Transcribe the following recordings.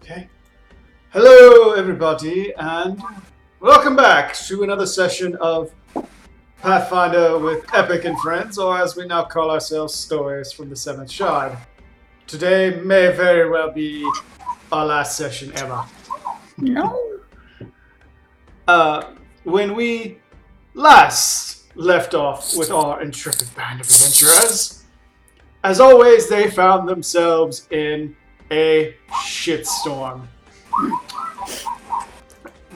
Okay. Hello, everybody, and welcome back to another session of Pathfinder with Epic and Friends, or as we now call ourselves, Stories from the Seventh Shard. Today may very well be our last session ever. No. When we last left off with our intrepid band of adventurers, as always, they found themselves in a shitstorm.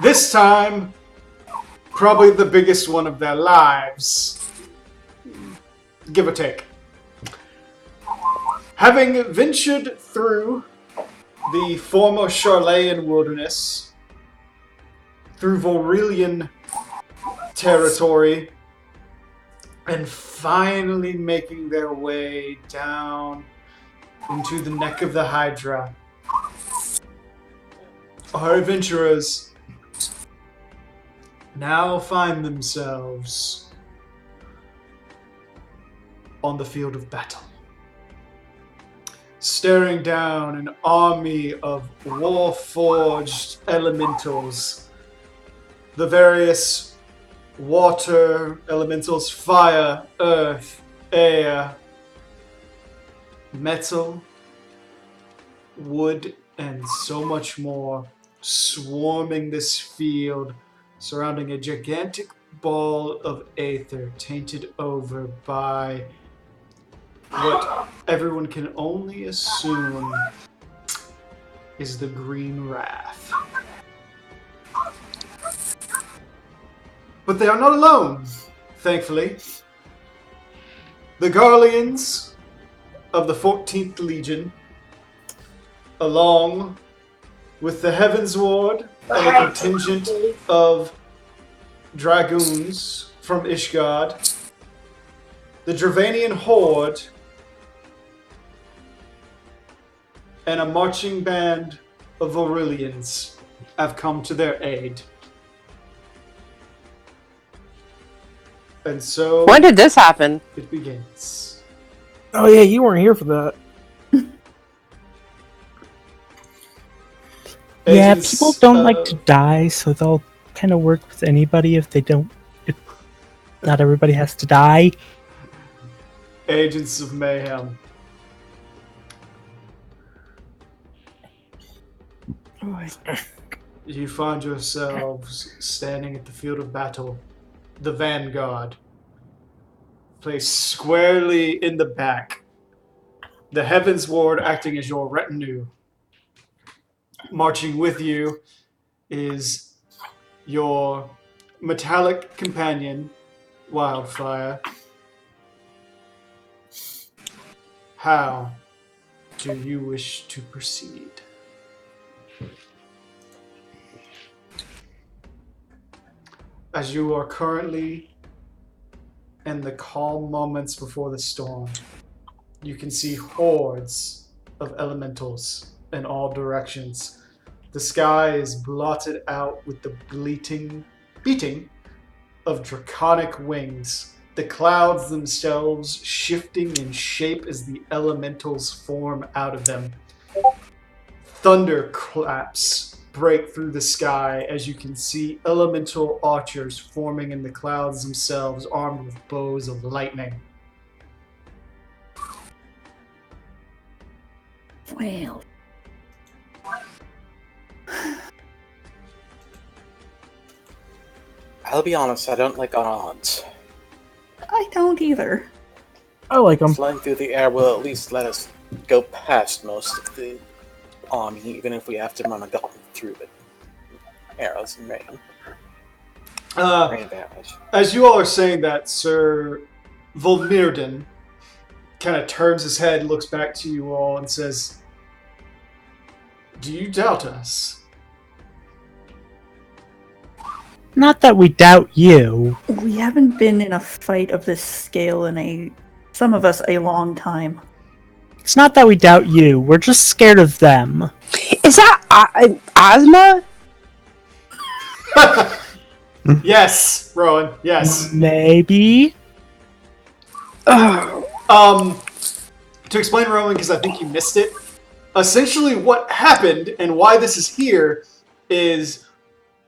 This time, probably the biggest one of their lives. Give or take. Having ventured through the former Charlayan wilderness, through Vorelian territory, and finally making their way down into the neck of the Hydra, our adventurers now find themselves on the field of battle, staring down an army of war-forged elementals, the various water elementals: fire, earth, air, metal, wood, and so much more, swarming this field, surrounding a gigantic ball of aether tainted over by what everyone can only assume is the Green Wrath. But they are not alone, thankfully. The Garleans of the 14th Legion, along with the Heavens Ward and a contingent of dragoons from Ishgard, the Dravanian Horde, and a marching band of Vorelians have come to their aid. And so... When did this happen? It begins. Oh yeah, you weren't here for that. Yeah, Agents, people don't like to die, so they'll kind of work with anybody if they don't. If not everybody has to die. Agents of Mayhem. You find yourselves standing at the field of battle, the Vanguard, placed squarely in the back. The Heavens Ward acting as your retinue. Marching with you is your metallic companion, Wildfire. How do you wish to proceed? As you are currently in the calm moments before the storm, you can see hordes of elementals in all directions. The sky is blotted out with the beating of draconic wings. The clouds themselves shifting in shape as the elementals form out of them. Thunderclaps break through the sky as you can see elemental archers forming in the clouds themselves, armed with bows of lightning. Well. I'll be honest, I don't like odds. I don't either. I like them. Flying through the air will at least let us go past most of the army, even if we have to run a gauntlet through it. Arrows and rain. Rain damage. As you all are saying that, Sir Volmirden kind of turns his head, looks back to you all, and says, "Do you doubt us?" Not that we doubt you. We haven't been in a fight of this scale in some of us, a long time. It's not that we doubt you. We're just scared of them. Is that Ozma? Yes, Rowan. Yes. Maybe. To explain, Rowan, because I think you missed it. essentially what happened and why this is here is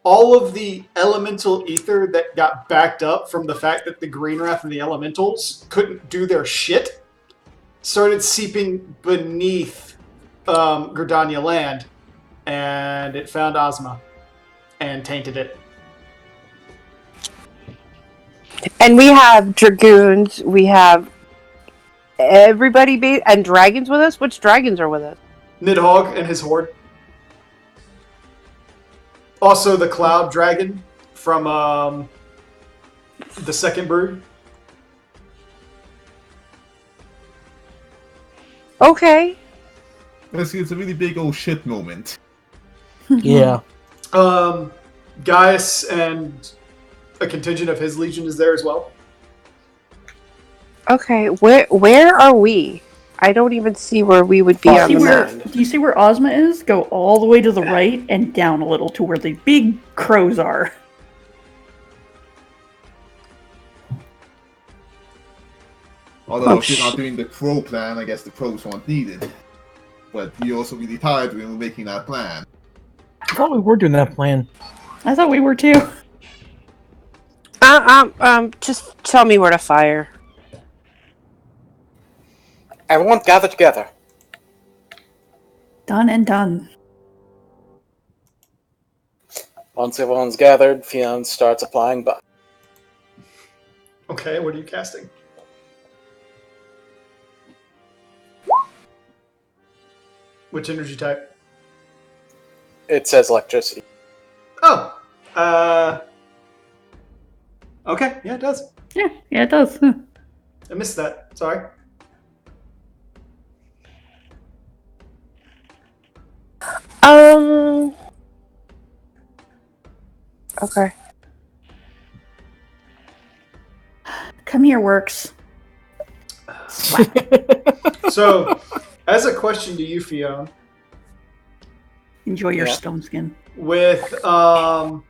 all of the elemental ether that got backed up from the fact that the Green Wrath and the elementals couldn't do their shit started seeping beneath Gridania land, and it found Ozma and tainted it. And we have dragoons. We have everybody and dragons with us. Which dragons are with us? Nidhogg and his horde. Also, the Cloud Dragon from the Second Brood. Okay. It's a really big old shit moment. Yeah. Gaius and a contingent of his legion is there as well. Okay. Where are we? I don't even see where we would be Do you on see the where? map. Do you see where Ozma is? Go all the way to the right and down a little to where the big crows are. Although if you're not doing the crow plan, I guess the crows weren't needed. But we also really tired when we were making that plan. I thought we were doing that plan. I thought we were too. Just tell me where to fire. Everyone gather together. Done and done. Once everyone's gathered, Fionn starts applying buff. Okay, what are you casting? Which energy type? It says electricity. Oh, okay, yeah, it does. Yeah, it does. Huh. I missed that. Sorry. Okay. Come here, works. So, as a question to you, Fionn, Enjoy your Yeah. stone skin. with the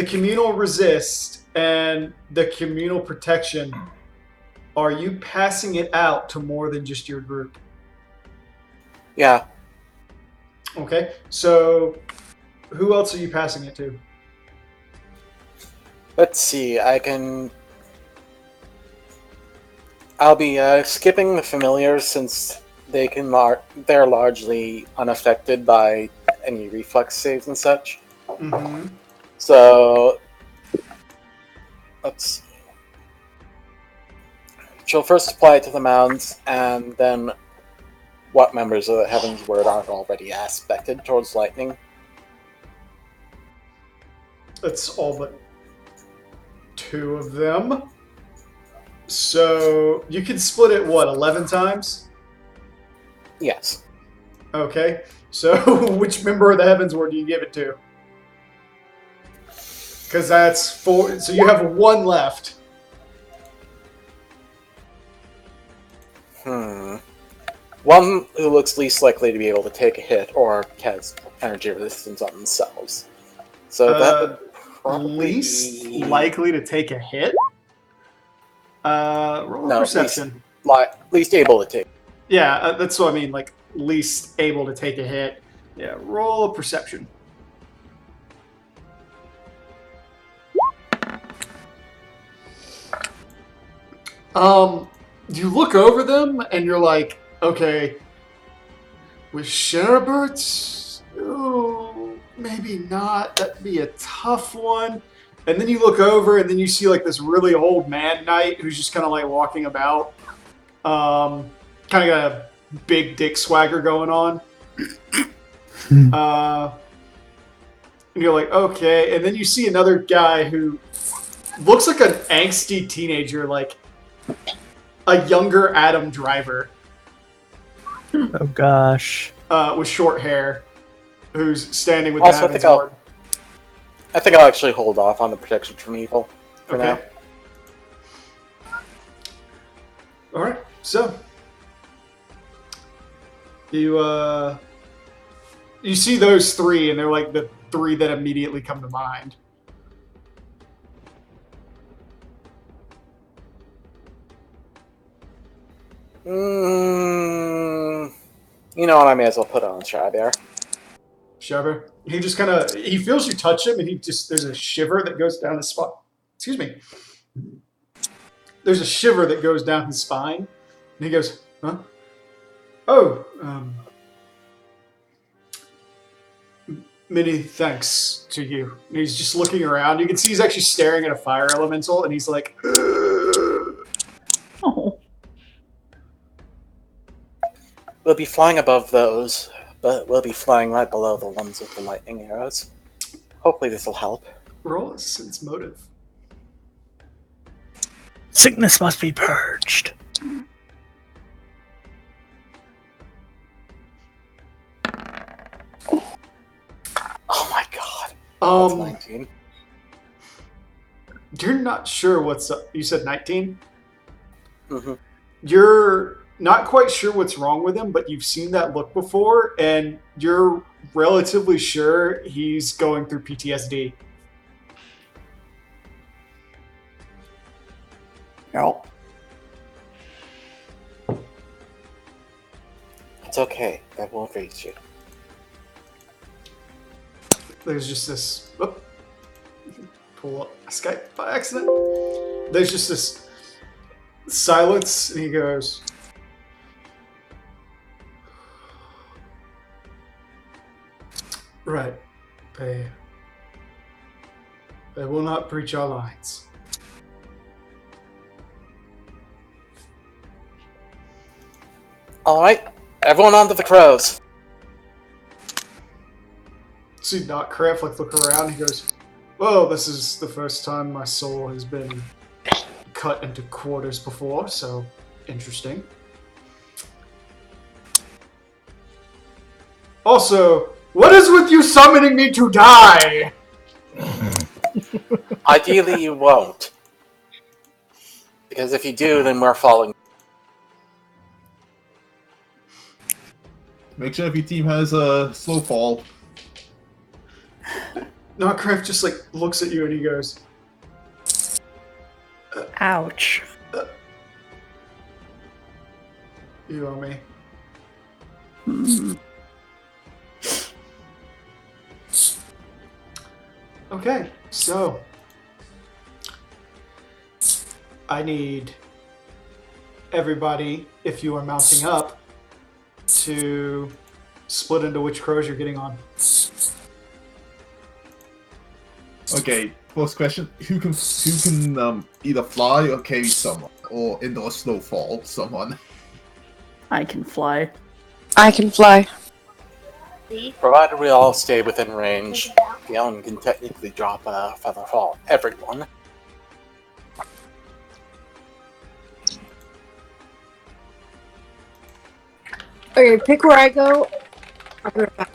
communal resist and the communal protection, are you passing it out to more than just your group? Yeah, Okay, so who else are you passing it to? let's see. I'll be skipping the familiars since they're largely unaffected by any reflex saves and such. Mm-hmm. So let's see. She'll first apply it to the mounds, and then what members of the Heaven's Word aren't already aspected towards lightning. That's all but 2 of them. So you can split it, what, 11 times? Yes. Okay, so which member of the Heavens Ward do you give it to? Because that's 4, so you have 1 left. One who looks least likely to be able to take a hit or has energy resistance on themselves. So that would probably Least be... likely to take a hit? Roll a No, perception. least able to take. Yeah, that's what I mean, like, least able to take a hit. Yeah, roll a perception. You look over them and you're like, okay, with Sherberts, maybe not. That'd be a tough one. And then you look over and then you see like this really old man knight who's just kind of like walking about. Kind of got a big dick swagger going on. And you're like, okay. And then you see another guy who looks like an angsty teenager, like a younger Adam Driver. Oh gosh. With short hair, who's standing with Also, the I think Heaven's Ward. I think I'll actually hold off on the protection from evil for now. Alright, so you see those 3 and they're like the 3 that immediately come to mind. You know what? I may as well put on Shabir. Shabber. He just kind of he feels you touch him, and there's a shiver that goes down his spine. Excuse me. There's a shiver that goes down his spine, and he goes, "Huh? Oh, many thanks to you." And he's just looking around. You can see he's actually staring at a fire elemental, and he's like, Oh, We'll be flying above those, but we'll be flying right below the ones with the lightning arrows. Hopefully this will help. "Roll a sense motive." Sickness must be purged. Oh my god. That's 19. You're not sure what's up. You said 19? Mm-hmm. You're not quite sure what's wrong with him, but you've seen that look before, and you're relatively sure he's going through PTSD. no. It's okay. That won't reach you. There's just this. Whoop, pull up Skype by accident. There's just this silence, and he goes, "Right. They will not breach our lines." Alright, everyone onto the crows. See Doc Craft look around. He goes, "Well, this is the first time my soul has been cut into quarters before, so interesting. Also, what is with you summoning me to die?" Ideally, you won't. Because if you do, then we're falling. Make sure if your team has a slow fall. Doc Craft just looks at you and he goes, Ouch. "You owe me." Hmm. Okay, so I need everybody, if you are mounting up, to split into which crows you're getting on. Okay, first question: Who can either fly or carry someone, or in a slow fall someone? I can fly. I can fly. Provided we all stay within range, Galen can technically drop a feather fall. Everyone. Okay, pick where I go. I'll be right back.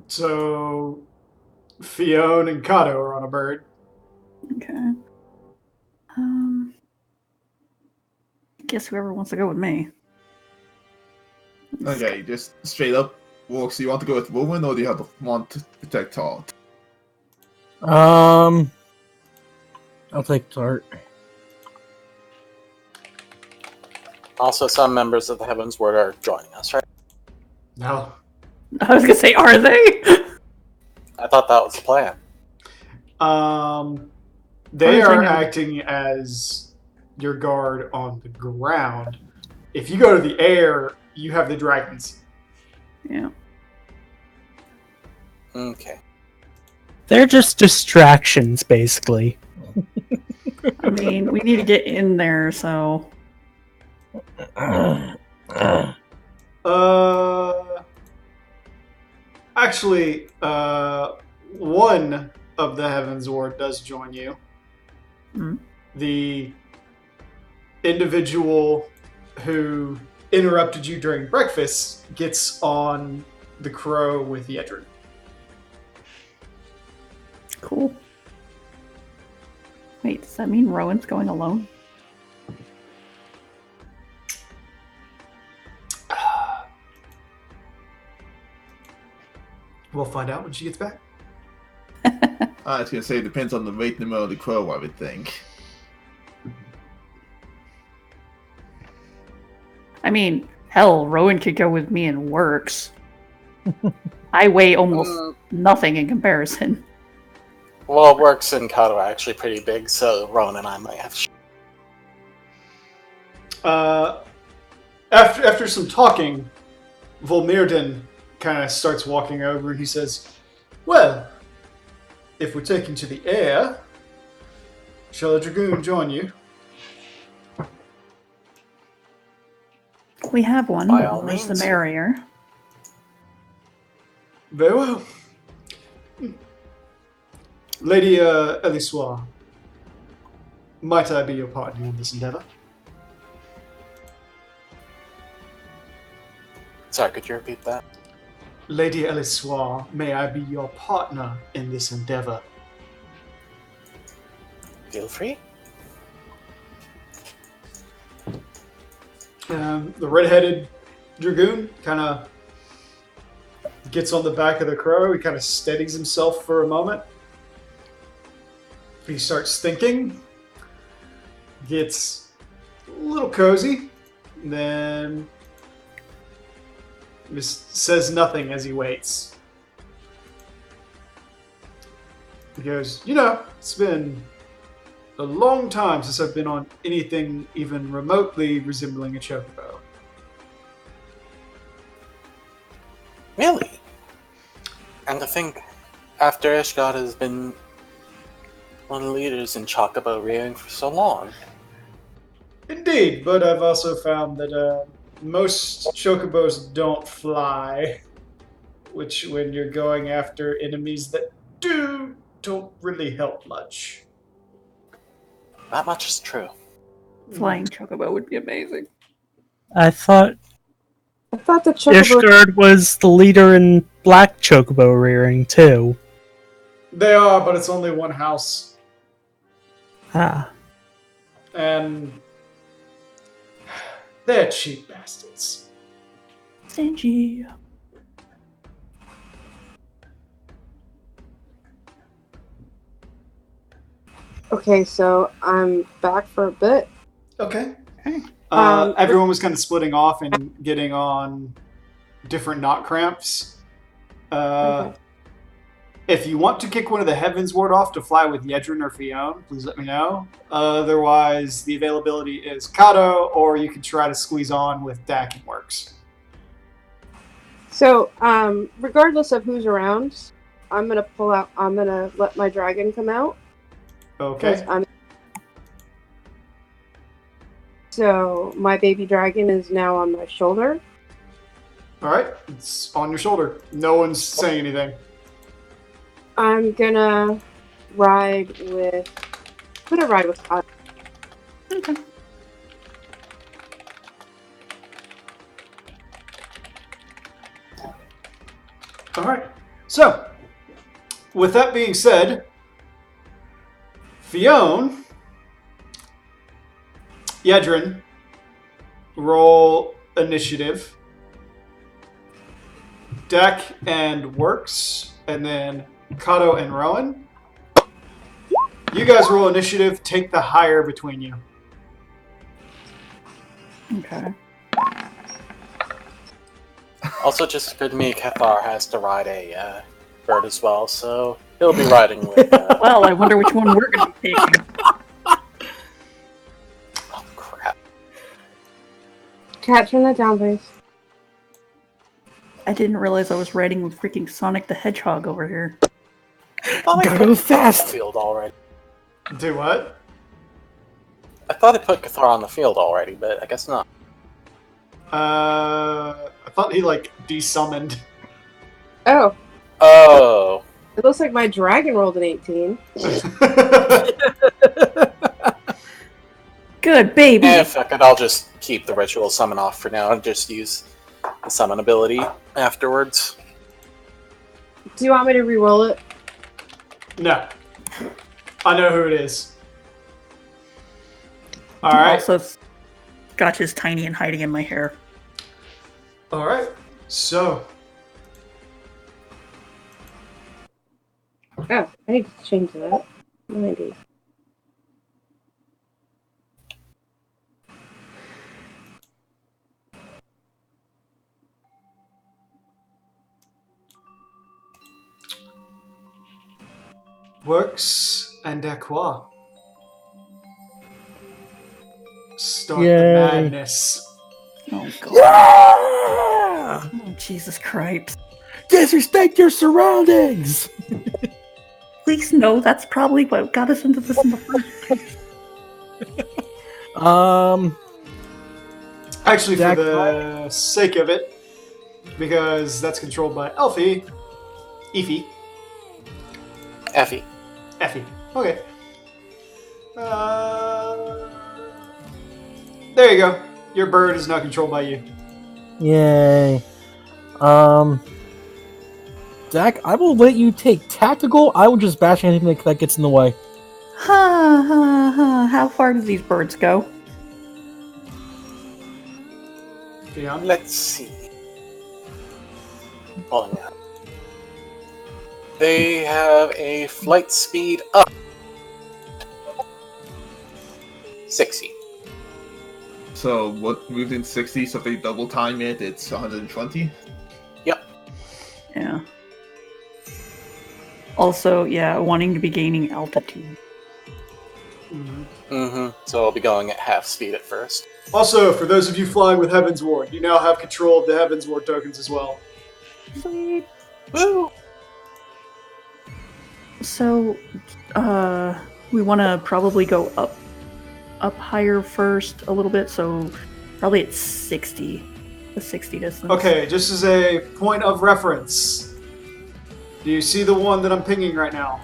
So Fiona and Kato are on a bird. Okay. I guess whoever wants to go with me. Okay, just straight up. Walks. You want to go with Woman, or do you want to protect Todd? I'll take Tart. Also, some members of the Heavens Ward are joining us, right? No. I was gonna say, are they? I thought that was the plan. They Are are they- acting as your guard on the ground. If you go to the air, you have the dragons. Yeah. Okay. They're just distractions, basically. I mean, we need to get in there, so. Actually, one of the Heavens Ward does join you. Hmm. The individual who interrupted you during breakfast gets on the crow with Yedrin. Cool. Wait, does that mean Rowan's going alone? We'll find out when she gets back. I was gonna say it depends on the rate number of the crow, I would think. I mean, hell, Rowan could go with me and works. I weigh almost nothing in comparison. Well, Works and Kato are actually pretty big, so Rowan and I might have. After some talking, Volmirden kind of starts walking over and he says, "Well, if we're taking to the air, shall a dragoon join you?" We have one, By the all more the means. merrier. Very well. Lady Elissoir, might I be your partner in this endeavor? Sorry, could you repeat that? Lady Elissoir, may I be your partner in this endeavor? Feel free. The red-headed dragoon kind of gets on the back of the crow. He kind of steadies himself for a moment. He starts thinking. Gets a little cozy. Then just says nothing as he waits. He goes, it's been a long time since I've been on anything even remotely resembling a chocobo. Really? And to think, after Ishgard has been one of the leaders in chocobo rearing for so long. Indeed, but I've also found that most chocobos don't fly, which when you're going after enemies that don't really help much. That much is true. Flying chocobo would be amazing. I thought I thought the chocobo. Ishgard was the leader in black chocobo rearing too. They are, but it's only one house. Ah. And they're cheap bastards. Stingy. Okay, so I'm back for a bit. Okay. Okay. Everyone was kind of splitting off and getting on different knot cramps. Okay. If you want to kick one of the Heavens Ward off to fly with Yedrin or Fionn, please let me know. Otherwise, the availability is Kato, or you can try to squeeze on with Dak and Works. So, regardless of who's around, I'm gonna let my dragon come out. Okay. So my baby dragon is now on my shoulder. All right. It's on your shoulder. No one's saying anything. I'm gonna ride with. I'm gonna ride with Todd. Okay. All right. So, with that being said, Fionn, Yedrin, roll initiative. Dak and Works, and then Kato and Rowan. You guys roll initiative. Take the higher between you. Okay. Also, just occurred to me, Cathar has to ride a bird as well, so he'll be riding with. Well, I wonder which one we're going to be taking. Oh crap! Cat, turn that down, please. I didn't realize I was riding with freaking Sonic the Hedgehog over here. Oh, Gotta go fast. Field already. Do what? I thought I put Cathar on the field already, but I guess not. I thought he desummoned. Oh, Oh. it looks like my dragon rolled an 18. Good baby. And fuck it, I'll just keep the ritual summon off for now and just use the summon ability afterwards. Do you want me to re-roll it? No. I know who it is. Alright. Also, Scotch is tiny and hiding in my hair. Alright. So. Oh, I need to change that. Maybe. Works and Aqua. Start Yay. the madness. Oh god. Yeah! Oh, Jesus Christ. Disrespect your surroundings! Please no, that's probably what got us into this in the first place. Actually, Jack, for the sake of it, because that's controlled by Elfie. Effie. Effie. Okay. There you go. Your bird is now controlled by you. Yay. Zach, I will let you take tactical. I will just bash anything that gets in the way. Ha ha ha. How far do these birds go? Yeah. Let's see. Oh, yeah. They have a flight speed up 60. So what moved in 60? So if they double time it, it's 120. Yeah. Also, yeah, wanting to be gaining altitude. So I'll be going at half speed at first. Also, for those of you flying with Heaven's Ward, you now have control of the Heaven's Ward tokens as well. Sweet. Woo! So, we want to probably go up higher first a little bit, so probably at 60. The 60 distance. Okay, just as a point of reference, do you see the one that I'm pinging right now?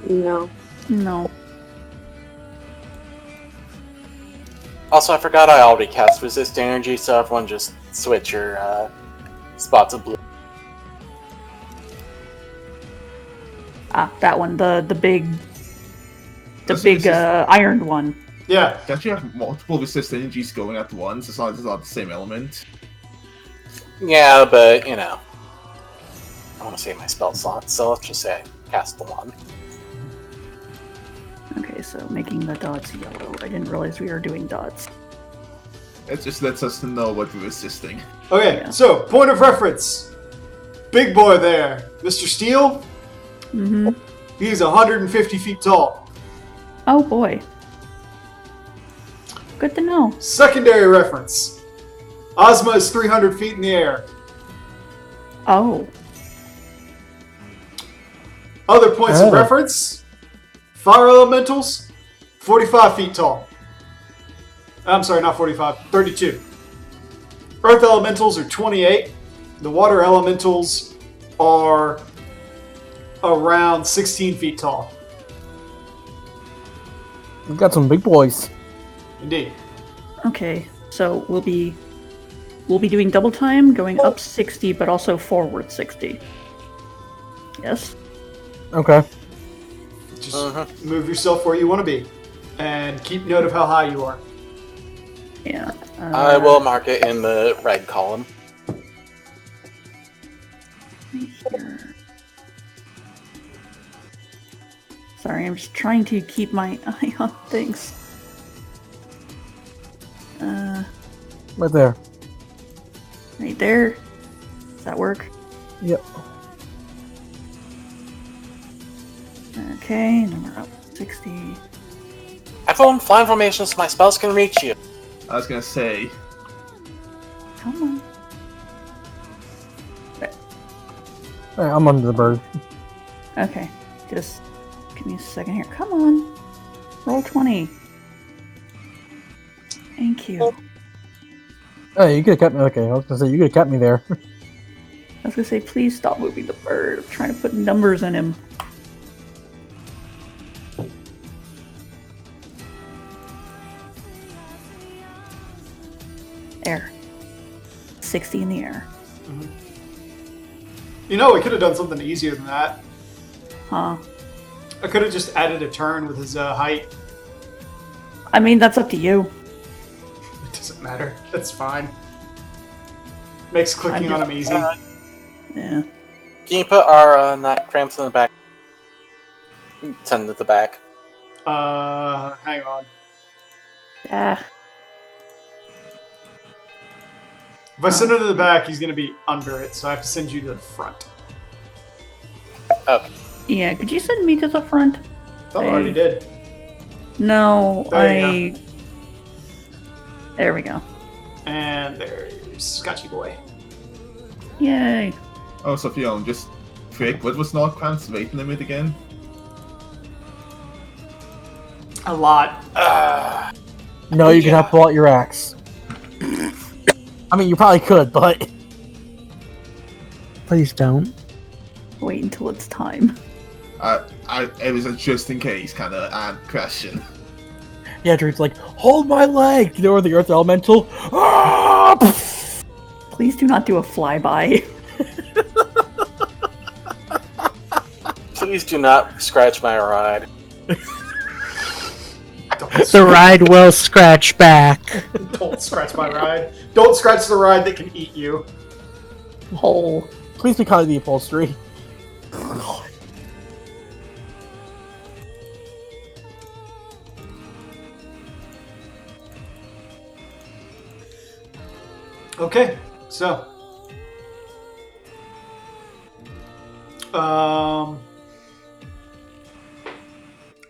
No. No. Also, I forgot I already cast Resist Energy, so everyone just switch your spots of blue. Ah, that one. The big... The This- big, this is- ironed one. Yeah. You actually have multiple resist energies going at once, as long as it's not the same element. Yeah, but, you know. I want to save my spell slots, so let's just say I cast the one. Okay, so making the dots yellow. I didn't realize we were doing dots. It just lets us know what we're resisting. Okay, Yeah. so point of reference. Big boy there, Mr. Steele, Mm-hmm. he's 150 feet tall. Oh boy. Good to know. Secondary reference. Ozma is 300 feet in the air. Oh. Other points of reference. Fire elementals, 45 feet tall. I'm sorry, not 45, 32. Earth elementals are 28. The water elementals are around 16 feet tall. We've got some big boys. Indeed. Okay, so we'll be doing double time, going up 60, but also forward 60. Yes? Okay. Just move yourself where you want to be. And keep note of how high you are. Yeah. I will mark it in the red column. Here. Sorry, I'm just trying to keep my eye on things. Right there. Right there. Does that work? Yep. Okay, and then we're up 60. Everyone fly in formation so my spells can reach you. I was gonna say, Come on. Alright, I'm under the bird. Okay, just give me a second here. Come on. Roll 20. Thank you. Hey, you could have kept me. Okay, I was gonna say you could have kept me there. I was gonna say, please stop moving the bird. I'm trying to put numbers in him. Air. 60 in the air. You know, we could have done something easier than that. Huh. I could have just added a turn with his height. I mean, that's up to you. It doesn't matter. That's fine. Makes clicking I'm on him easy. Yeah. Can you put our not cramps in the back? Send it to the back. Hang on. Ah, If I send him to the back, he's gonna be under it, so I have to send you to the front. Okay. yeah. Could you send me to the front? Oh, I already did. No, There you There we go. And there's Scotchy Boy. Yay. Oh, Sophia, just quick, what was Nordcramp's weight limit again? A lot. No, you can have to pull out your axe. I mean, you probably could, but Please don't. Wait until it's time. It was a just in case kind of question. yeah, Dream's like, hold my leg! You know, the Earth Elemental. Ah! Please do not do a flyby. Please do not scratch my ride. The ride will scratch back. Don't scratch my ride. Don't scratch the ride that can eat you. Hole. Please be kind of the upholstery. Okay, so.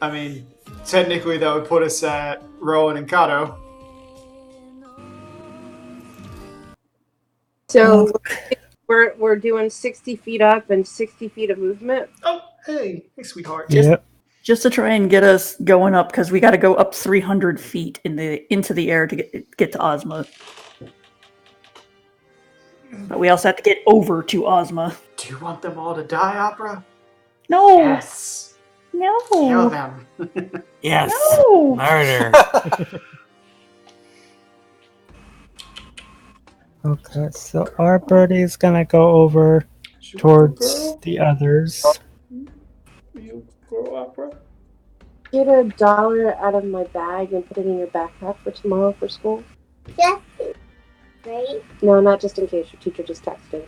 I mean, technically that would put us at Rowan and Kato. So we're doing 60 feet up and 60 feet of movement. Oh, hey, sweetheart. Yep. Just to try and get us going up, because we got to go up 300 feet into the air to get to Ozma. But we also have to get over to Ozma. Do you want them all to die, Opera? No, Yes. no, Kill them. Yes. no. Murder. Okay, so our birdie's gonna go over towards the others. You girl, Opera. Get $1 out of my bag and put it in your backpack for tomorrow for school. Just right? No, not just in case your teacher just texted.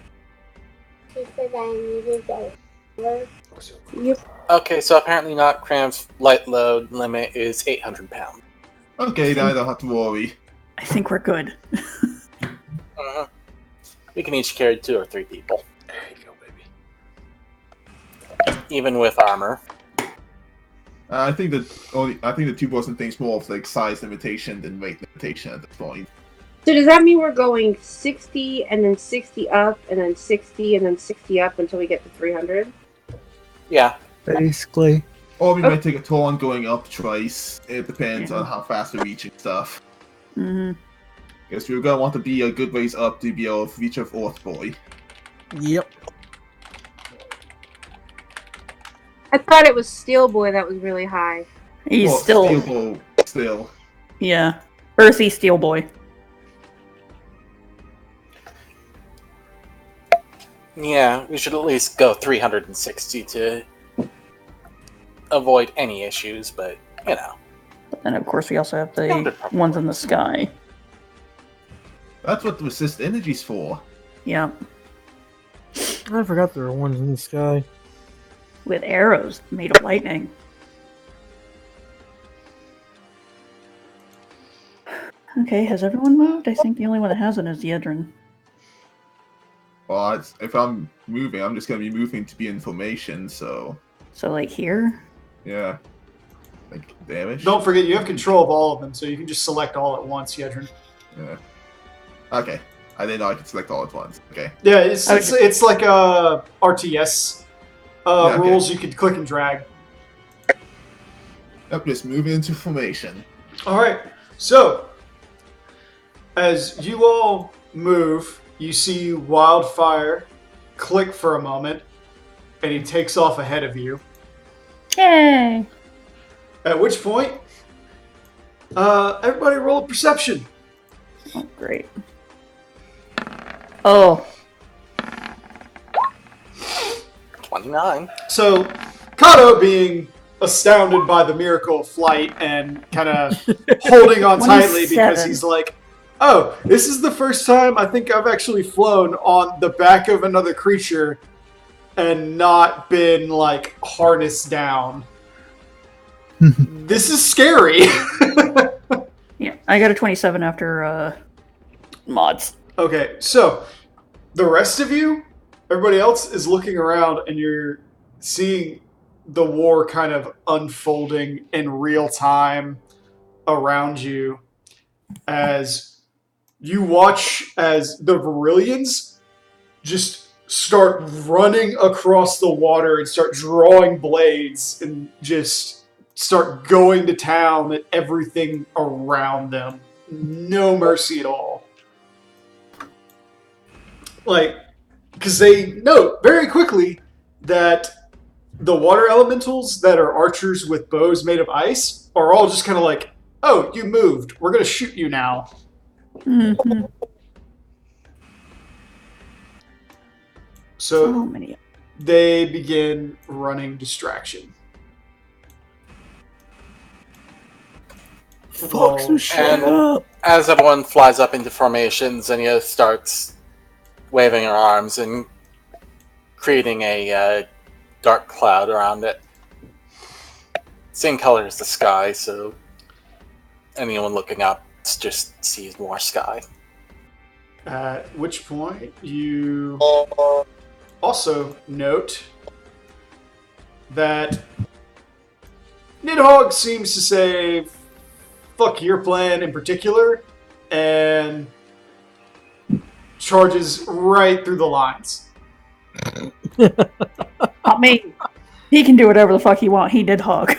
She said I needed a work. Yep. Okay, so apparently not cramps light load limit is 800 pounds. Okay, then I don't have to worry. I think we're good. We can each carry 2 or 3 people, There you go, baby. even with armor. I think the 2% thing's more of like size limitation than weight limitation at this point. So does that mean we're going 60 and then 60 up and then 60 and then 60 up until we get to 300? Yeah. Basically. Or we might take a turn going up twice. It depends on how fast we're reaching stuff. Hmm. Because we're gonna want to be a good ways up to be able to reach a fourth boy. Yep. I thought it was Steel Boy that was really high. He's Well, still, still. yeah, earthy steel boy. Yeah, we should at least go 360 to avoid any issues, but, you know. But then, of course, we also have the 300 probably. ones in the sky. That's what the resist energy's for. Yeah, I forgot there were ones in the sky. with arrows made of lightning. Okay, has everyone moved? I think the only one that hasn't is the Edrin. Well, if I'm moving, I'm just gonna be moving to be in formation, so So, like, here? yeah. Like damage. Don't forget, you have control of all of them, so you can just select all at once, Yedrin. Yeah. Okay. I didn't know I could select all at once. Okay. Yeah, it's Okay. it's like RTS okay. rules. You could click and drag. Yep, just moving into formation. All right. So, as you all move, you see Wildfire click for a moment, and he takes off ahead of you. Yay! At which point, everybody roll a perception. Oh, great. Oh, 29. So, Kato, being astounded by the miracle of flight and kind of holding on tightly because 27. he's like, oh, this is the first time I think I've actually flown on the back of another creature and not been like harnessed down. This is scary. Yeah, I got a 27 after mods. Okay, so the rest of you, everybody else is looking around and you're seeing the war kind of unfolding in real time around you as you watch as the Varillians just start running across the water and start drawing blades and just start going to town at everything around them. No mercy at all. Like, because they note very quickly that the water elementals that are archers with bows made of ice are all just kind of like, oh, you moved. We're going to shoot you now. Mm-hmm. So So many. they begin running distraction. Fox, Oh, shut and- up. As everyone flies up into formation, Zinnia starts waving her arms and creating a dark cloud around it. Same color as the sky, so anyone looking up just sees more sky. At which point you also note that Nidhogg seems to say, fuck your plan in particular, and charges right through the lines. I mean, he can do whatever the fuck he want. He did hog.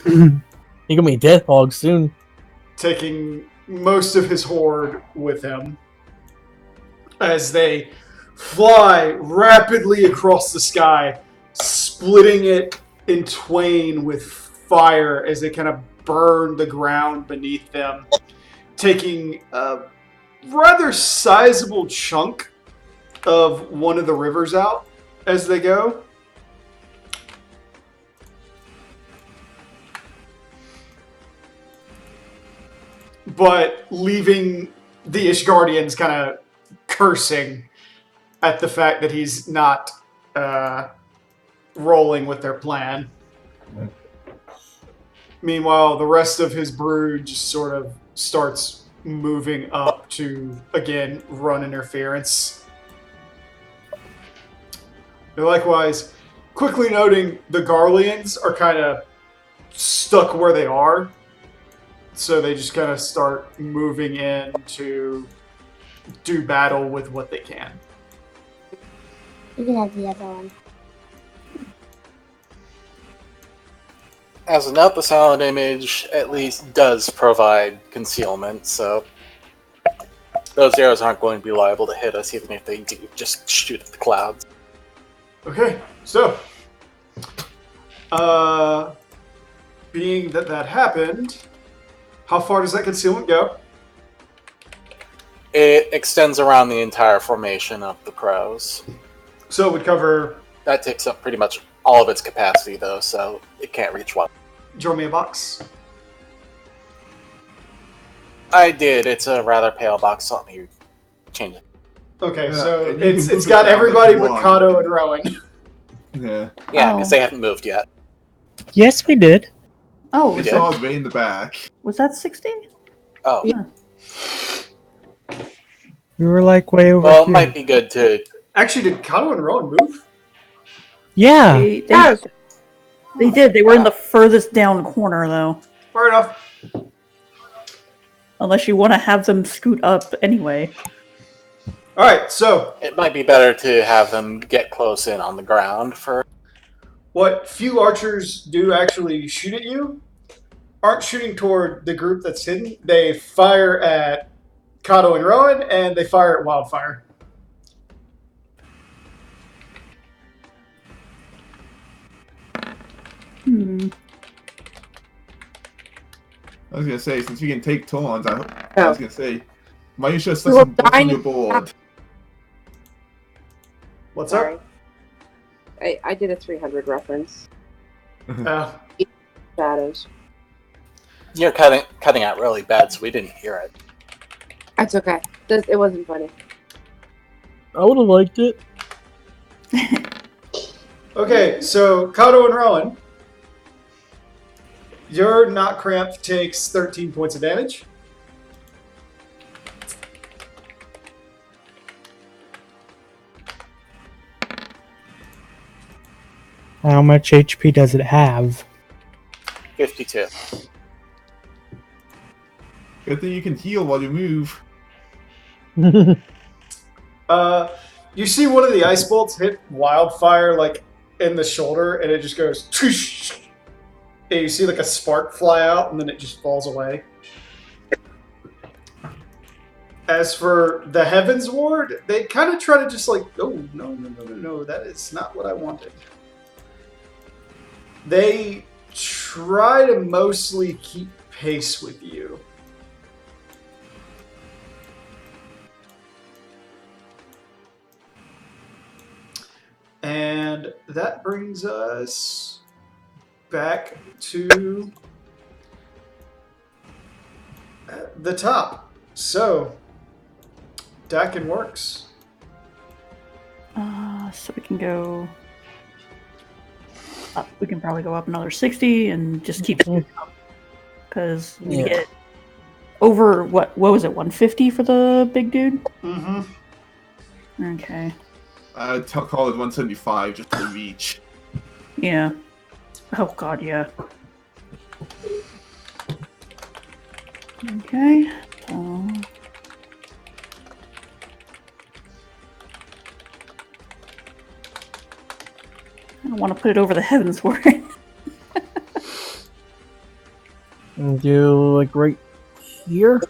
He gonna be dead hog soon. Taking most of his horde with him as they fly rapidly across the sky, splitting it in twain with fire as they kind of burn the ground beneath them, taking a rather sizable chunk of one of the rivers out as they go. But leaving the Ishgardians kind of cursing at the fact that he's not rolling with their plan. Meanwhile, the rest of his brood just sort of starts moving up to, again, run interference. And likewise, quickly noting the Garleans are kind of stuck where they are. So they just kind of start moving in to do battle with what they can. You can have the other one. As a note, the silent image at least does provide concealment, so those arrows aren't going to be liable to hit us, even if they do just shoot at the clouds. Okay, so being that that happened, how far does that concealment go? It extends around the entire formation of the crows. So it would cover. That takes up pretty much all of its capacity, though, so it can't reach one. Draw me a box. I did. It's a rather pale box. So let me change it. Okay, Yeah, so and you it's can it's move got it down everybody if you but want. Kato and Rowan. Yeah. Yeah, Oh. because they haven't moved yet. Yes, we did. Oh, We was did. Saw that, it way in the back. was that 16? Oh, Yeah. We were like way over well, it here. might be good to. Actually, did Kato and Rowan move? Yeah. They Yes. they did. They were in the furthest down corner, though. Fair enough. Unless you want to have them scoot up anyway. All right, so It might be better to have them get close in on the ground for. what few archers do actually shoot at you aren't shooting toward the group that's hidden. They fire at Kato and Rowan, and they fire at Wildfire. Hmm. I was gonna say, since you can take taunt, I Oh. was gonna say, might you just We set will some books on dine- your board? What's Sorry. up? I did a 300 reference. Shadows. You're cutting out really bad, so we didn't hear it. That's okay. It wasn't funny. I would have liked it. Okay, so Kato and Rowan, your Not Cramp takes 13 points of damage. How much HP does it have? 52. Good thing you can heal while you move. You see one of the ice bolts hit Wildfire like in the shoulder, and it just goes. Twoosh, and you see like a spark fly out, and then it just falls away. As for the Heavens Ward, they kind of try to just like, oh no, that is not what I wanted. They try to mostly keep pace with you. And that brings us back to the top. So, Dakin works. So we can go up. We can probably go up another 60 and just keep it up. Because we Yeah. get over, what was it, 150 for the big dude? Mm-hmm. Okay. I'd call it 175 just for reach. Yeah. Oh god, yeah. Okay. I don't want to put it over the Heavens Ward. And do like right here.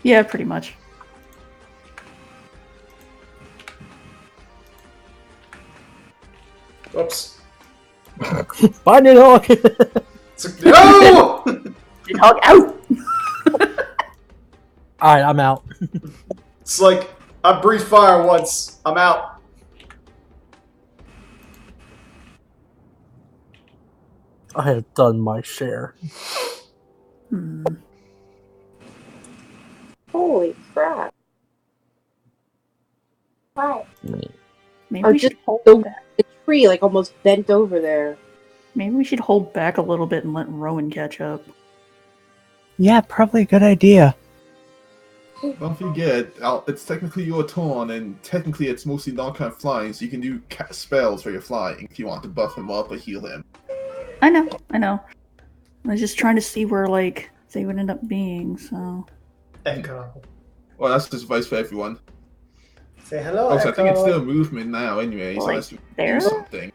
Yeah, pretty much. Whoops. Find it all. No! Hog out! Alright, I'm out. It's like, I breathed fire once. I'm out. I have done my share. Hmm. Holy crap. What? Maybe Or we just should hold the- back. The tree, like, almost bent over there. Maybe we should hold back a little bit and let Rowan catch up. Yeah, probably a good idea. Don't forget, it's technically your turn, and technically it's mostly non-kind flying, so you can do spells where you're flying if you want to buff him up or heal him. I know. I was just trying to see where, like, they would end up being, so... Echo. Well, that's just advice for everyone. Say hello, Also, I think it's Echo. still movement now anyway, so Like let's do there? something.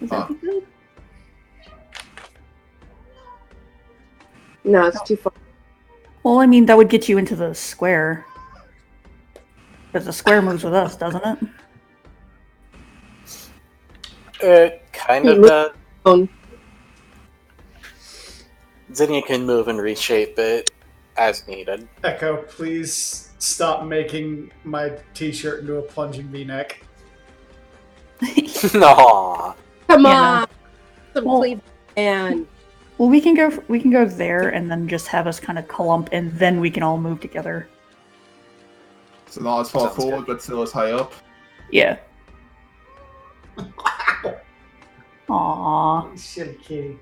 Would that be good? No, it's too far. Well, I mean, that would get you into the square. Because the square moves with us, doesn't it? It kind of Move- does. Um, Zinnia can move and reshape it as needed. Echo, please stop making my t-shirt into a plunging v-neck. Aww. come Yeah, on! Some Well- Cleveland man. Well, we can go there and then just have us kind of clump, and then we can all move together. So not as far Sounds forward, but still as high up. Yeah. Aww. Silly kitty.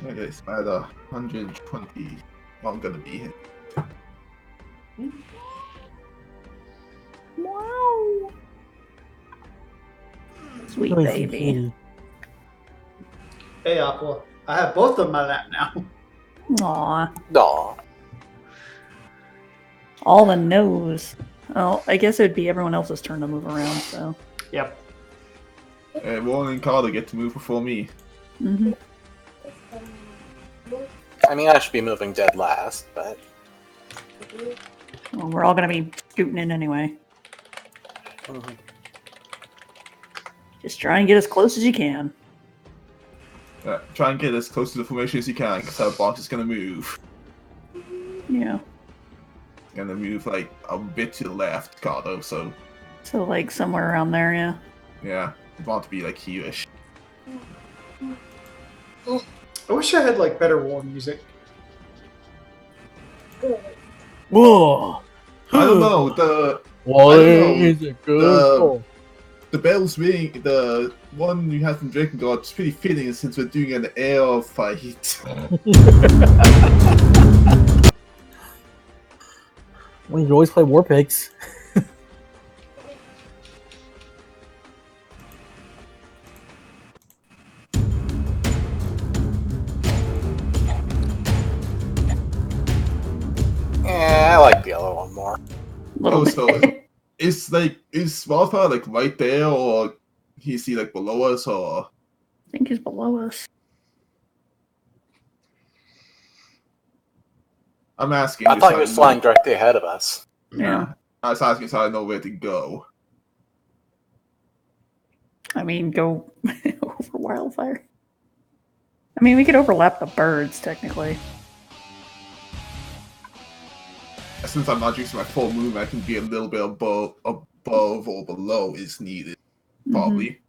Okay, so at 120, I'm gonna be hit. Wow. Sweet Really baby. succeeded. Hey, Aqua. I have both on my lap now. Aw. Aw. All the nose. Oh, I guess it would be everyone else's turn to move around, so. Yep. Rowan and Carter get to move before me. Mm-hmm. I mean, I should be moving dead last, but Well, we're all gonna be shooting in anyway. Just try and get as close as you can. Try and get as close to the formation as you can, because our box is gonna move. Yeah. Gonna move like a bit to the left, Carter, so So, like, somewhere around there, yeah. yeah. I want to be like here-ish. I wish I had like better war music. Good. Whoa! I don't know. The What I don't know. is it good for? the bells ring. The one you had from Drakengard is pretty fitting since we're doing an air fight. We can always play War Pigs. I like the other one more. Little Oh, bit. so is Wildfire like right there, or is he like below us, or? I think he's below us. I'm asking. I just thought so he was know. flying directly ahead of us. Yeah. I was asking so I know where to go. I mean, go over Wildfire. I mean, we could overlap the birds, technically. Since I'm not using my full move, I can be a little bit above or below is needed, probably.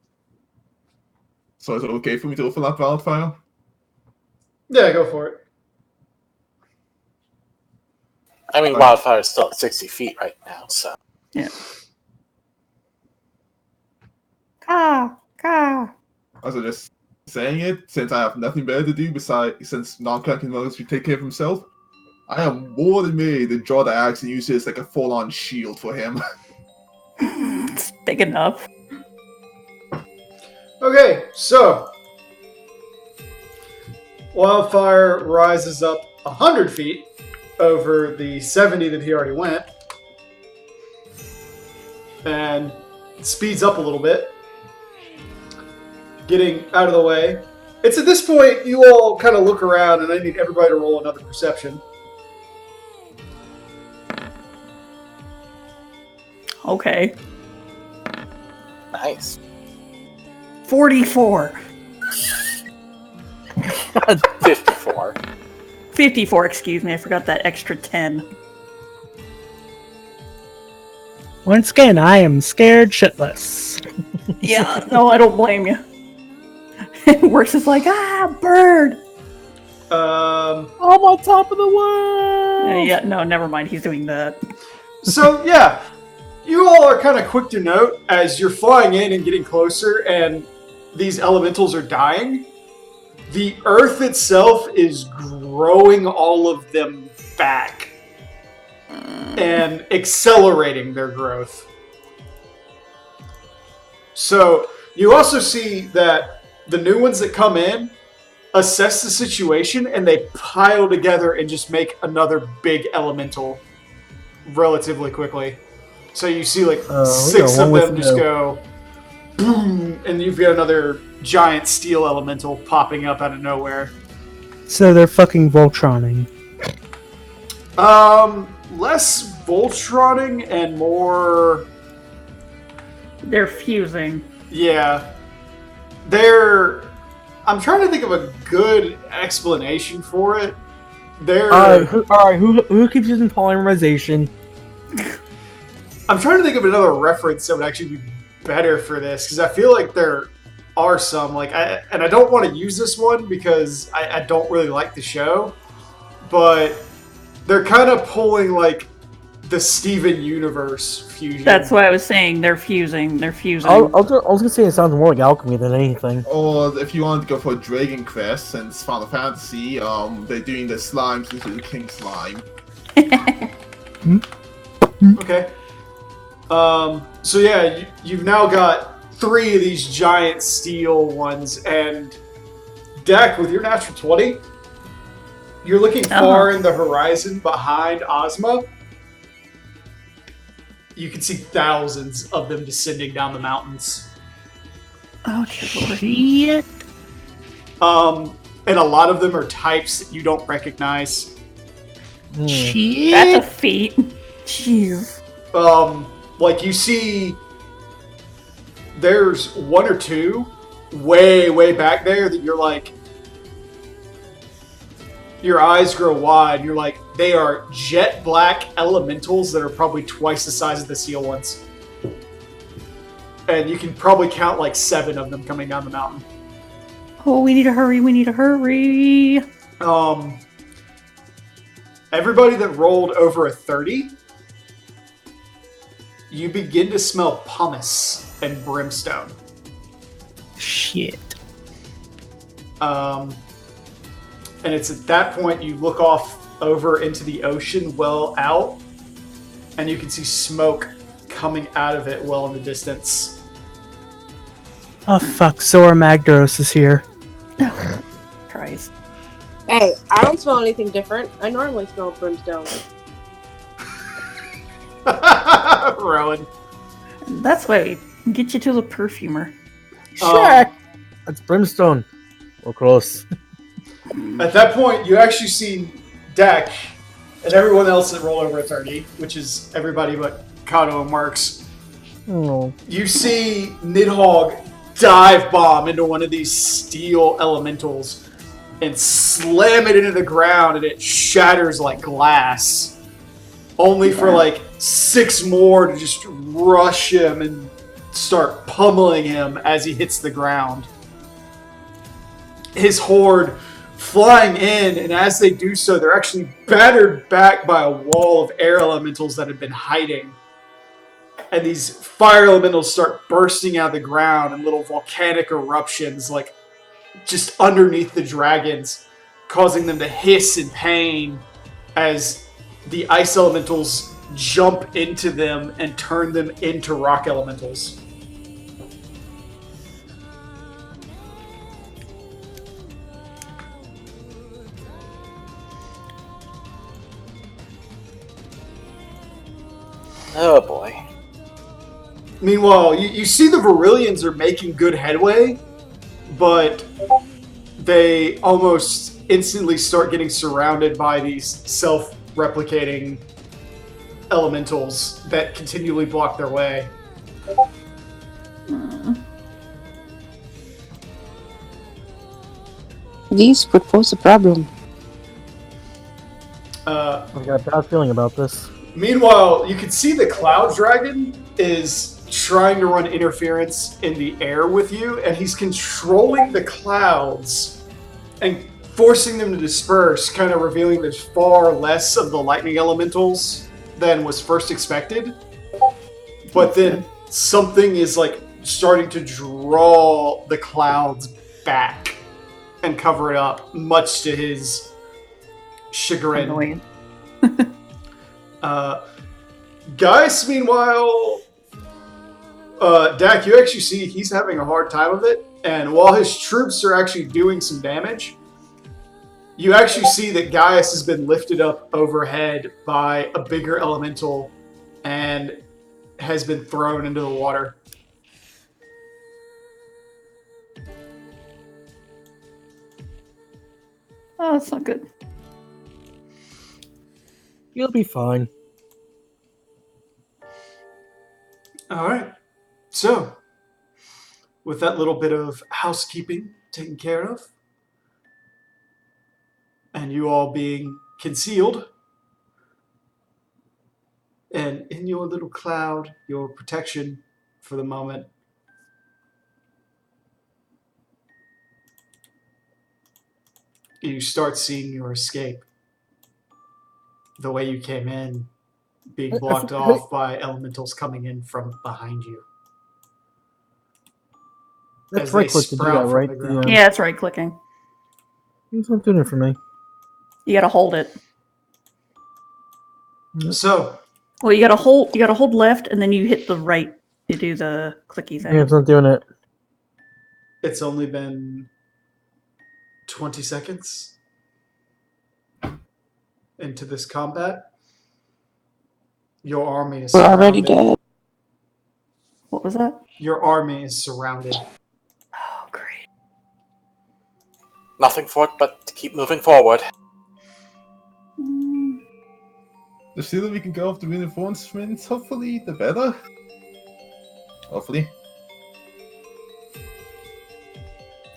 So is it okay for me to overlap Wildfire? Yeah, go for it. I mean, Right. Wildfire is still at 60 feet right now, so. Caw, caw. Also, just saying it, since I have nothing better to do besides, since non-clan can manage to take care of himself, I am more than ready to draw the axe and use it as like a full-on shield for him. It's big enough. Okay, so Wildfire rises up 100 feet over the 70 that he already went, and speeds up a little bit, getting out of the way. It's at this point you all kind of look around, and I need everybody to roll another perception. Okay. Nice. 44. 54. 54, excuse me. I forgot that extra 10. Once again, I am scared shitless. Yeah, no, I don't blame you. Works is like, bird! Um, I'm on top of the world! Yeah, no, never mind. He's doing that. So, yeah, you all are kind of quick to note as you're flying in and getting closer, and these elementals are dying. The earth itself is growing all of them back and accelerating their growth. So, you also see that the new ones that come in assess the situation and they pile together and just make another big elemental relatively quickly. So you see like we 6 got of one them with just no. go boom, and you've got another giant steel elemental popping up out of nowhere. So they're fucking Voltroning. Less Voltroning and more, They're fusing. yeah. I'm trying to think of a good explanation for it. Who keeps using polymerization? I'm trying to think of another reference that would actually be better for this, because I feel like there are some, and I don't want to use this one because I don't really like the show, but they're kind of pulling like the Steven Universe fusion. That's why I was saying they're fusing. They're fusing. I was gonna say it sounds more like alchemy than anything. Or if you want to go for Dragon Quest, since Final Fantasy, they're doing the slimes into the King Slime. Okay. So yeah, you've now got 3 of these giant steel ones, and Deck, with your natural 20, you're looking far in the horizon behind Ozma. You can see thousands of them descending down the mountains. Oh, Shit. And a lot of them are types that you don't recognize. Shit. that's a feat. Jeez. Like you see, there's 1 or 2 way back there that you're like, your eyes grow wide. You're like, they are jet black elementals that are probably twice the size of the seal ones. And you can probably count like 7 of them coming down the mountain. Oh, we need to hurry. We need to hurry. Everybody that rolled over a 30, you begin to smell pumice and brimstone. Shit. And it's at that point you look off over into the ocean well out, and you can see smoke coming out of it well in the distance. Oh fuck, Zora Magdaros is here. Christ. Hey, I don't smell anything different. I normally smell brimstone. Rowan. That's why we get you to the perfumer. Shaq! That's brimstone. We're close. At that point, you actually see Dak and everyone else that roll over a 30, which is everybody but Kato and Marks. Oh. You see Nidhogg dive bomb into one of these steel elementals and slam it into the ground, and it shatters like glass. Only for like 6 more to just rush him and start pummeling him as he hits the ground. His horde flying in, and as they do so, they're actually battered back by a wall of air elementals that have been hiding. And these fire elementals start bursting out of the ground in little volcanic eruptions, like just underneath the dragons, causing them to hiss in pain as the ice elementals jump into them and turn them into rock elementals. Oh boy. Meanwhile, you see the Varillians are making good headway, but they almost instantly start getting surrounded by these self-replicating elementals that continually block their way. This would pose a problem. I've got a bad feeling about this. Meanwhile, you can see the Cloud Dragon is trying to run interference in the air with you, and he's controlling the clouds and forcing them to disperse, kind of revealing there's far less of the lightning elementals than was first expected. But then something is like starting to draw the clouds back and cover it up, much to his chagrin. Annoying. Gaius, meanwhile, Dak, you actually see he's having a hard time of it, and while his troops are actually doing some damage, you actually see that Gaius has been lifted up overhead by a bigger elemental and has been thrown into the water. Oh, that's not good. You'll be fine. All right. So, with that little bit of housekeeping taken care of, and you all being concealed, and in your little cloud, your protection for the moment, you start seeing your escape. The way you came in, being blocked off by elementals coming in from behind you. That's As they right click to do sprout that, from right? the ground. Yeah, it's right clicking. He's not doing it for me. You gotta hold it. So, Well, you gotta hold left, and then you hit the right to do the clicky thing. Yeah, it's not doing it. it's only been 20 seconds into this combat. Your army is We're already surrounded. dead. What was that? Your army is surrounded. Oh, great. Nothing for it but to keep moving forward. The sooner we can go off the reinforcements, hopefully, the better. Hopefully.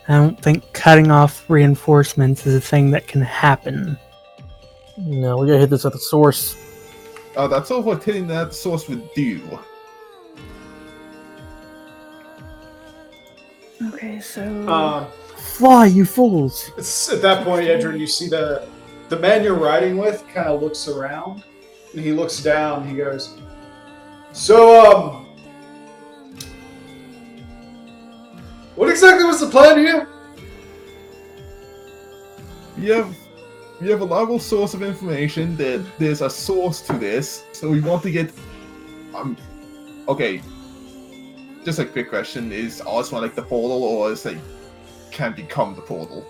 I don't think cutting off reinforcements is a thing that can happen. No, we gotta hit this at the source. That's all what hitting that source would do. Okay, so Fly, you fools! It's at that point, Edrin, you see the man you're riding with kind of looks around, and he looks down, and he goes, So, what exactly was the plan here? We have a reliable source of information that there's a source to this, so we want to get. Okay. Just a quick question: is Ozma like the portal, or is like can become the portal?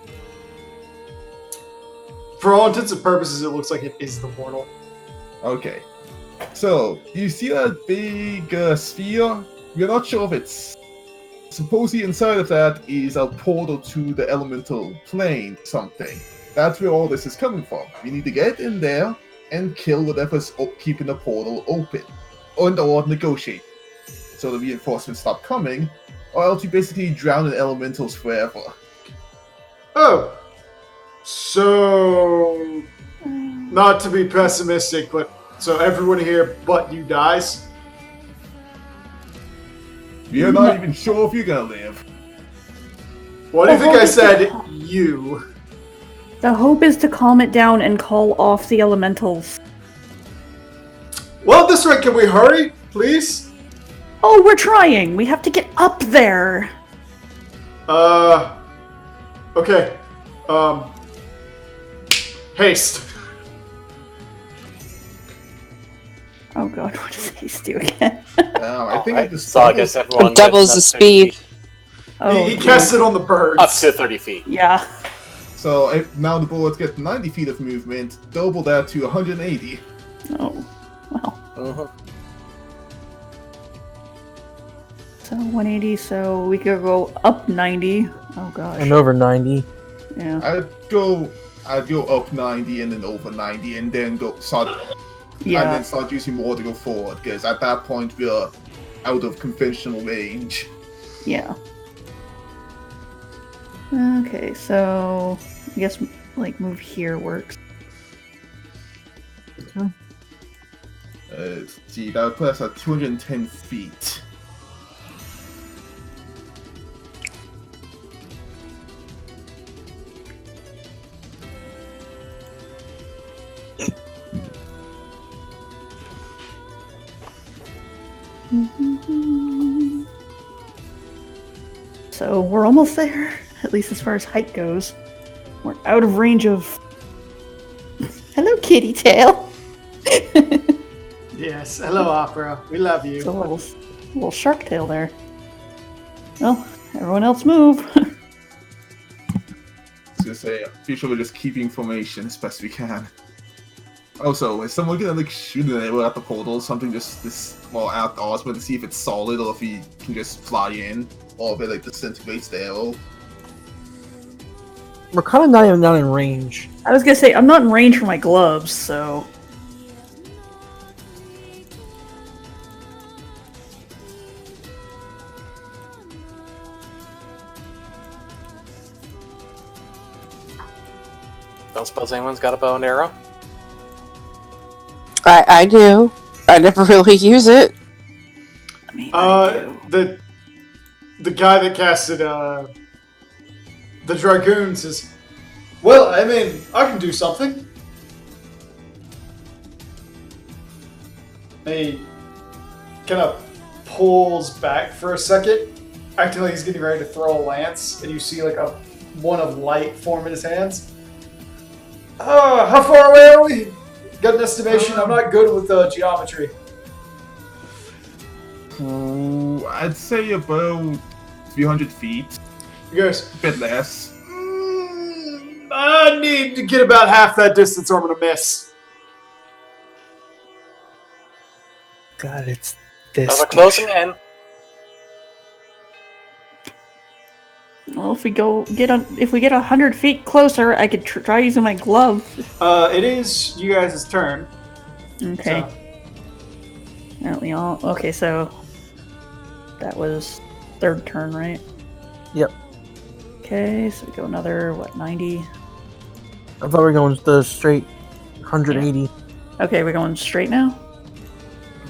For all intents and purposes, it looks like it is the portal. Okay. So you see that big sphere? We're not sure if it's. Supposedly inside of that is a portal to the elemental plane, something. That's where all this is coming from. We need to get in there and kill whatever's keeping the portal open. Or negotiate. So the reinforcements stop coming, or else you basically drown in elementals forever. Oh. So, not to be pessimistic, but so everyone here but you dies? We are not even sure if you're gonna live. What do you think I said? You. The hope is to calm it down and call off the elementals. Well, at this rate, can we hurry, please? Oh, we're trying! We have to get up there! Okay. Haste. Oh god, what does haste do again? I think Alright, it just so I guess everyone It doubles gets the up 30 speed. feet. Oh, He casts it on the birds. Up to 30 feet. yeah. So if now the bullets get 90 feet of movement, double that to 180. Oh, well. Mhm. So 180, so we could go up 90. Oh gosh. And over 90. Yeah. I'd go up 90 and then over 90 and then start and Yeah. then start using more to go forward, because at that point we're out of conventional range. Yeah. Okay, so I guess like move here works. See, that would put us at 210 feet. So we're almost there, at least as far as height goes. We're out of range of. Hello, kitty tail. Yes. Hello, Opera. We love It's you. a little shark tail there. Well, everyone else move. I was gonna say, I'm pretty sure we're just keeping formation as best we can. Also, is someone gonna like shoot an arrow at the portal? Something just at Ozma to see if it's solid or if he can just fly in, or if it like disintegrates the arrow. We're kind of not even down in range. I was gonna say I'm not in range for my gloves, so Don't suppose anyone's got a bow and arrow? I do. I never really use it. I mean, I do. The guy that casted the dragoons is. Well, I mean, I can do something. He kind of pulls back for a second, acting like he's getting ready to throw a lance, and you see like one of light form in his hands. How far away are we? Got an estimation? I'm not good with geometry. I'd say about 300 feet, He goes, a bit less. I need to get about half that distance or I'm going to miss. God, it's this. Now we're closing in. Well, if we get 100 feet closer, I could try using my glove. It is you guys' turn. Okay. So, Aren't we all? Okay, so that was third turn, right? Yep. Okay, so we go another 90. I thought we were going the straight 180. Okay, we're going straight now.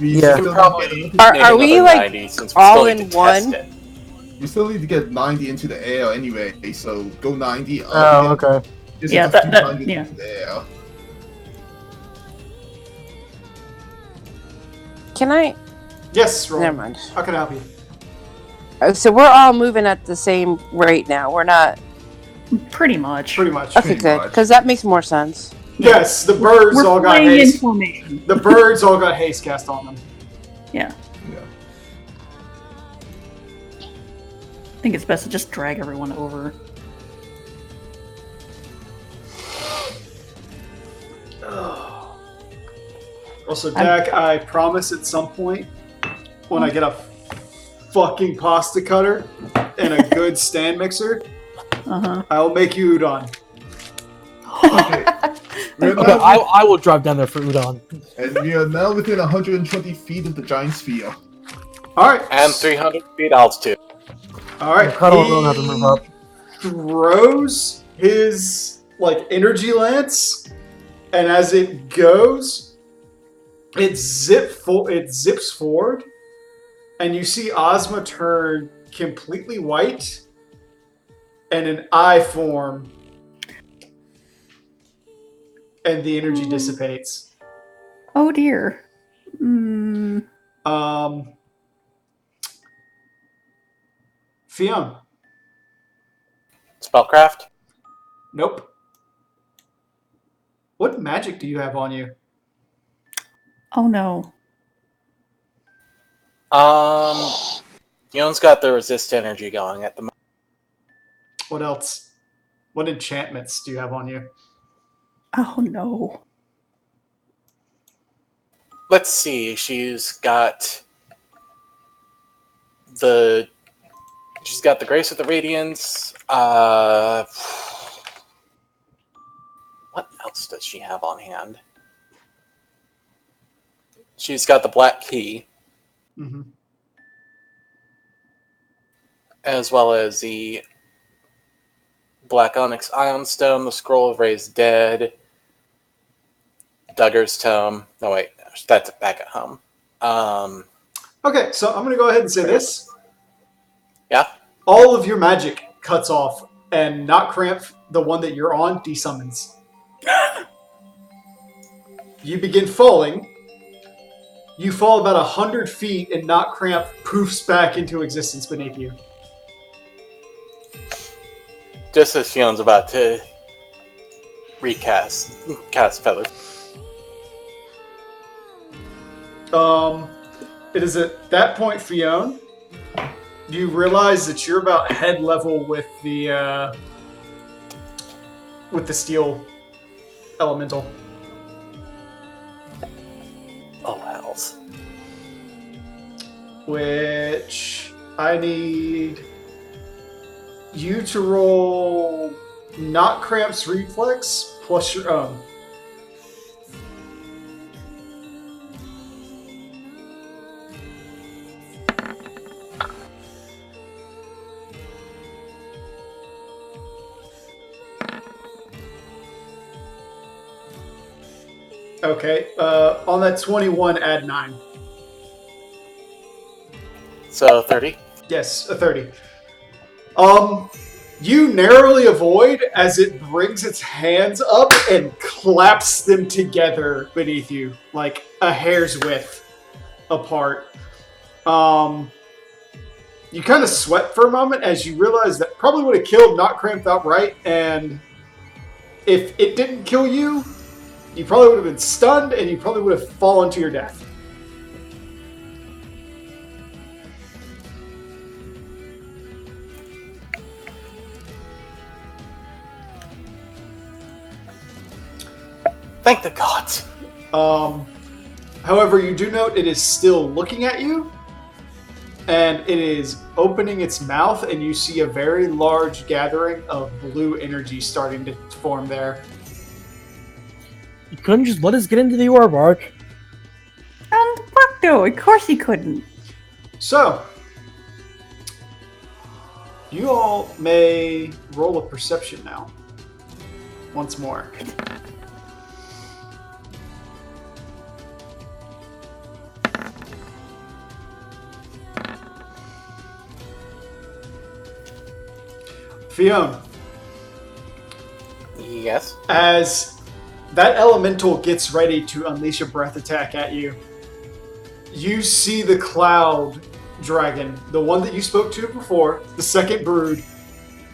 Yeah. You can probably Are make we, another like, 90 since we all still need in to test one? it. You still need to get 90 into the air anyway, so go 90 up. Oh, okay. Just Yeah, have to that- 200 yeah. into the air. Can I? Yes, roll. Never mind. How can I help you? So we're all moving at the same rate now. We're not. Pretty much. Pretty much. Okay, Pretty good. much. Because that makes more sense. Yes, the birds We're all got playing in haste. formation. The birds all got haste cast on them. Yeah. Yeah. I think it's best to just drag everyone over. Also, Dak, I promise at some point when I get a fucking pasta cutter and a good stand mixer, Uh-huh. I will make you udon. Okay. We're Okay, now, I will drive down there for udon. and we are now within 120 feet of the giant sphere. All right. And 300 feet altitude. All right. Cuddle don't have to move up. Throws his energy lance, and as it goes, it zips forward, and you see Ozma turn completely white, and an eye form, and the energy dissipates. Oh dear. Mm, Fiona. Spellcraft? Nope. What magic do you have on you? oh no. Yone's got the resist energy going at the moment. What else? What enchantments do you have on you? Oh no. Let's see. She's got the Grace of the Radiance. What else does she have on hand? She's got the Black Key, Mm-hmm. as well as the Black Onyx Ion Stone, the Scroll of Raised Dead, Duggar's Tome. No, wait, that's back at home. Okay, so I'm going to go ahead and say this. Yeah. All of your magic cuts off, and Not Cramp, the one that you're on, desummons. You begin falling. You fall about 100 feet, and Not Cramp poofs back into existence beneath you. Just as Fion's about to cast Feather. It is at that point, Fionn, you realize that you're about head level with the steel elemental. Oh, hells. Which I need you to roll Not Cramp's reflex plus your own. Okay, on that 21, add 9. So 30. Yes, a 30. You narrowly avoid as it brings its hands up and claps them together beneath you, like a hair's width apart. You kind of sweat for a moment as you realize that probably would have killed Not Cramped outright, and if it didn't kill you, you probably would have been stunned and you probably would have fallen to your death. Thank the gods. However, you do note it is still looking at you, and it is opening its mouth, and you see a very large gathering of blue energy starting to form there. You couldn't just let us get into the orb arc. Fuck no, of course he couldn't. So, you all may roll a perception now. Once more. Fiona, Yes. as that elemental gets ready to unleash a breath attack at you, you see the cloud dragon, the one that you spoke to before, the second brood,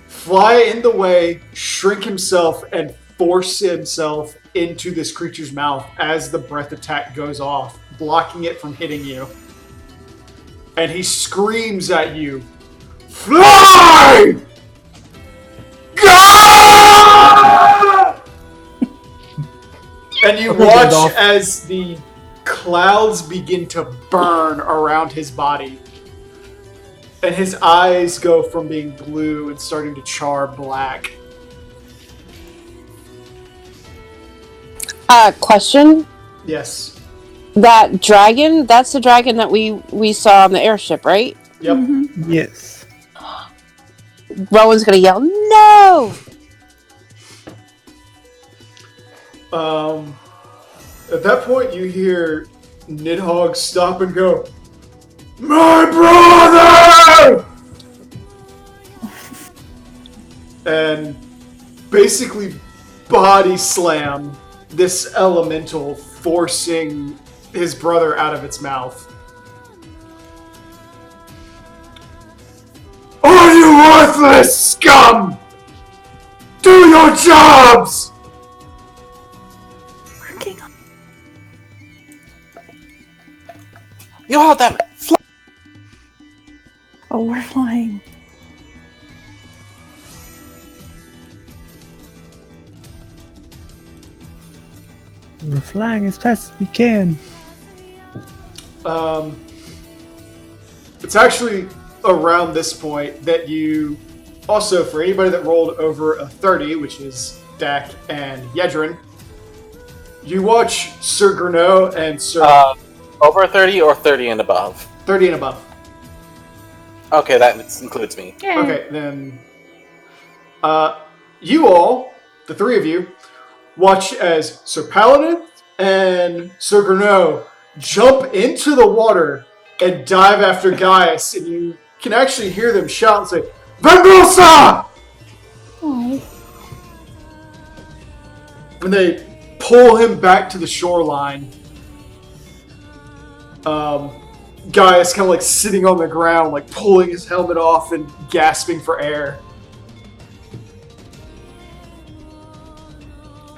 fly in the way, shrink himself, and force himself into this creature's mouth as the breath attack goes off, blocking it from hitting you. And he screams at you, "Fly! Go!" And you watch as the clouds begin to burn around his body. And his eyes go from being blue and starting to char black. Question. Yes. That dragon, that's the dragon that we saw on the airship, right? Yep. Mm-hmm. Yes. Rowan's gonna yell, "No!" At that point, you hear Nidhogg stop and go, "My brother!" And basically body slam this elemental, forcing his brother out of its mouth. "Are you worthless scum? Do your jobs!" Working on You all them! Oh, we're flying. We're flying as fast as we can. It's actually around this point that you also, for anybody that rolled over a 30, which is Dak and Yedrin, you watch Sir Gurno and Sir Over 30 or 30 and above? 30 and above. Okay, that includes me. Yay. Okay, then you all, the three of you, watch as Sir Paladin and Sir Gurno jump into the water and dive after Gaius, and you can actually hear them shout and say, "Vengosa!" Oh. And they pull him back to the shoreline. Gaius kind of like sitting on the ground, like pulling his helmet off and gasping for air.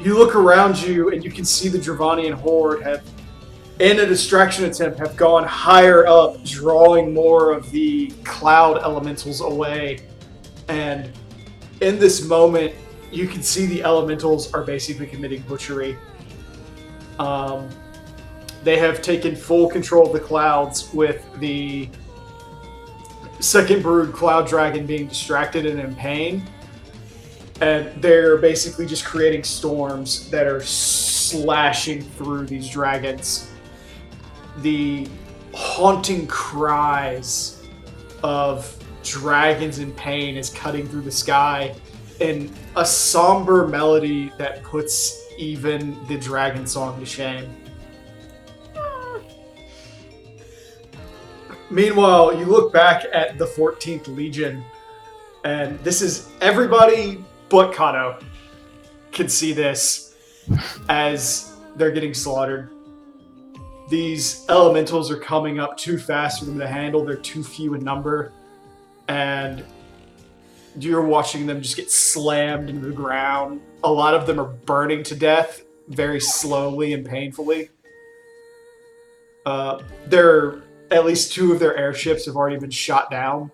You look around you and you can see the Dravanian horde have, in a distraction attempt, have gone higher up, drawing more of the cloud elementals away. And in this moment, you can see the elementals are basically committing butchery. They have taken full control of the clouds, with the second brood cloud dragon being distracted and in pain. And they're basically just creating storms that are slashing through these dragons. The haunting cries of dragons in pain is cutting through the sky in a somber melody that puts even the dragon song to shame. Meanwhile, you look back at the 14th Legion, and this is everybody but Kato can see this as they're getting slaughtered. These elementals are coming up too fast for them to handle. They're too few in number, and you're watching them just get slammed into the ground. A lot of them are burning to death very slowly and painfully. At least two of their airships have already been shot down,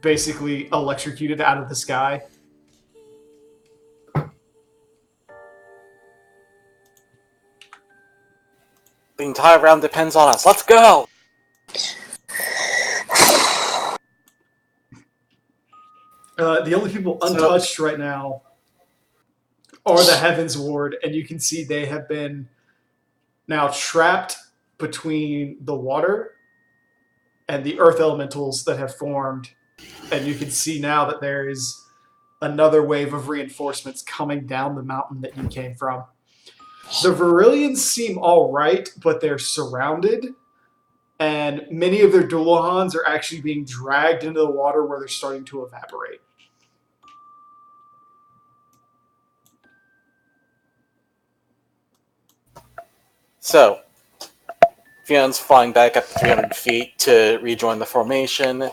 basically electrocuted out of the sky. The entire round depends on us. Let's go! The only people untouched right now are the Heavens Ward, and you can see they have been now trapped between the water and the earth elementals that have formed. And you can see now that there is another wave of reinforcements coming down the mountain that you came from. The Varillians seem all right, but they're surrounded, and many of their Dulohans are actually being dragged into the water where they're starting to evaporate. So, Fion's flying back up 300 feet to rejoin the formation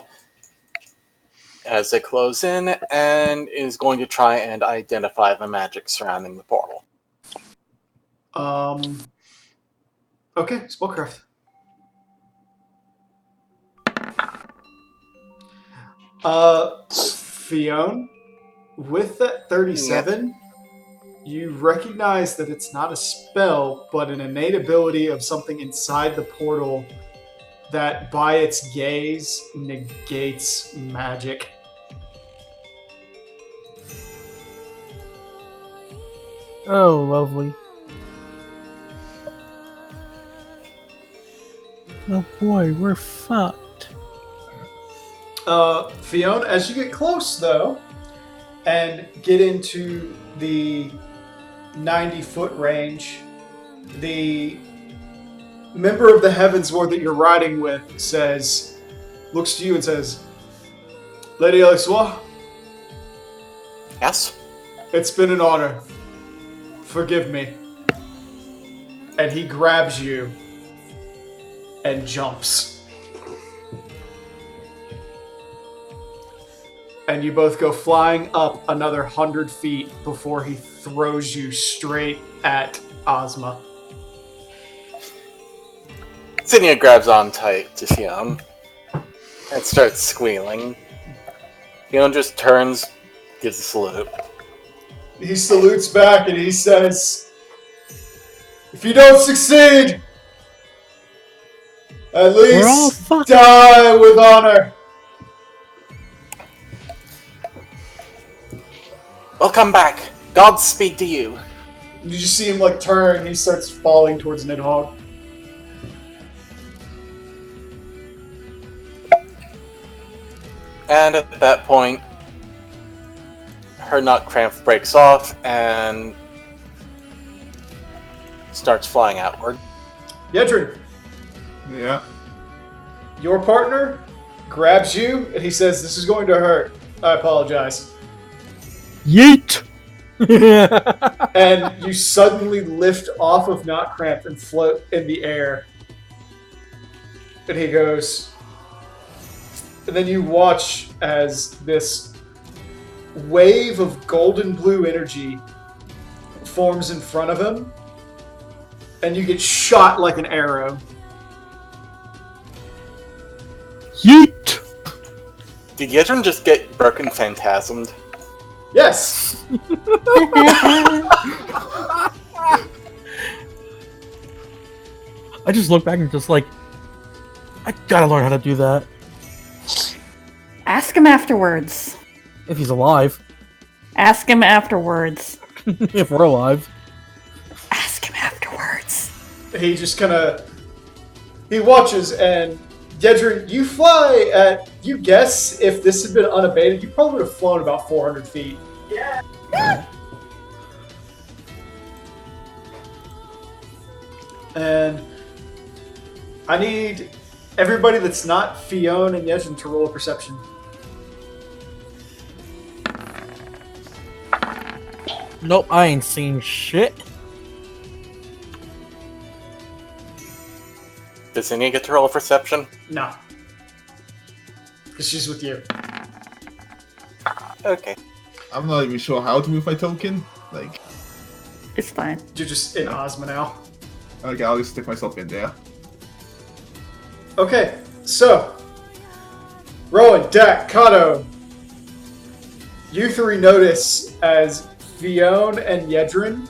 as they close in, and is going to try and identify the magic surrounding the portal. Okay, spellcraft. Fionn, with that 37, you recognize that it's not a spell, but an innate ability of something inside the portal that, by its gaze, negates magic. Oh, lovely. Oh boy, we're fucked. Fionn, as you get close, though, and get into the 90-foot range, the member of the Heavensward that you're riding with looks to you and says, Lady Alexois, Yes? it's been an honor. Forgive me. And he grabs you and jumps. And you both go flying up another 100 feet before he throws you straight at Ozma. Zinnia grabs on tight to Fionn and starts squealing. Fionn just turns, gives a salute. He salutes back and he says, if you don't succeed, at We're all least fucked. die with honor. We'll come back. Godspeed to you. You just see him like turn, he starts falling towards Nidhogg. And at that point, her nut cramp breaks off and starts flying outward. Yedrin, Yeah. your partner grabs you and he says, this is going to hurt. I apologize. Yeet! And you suddenly lift off of Knot Cramp and float in the air. And he goes, and then you watch as this wave of golden blue energy forms in front of him, and you get shot like an arrow. Yeet! Did Yedrin just get broken phantasmed? Yes! I just look back and just like, I gotta learn how to do that. Ask him afterwards. If he's alive. Ask him afterwards. If we're alive. Ask him afterwards. He just kind of... He watches, and Yedrin, you fly at... You guess if this had been unabated, you probably would have flown about 400 feet. And I need everybody that's not Fionn and Yedrin to roll a perception. Nope, I ain't seen shit. Does Zinnia get to roll a perception? No. Because she's with you. Okay. I'm not even sure how to move my token. Like, It's fine. You're just in Ozma now. okay, I'll just stick myself in there. Okay, so Rowan, Dak, Kato, you three notice as Fionn and Yedrin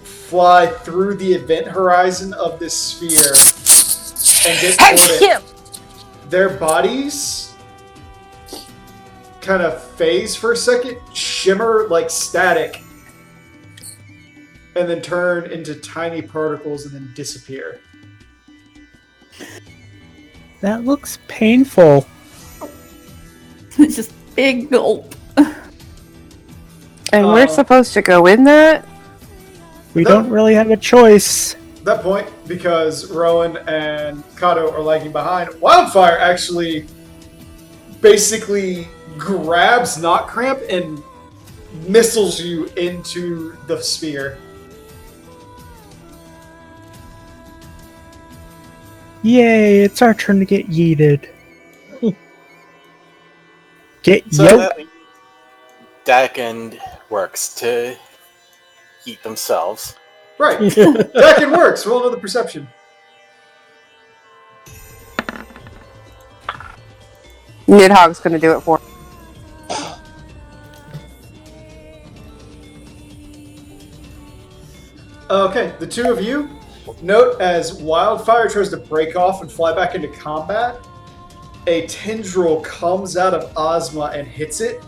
fly through the event horizon of this sphere and get toward it. Their bodies kind of phase for a second, shimmer like static, and then turn into tiny particles and then disappear. That looks painful. It's just big gulp. And we're supposed to go in that? We No. don't really have a choice. At that point, because Rowan and Kato are lagging behind, Wildfire actually basically grabs Knot Cramp and missiles you into the sphere. Yay, it's our turn to get yeeted. Get So yoked. that Dak and Works to eat themselves. Right. That can work. Roll another perception. Nidhogg's gonna do it for. Okay, the two of you note as Wildfire tries to break off and fly back into combat, a tendril comes out of Ozma and hits it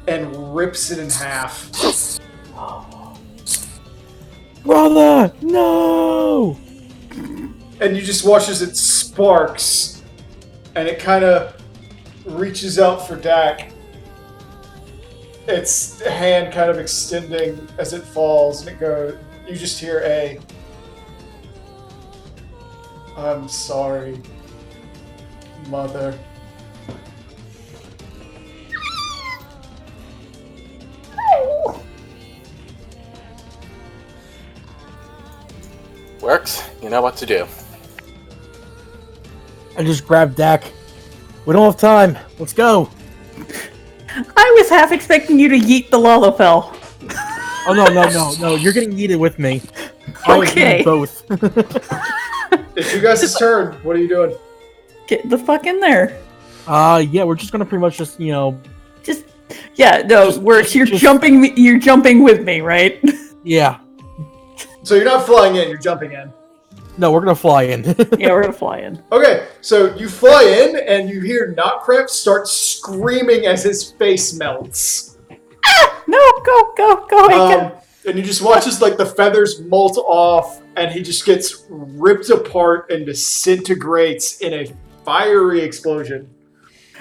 and rips it in half. Brother, no! And you just watch as it sparks and it kind of reaches out for Dak. Its hand kind of extending as it falls, and it goes. You just hear a. I'm sorry, Mother. Works, you know what to do. I just grabbed Dak. We don't have time. Let's go. I was half expecting you to yeet the Lalafell. Oh no! You're getting yeeted with me. Okay. I both. It's you guys' turn. What are you doing? Get the fuck in there. Yeah, we're just gonna pretty much just Just yeah, no, you're jumping with me, right? yeah. So you're not flying in, you're jumping in. No, we're gonna fly in. Yeah, we're gonna fly in. Okay, so you fly in and you hear Knockcramp start screaming as his face melts. No, go, Aiken. And you just watch as like the feathers molt off and he just gets ripped apart and disintegrates in a fiery explosion.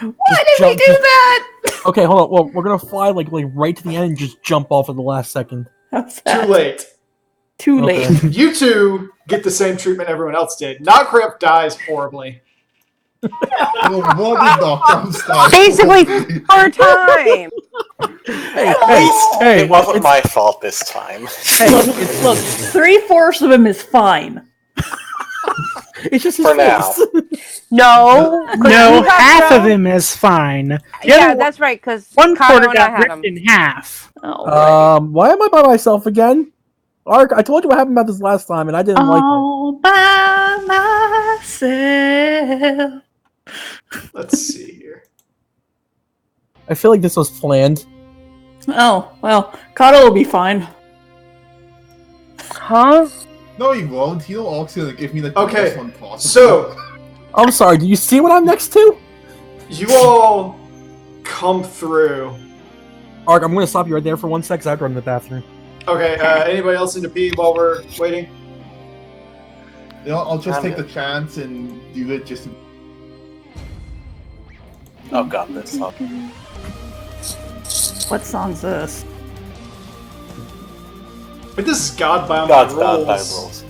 Why did we do that? Okay, hold on. Well, we're gonna fly like right to the end and just jump off at the last second. How's Too that? late. Too late. Okay. You two get the same treatment everyone else did. Knockcramp dies horribly. No, what did Knockcramp start? Basically, our time. Hey, It wasn't my fault this time. Look, 3/4 of him is fine. It's just his For face. No, 'cause No, you got half of thrown- him is fine. The Yeah, other that's right. Because one quarter I got had ripped him. in half. Oh, right. Why am I by myself again? Ark, I told you what happened about this last time, and I didn't like it. All by myself. Let's see here. I feel like this was planned. Oh, well, Kato will be fine. Huh? No, he won't. He'll also give me the Okay, best one possible. So, I'm sorry, do you see what I'm next to? you all come through. Ark, I'm gonna stop you right there for 1 sec, 'cause I have to run to the bathroom. Okay, anybody else into pee while we're waiting? You know, I'll just I'm take good. the chance and do it just to... Oh god, this song. What song's this? But this is God bound God's by bound by rules. rules.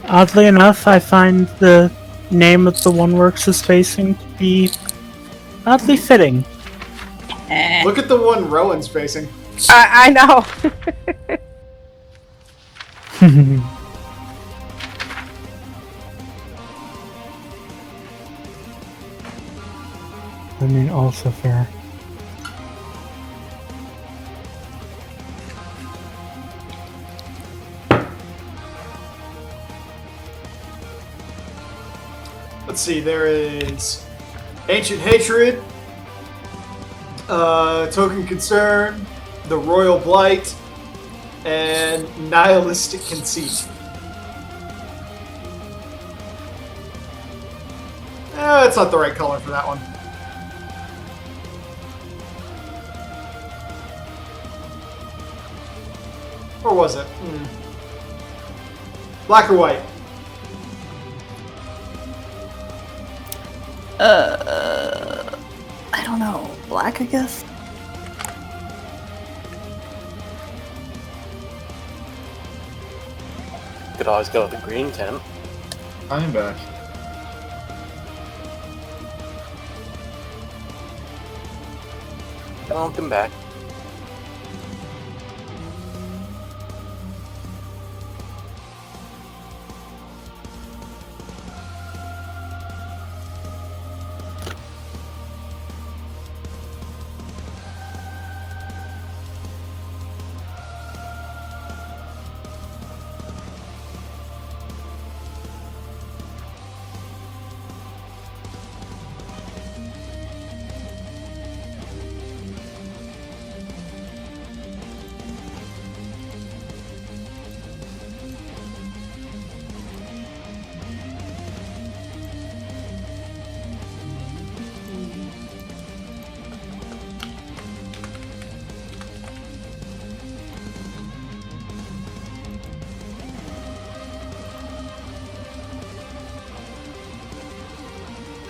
Oddly enough, I find the name of the one Works is facing to be oddly fitting. Look at the one Rowan's facing. I know. I mean, also fair. Let's see, there is Ancient Hatred, Token Concern, the Royal Blight, and Nihilistic Conceit. That's not the right color for that one. Or was it? Black or white? I don't know. Black, I guess? Could always go with the green tint. I'm back. Welcome back.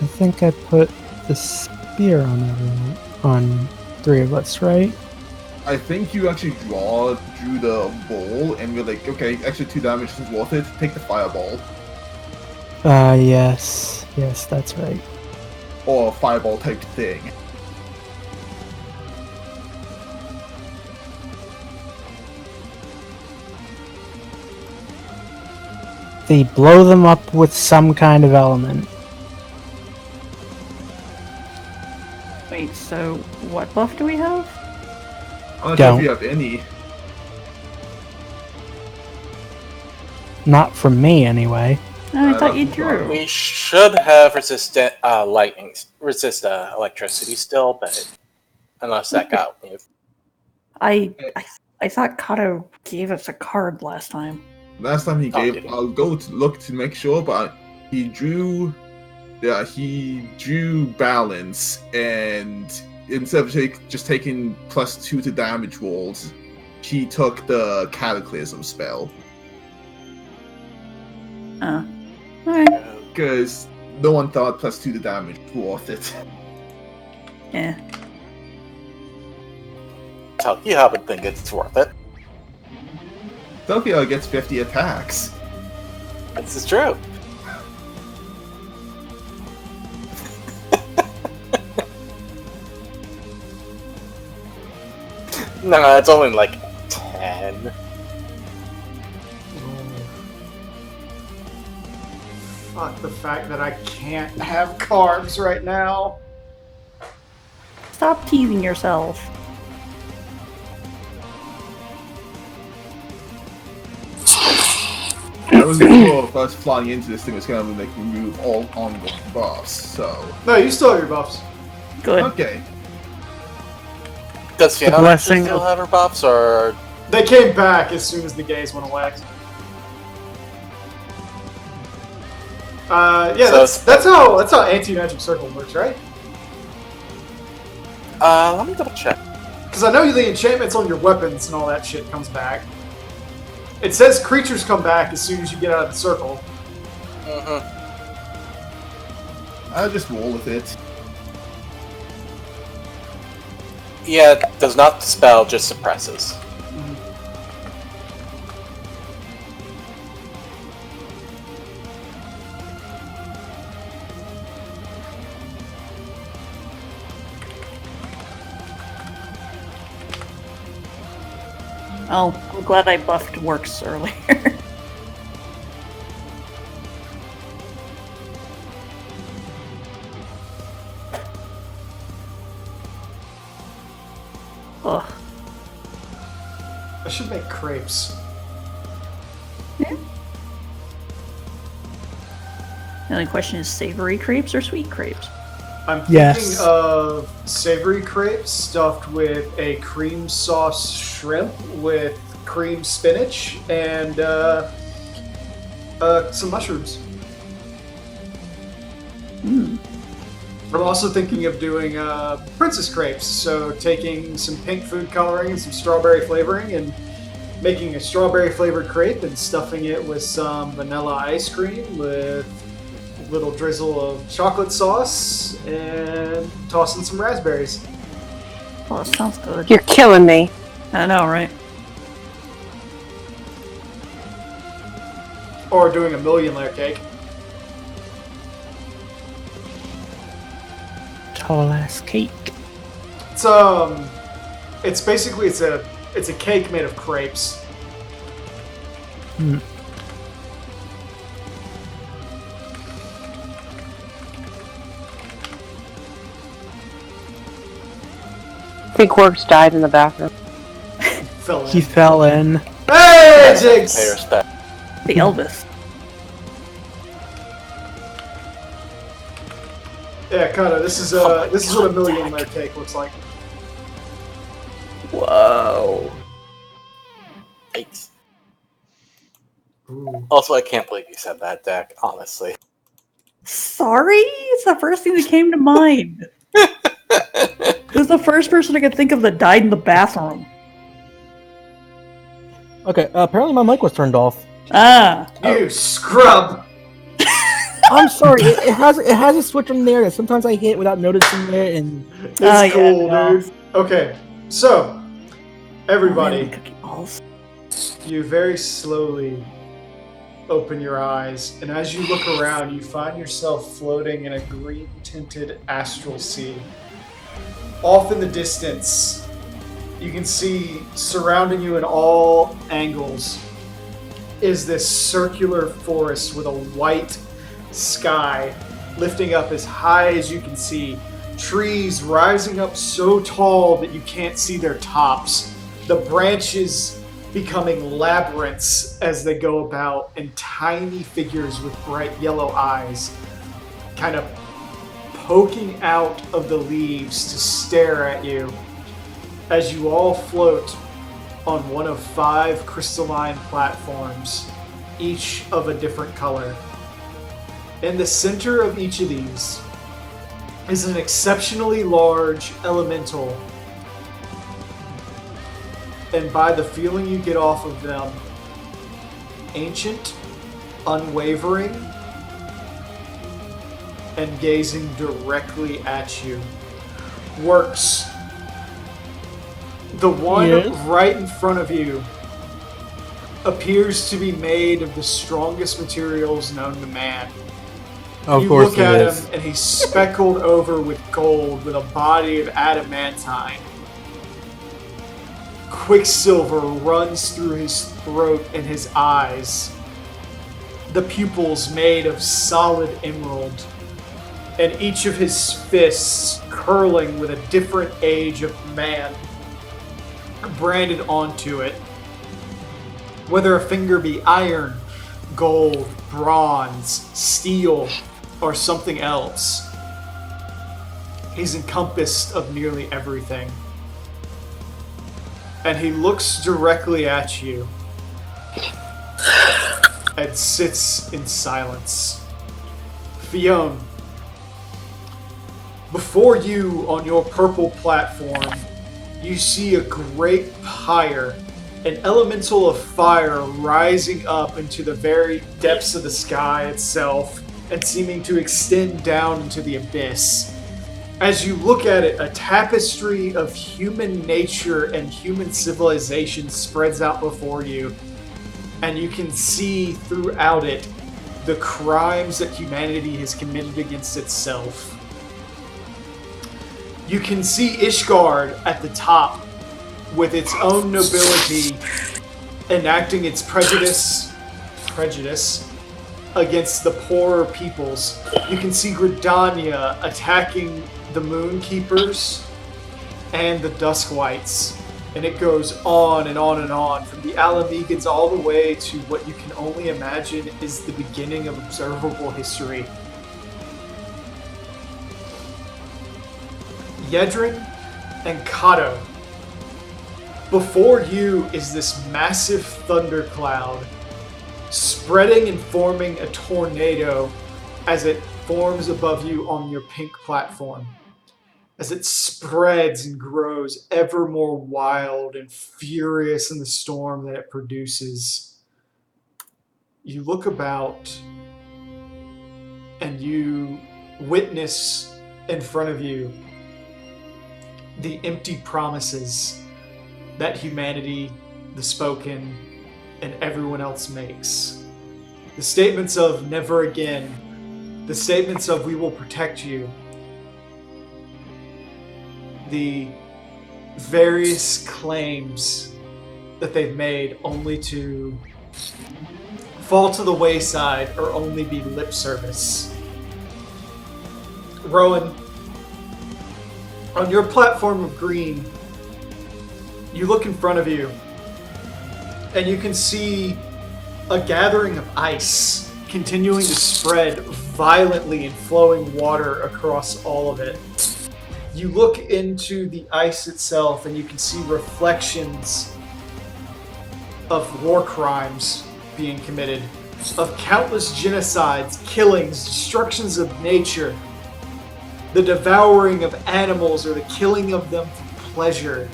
I think I put the spear on everyone, on 3 of us, right? I think you actually drew the ball, and we're like, okay, extra 2 damage is worth it. Take the fireball. Yes. Yes, that's right. Or a fireball type thing. They blow them up with some kind of element. Wait, so what buff do we have? I'm not sure Don't. if you have any. Not from me, anyway. I thought you that's drew. We should have resistant electricity still, but unless that got moved. I thought Kato gave us a card last time. Last time he Oh, gave, did he? I'll go to look to make sure, but he drew balance, and instead of just taking +2 to damage rolls, he took the Cataclysm spell. Alright. Because no one thought +2 to damage was worth it. Yeah. You would think it's worth it. Tokyo gets 50 attacks. This is true. No, it's only like 10. Fuck the fact that I can't have carbs right now. Stop teasing yourself. I wasn't sure if us flying into this thing was going to like remove all ongoing buffs, so... No, you still have your buffs. Good. Okay. Does Fiona blessing still of- have her buffs, or They came back as soon as the gaze went away. Yeah, So- that's how anti-magic circle works, right? let me double check. Because I know the enchantments on your weapons and all that shit comes back. It says creatures come back as soon as you get out of the circle. Mm-hmm. I'll just roll with it. Yeah, it does not dispel, just suppresses. Oh, I'm glad I buffed works earlier. Ugh. I should make crepes. The only question is savory crepes or sweet crepes? I'm thinking Yes. of savory crepes stuffed with a cream sauce shrimp with cream spinach and some mushrooms. Mm. I'm also thinking of doing princess crepes, so taking some pink food coloring and some strawberry flavoring and making a strawberry flavored crepe and stuffing it with some vanilla ice cream with a little drizzle of chocolate sauce and tossing some raspberries. Oh, that sounds good. You're killing me. I know, right? Or doing a million layer cake. Tall ass cake. It's basically it's a cake made of crepes. Hmm. I think Works died in the bathroom. Fell He in. fell in. Hey, Pay Jigs! respect. The Elvis. Yeah, Kato, this is what a million layer cake looks like. Whoa. Yikes. Ooh. Also, I can't believe you said that, Dak, honestly. Sorry? It's the first thing that came to mind. It was the first person I could think of that died in the bathroom. Okay, apparently my mic was turned off. Ah. You scrub! I'm sorry. It has a switch in there that sometimes I hit without noticing it, and It's yeah, cool, no. dude. Okay, so Oh, everybody, man, cookie balls. you very slowly open your eyes, and as you look around, you find yourself floating in a green-tinted astral sea. Off in the distance, you can see surrounding you in all angles is this circular forest with a white sky lifting up as high as you can see. Trees rising up so tall that you can't see their tops. The branches becoming labyrinths as they go about, and tiny figures with bright yellow eyes kind of poking out of the leaves to stare at you as you all float on one of 5 crystalline platforms, each of a different color. In the center of each of these is an exceptionally large elemental, and by the feeling you get off of them, ancient, unwavering, and gazing directly at you. Works. The one Yes. right in front of you appears to be made of the strongest materials known to man. of You course look it at is. him and he's speckled over with gold with a body of adamantine. Quicksilver runs through his throat and his eyes. The pupils made of solid emerald. And each of his fists curling with a different age of man branded onto it. Whether a finger be iron, gold, bronze, steel, or something else, he's encompassed of nearly everything. And he looks directly at you and sits in silence. Fionn, before you on your purple platform, you see a great pyre, an elemental of fire rising up into the very depths of the sky itself and seeming to extend down into the abyss. As you look at it, a tapestry of human nature and human civilization spreads out before you, and you can see throughout it the crimes that humanity has committed against itself. You can see Ishgard at the top with its own nobility enacting its prejudice against the poorer peoples. You can see Gridania attacking the Moonkeepers and the Duskwights. And it goes on and on and on, from the Alamegans all the way to what you can only imagine is the beginning of observable history. Yedrin and Kato. Before you is this massive thundercloud, spreading and forming a tornado as it forms above you on your pink platform. As it spreads and grows ever more wild and furious in the storm that it produces. You look about and you witness in front of you the empty promises that humanity, the spoken, and everyone else makes. The statements of never again, the statements of we will protect you, the various claims that they've made only to fall to the wayside or only be lip service. Rowan, on your platform of green, you look in front of you and you can see a gathering of ice continuing to spread violently in flowing water across all of it. You look into the ice itself and you can see reflections of war crimes being committed, of countless genocides, killings, destructions of nature, the devouring of animals or the killing of them for pleasure,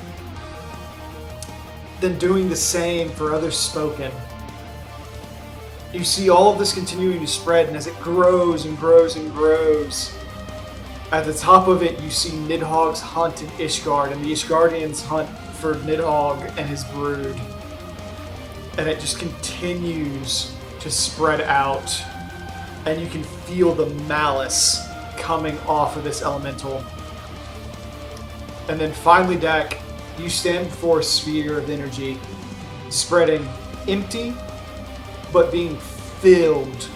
then doing the same for others spoken. You see all of this continuing to spread, and as it grows and grows and grows, at the top of it, you see Nidhogg's hunt in Ishgard, and the Ishgardians hunt for Nidhogg and his brood. And it just continues to spread out, and you can feel the malice coming off of this elemental. And then finally, Dak, you stand before a sphere of energy, spreading empty, but being filled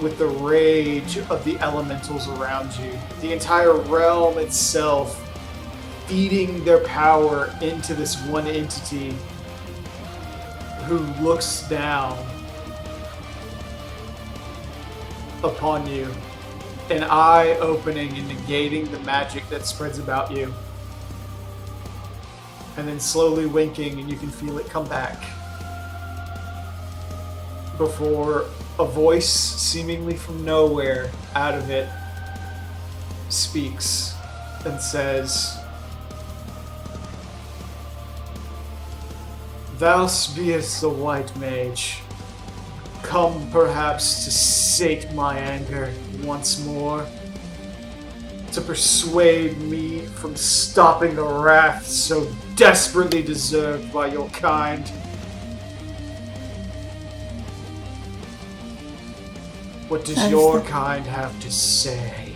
with the rage of the elementals around you. The entire realm itself feeding their power into this one entity who looks down upon you, an eye opening and negating the magic that spreads about you, and then slowly winking, and you can feel it come back before a voice seemingly from nowhere out of it speaks and says, "Thou beest the white mage, come perhaps to sate my anger once more, to persuade me from stopping the wrath so desperately deserved by your kind. What does your kind have to say?"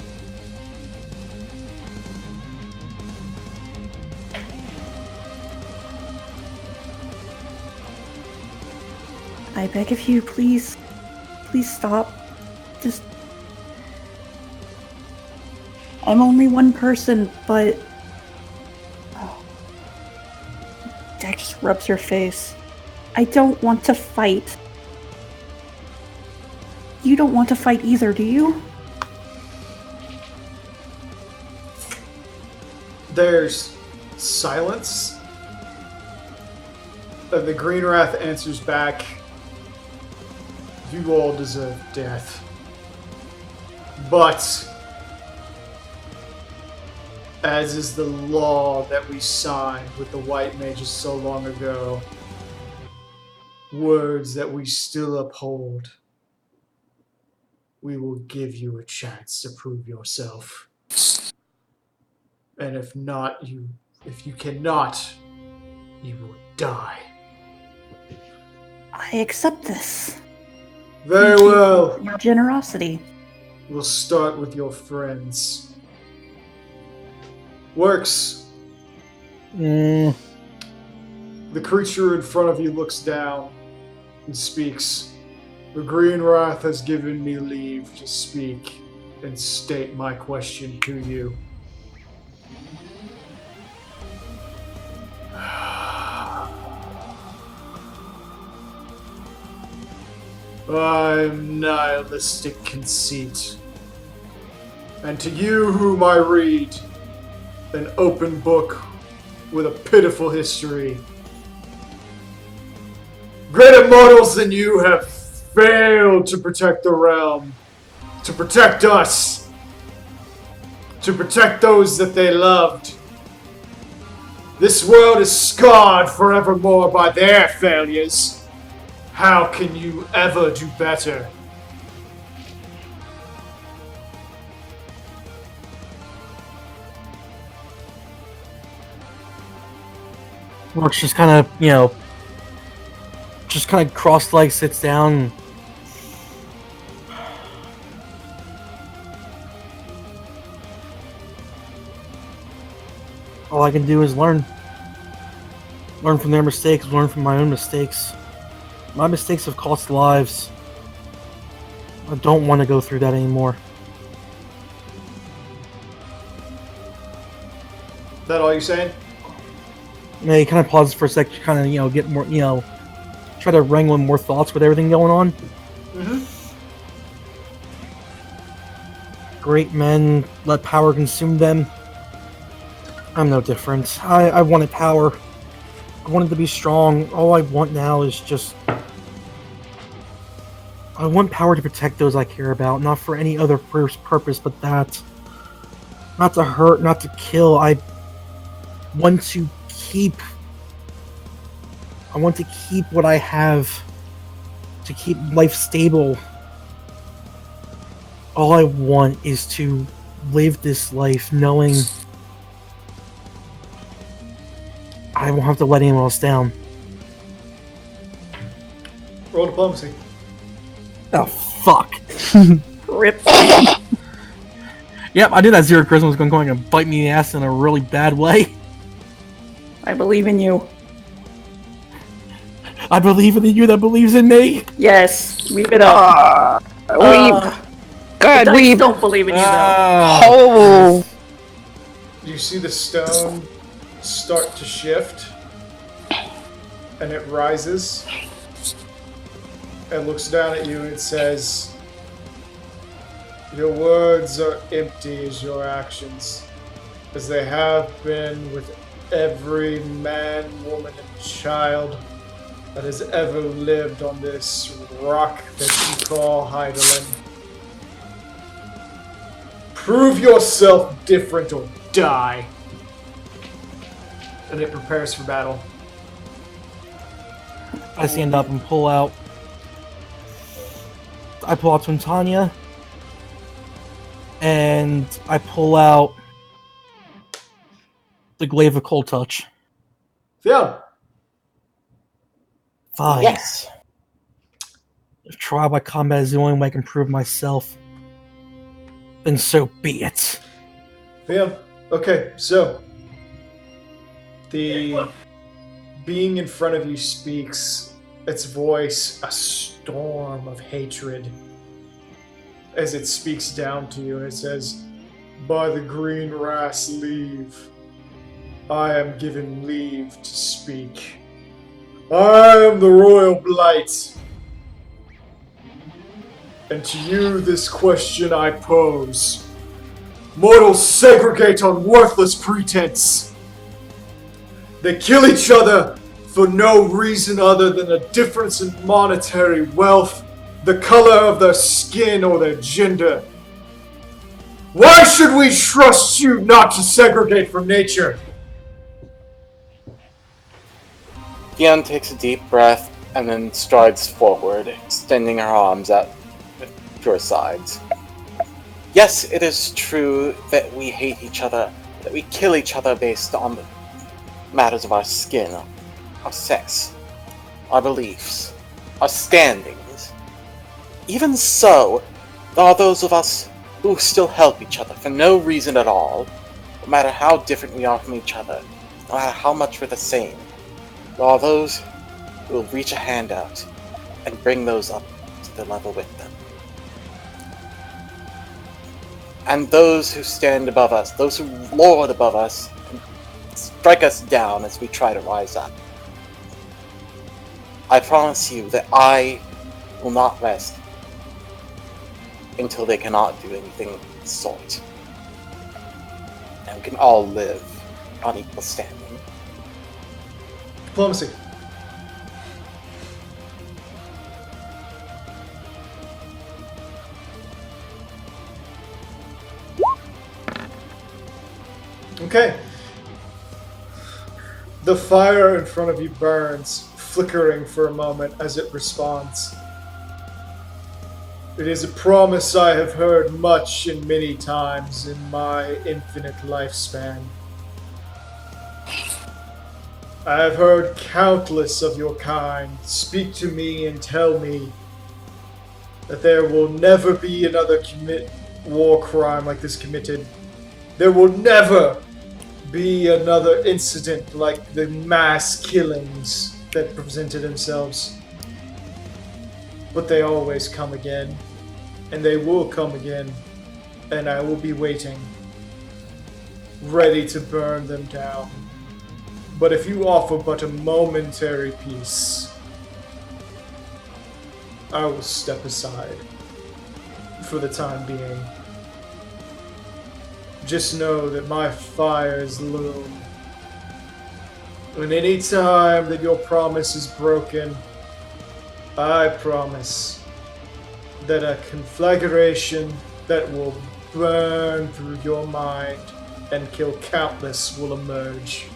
I beg of you, please stop. Just... I'm only one person, but... Oh. Dak just rubs her face. I don't want to fight. You don't want to fight either, do you? There's silence. The Green Wrath answers back, "You all deserve death. But, as is the law that we signed with the White Mages so long ago, words that we still uphold, we will give you a chance to prove yourself. And if you cannot, you will die." I accept this. Very Thank you well. for your generosity. We'll start with your friends. Works. The creature in front of you looks down and speaks. "The Green Wrath has given me leave to speak and state my question to you. I'm nihilistic conceit, and to you whom I read, an open book with a pitiful history. Greater mortals than you have failed to protect the realm, to protect us, to protect those that they loved. This world is scarred forevermore by their failures. How can you ever do better?" Works just kind of, cross-legged, sits down. All I can do is learn. Learn from their mistakes, learn from my own mistakes. My mistakes have cost lives. I don't want to go through that anymore. That all you're saying? Yeah, he kind of pauses for a sec to kind of, get more, try to wrangle in more thoughts with everything going on. Mm-hmm. Great men let power consume them. I'm no different. I wanted power. I wanted to be strong. All I want now is just... I want power to protect those I care about, not for any other purpose but that. Not to hurt, not to kill. I want to keep what I have to keep life stable. All I want is to live this life knowing I won't have to let anyone else down. Roll diplomacy. Oh, fuck. Rip. Yep, I knew that Zero Charisma was going to bite me in the ass in a really bad way. I believe in you. I believe in you that believes in me. Yes, leave it up. The dice we don't believe in you though. oh You see the stone start to shift, and it rises. It looks down at you and it says, "Your words are empty as your actions, as they have been with every man, woman, and child that has ever lived on this rock that you call Heidelin. Prove yourself different or die." And it prepares for battle. I stand up and pull out. I pull out Twintanya. And I pull out the Glaive of Cold Touch. Fiona. Fine. Yes. If trial by combat is the only way I can prove myself, then so be it. Fiona. Okay, so the being in front of you speaks, its voice a storm of hatred as it speaks down to you, and it says, "By the green wrasse leave, I am given leave to speak. I am the Royal Blight. And to you this question I pose. Mortals segregate on worthless pretense. They kill each other for no reason other than a difference in monetary wealth, the color of their skin, or their gender. Why should we trust you not to segregate from nature?" Fiona takes a deep breath and then strides forward, extending her arms out to her sides. Yes, it is true that we hate each other, that we kill each other based on the matters of our skin, our sex, our beliefs, our standings. Even so, there are those of us who still help each other for no reason at all, no matter how different we are from each other, no matter how much we're the same. There are those who will reach a hand out and bring those up to the level with them. And those who stand above us, those who lord above us, and strike us down as we try to rise up. I promise you that I will not rest until they cannot do anything of the sort. And we can all live on equal standing. Diplomacy. Okay. The fire in front of you burns, flickering for a moment as it responds. It is a promise I have heard much and many times in my infinite lifespan. I have heard countless of your kind speak to me and tell me that there will never be another war crime like this committed. There will never be another incident like the mass killings that presented themselves. But they always come again, and they will come again, and I will be waiting, ready to burn them down. But if you offer but a momentary peace, I will step aside for the time being. Just know that my fires loom. And any time that your promise is broken, I promise that a conflagration that will burn through your mind and kill countless will emerge.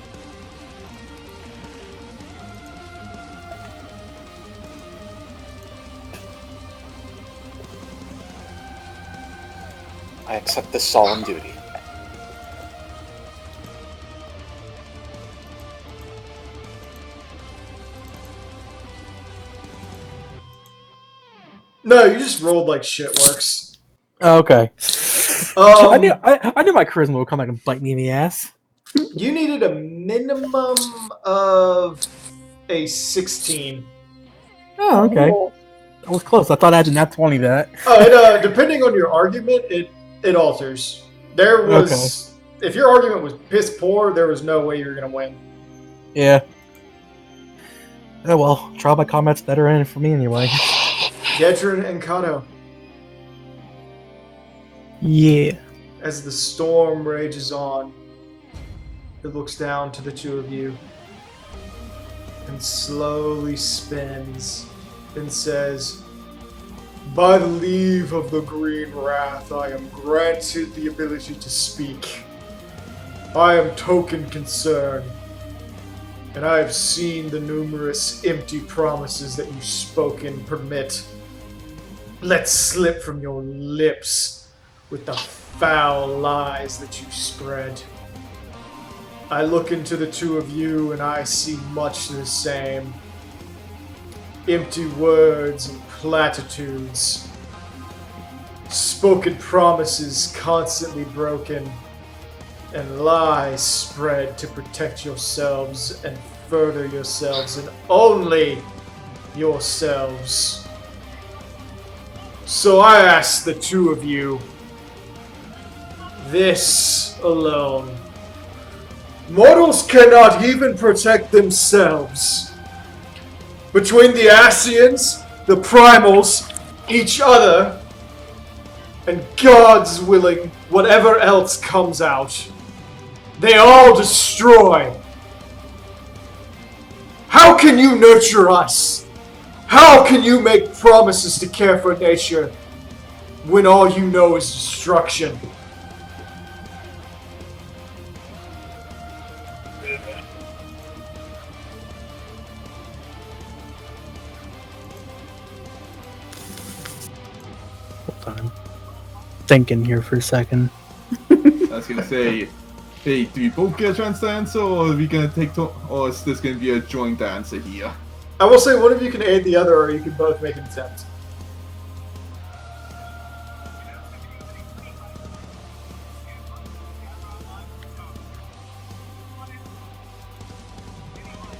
I accept this solemn duty. No, you just rolled like shit works. Oh, okay. I knew my charisma would come back and bite me in the ass. You needed a minimum of a 16. Oh, okay. I was close. I thought I had to nat 20 that. Oh, depending on your argument, it alters. There was, if your argument was piss poor, there was no way you were gonna win. Yeah. Oh well, trial by combat's better in for me anyway. Gedrin and Kato, Yeah. as the storm rages on, it looks down to the two of you and slowly spins and says, "By the leave of the Green Wrath, I am granted the ability to speak. I am Token Concern, and I have seen the numerous empty promises that you spoken permit let slip from your lips with the foul lies that you spread. I look into the two of you and I see much the same. Empty words and platitudes. Spoken promises constantly broken. And lies spread to protect yourselves and further yourselves and only yourselves. So I ask the two of you, this alone. Mortals cannot even protect themselves. Between the Ascians, the Primals, each other, and God's willing, whatever else comes out, they all destroy. How can you nurture us? How can you make promises to care for nature when all you know is destruction? Hold on. Thinking here for a second. I was gonna say, hey, do we both get a chance to answer, or are we gonna take or is this gonna be a joint answer here? I will say one of you can aid the other, or you can both make an attempt.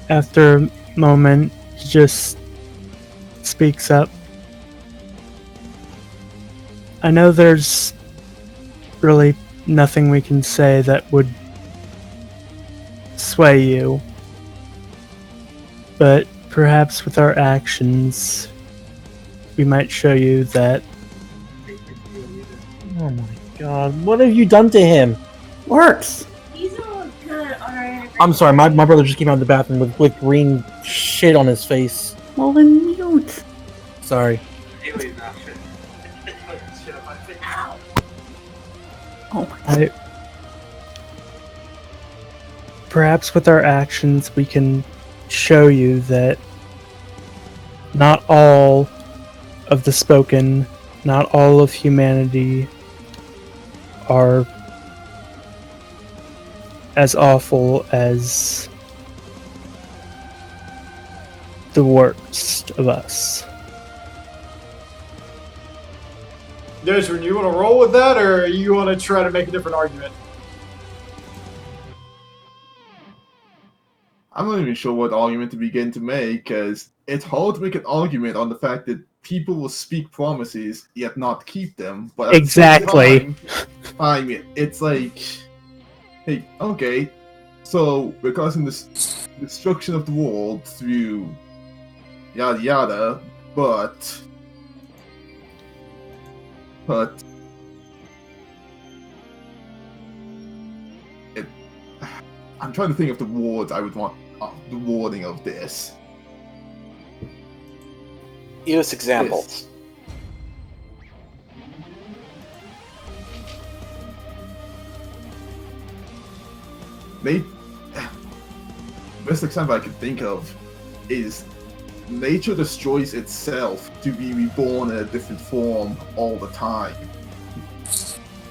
After a moment, he just speaks up. I know there's really nothing we can say that would sway you, but perhaps with our actions, we might show you that. Oh my god, what have you done to him? Works. He's all good, alright. I'm sorry, my brother just came out of the bathroom with green shit on his face. Well, then mute. Sorry. Oh my. Perhaps with our actions, we can show you that not all of the spoken, not all of humanity are as awful as the worst of us. Desrin, you want to roll with that, or you want to try to make a different argument? I'm not even sure what argument to begin to make, because it's hard to make an argument on the fact that people will speak promises yet not keep them. But at the same Exactly. time, I mean, it's like, hey, okay, so we're causing this destruction of the world through yada yada, but I'm trying to think of the words I would want, the wording of this. Use examples. Best example I can think of is nature destroys itself to be reborn in a different form all the time.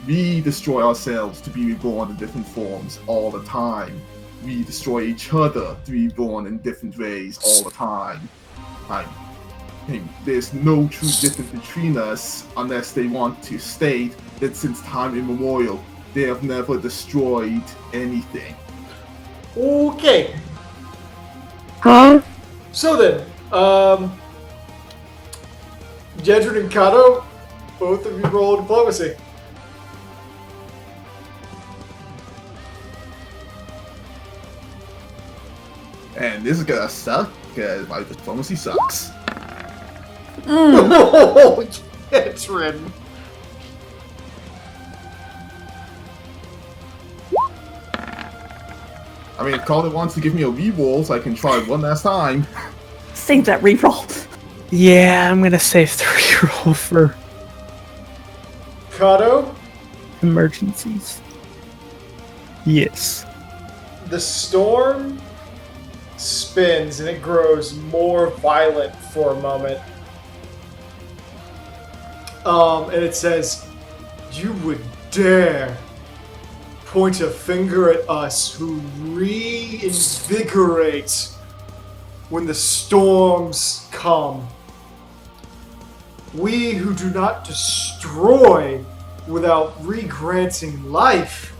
We destroy ourselves to be reborn in different forms all the time. We destroy each other to be born in different ways all the time. There's no true difference between us unless they want to state that since time immemorial, they have never destroyed anything. Okay. Huh? So then, Jedrid and Kato, both of you roll diplomacy. And this is gonna suck because my diplomacy sucks. Oh, Jedrid. I mean, if Calder wants to give me a reroll so I can try one last time. Save that reroll. Yeah, I'm gonna save the reroll for Kato, emergencies. Yes. the storm spins and it grows more violent for a moment. And it says, "You would dare point a finger at us who reinvigorate when the storms come. We who do not destroy without re-granting life.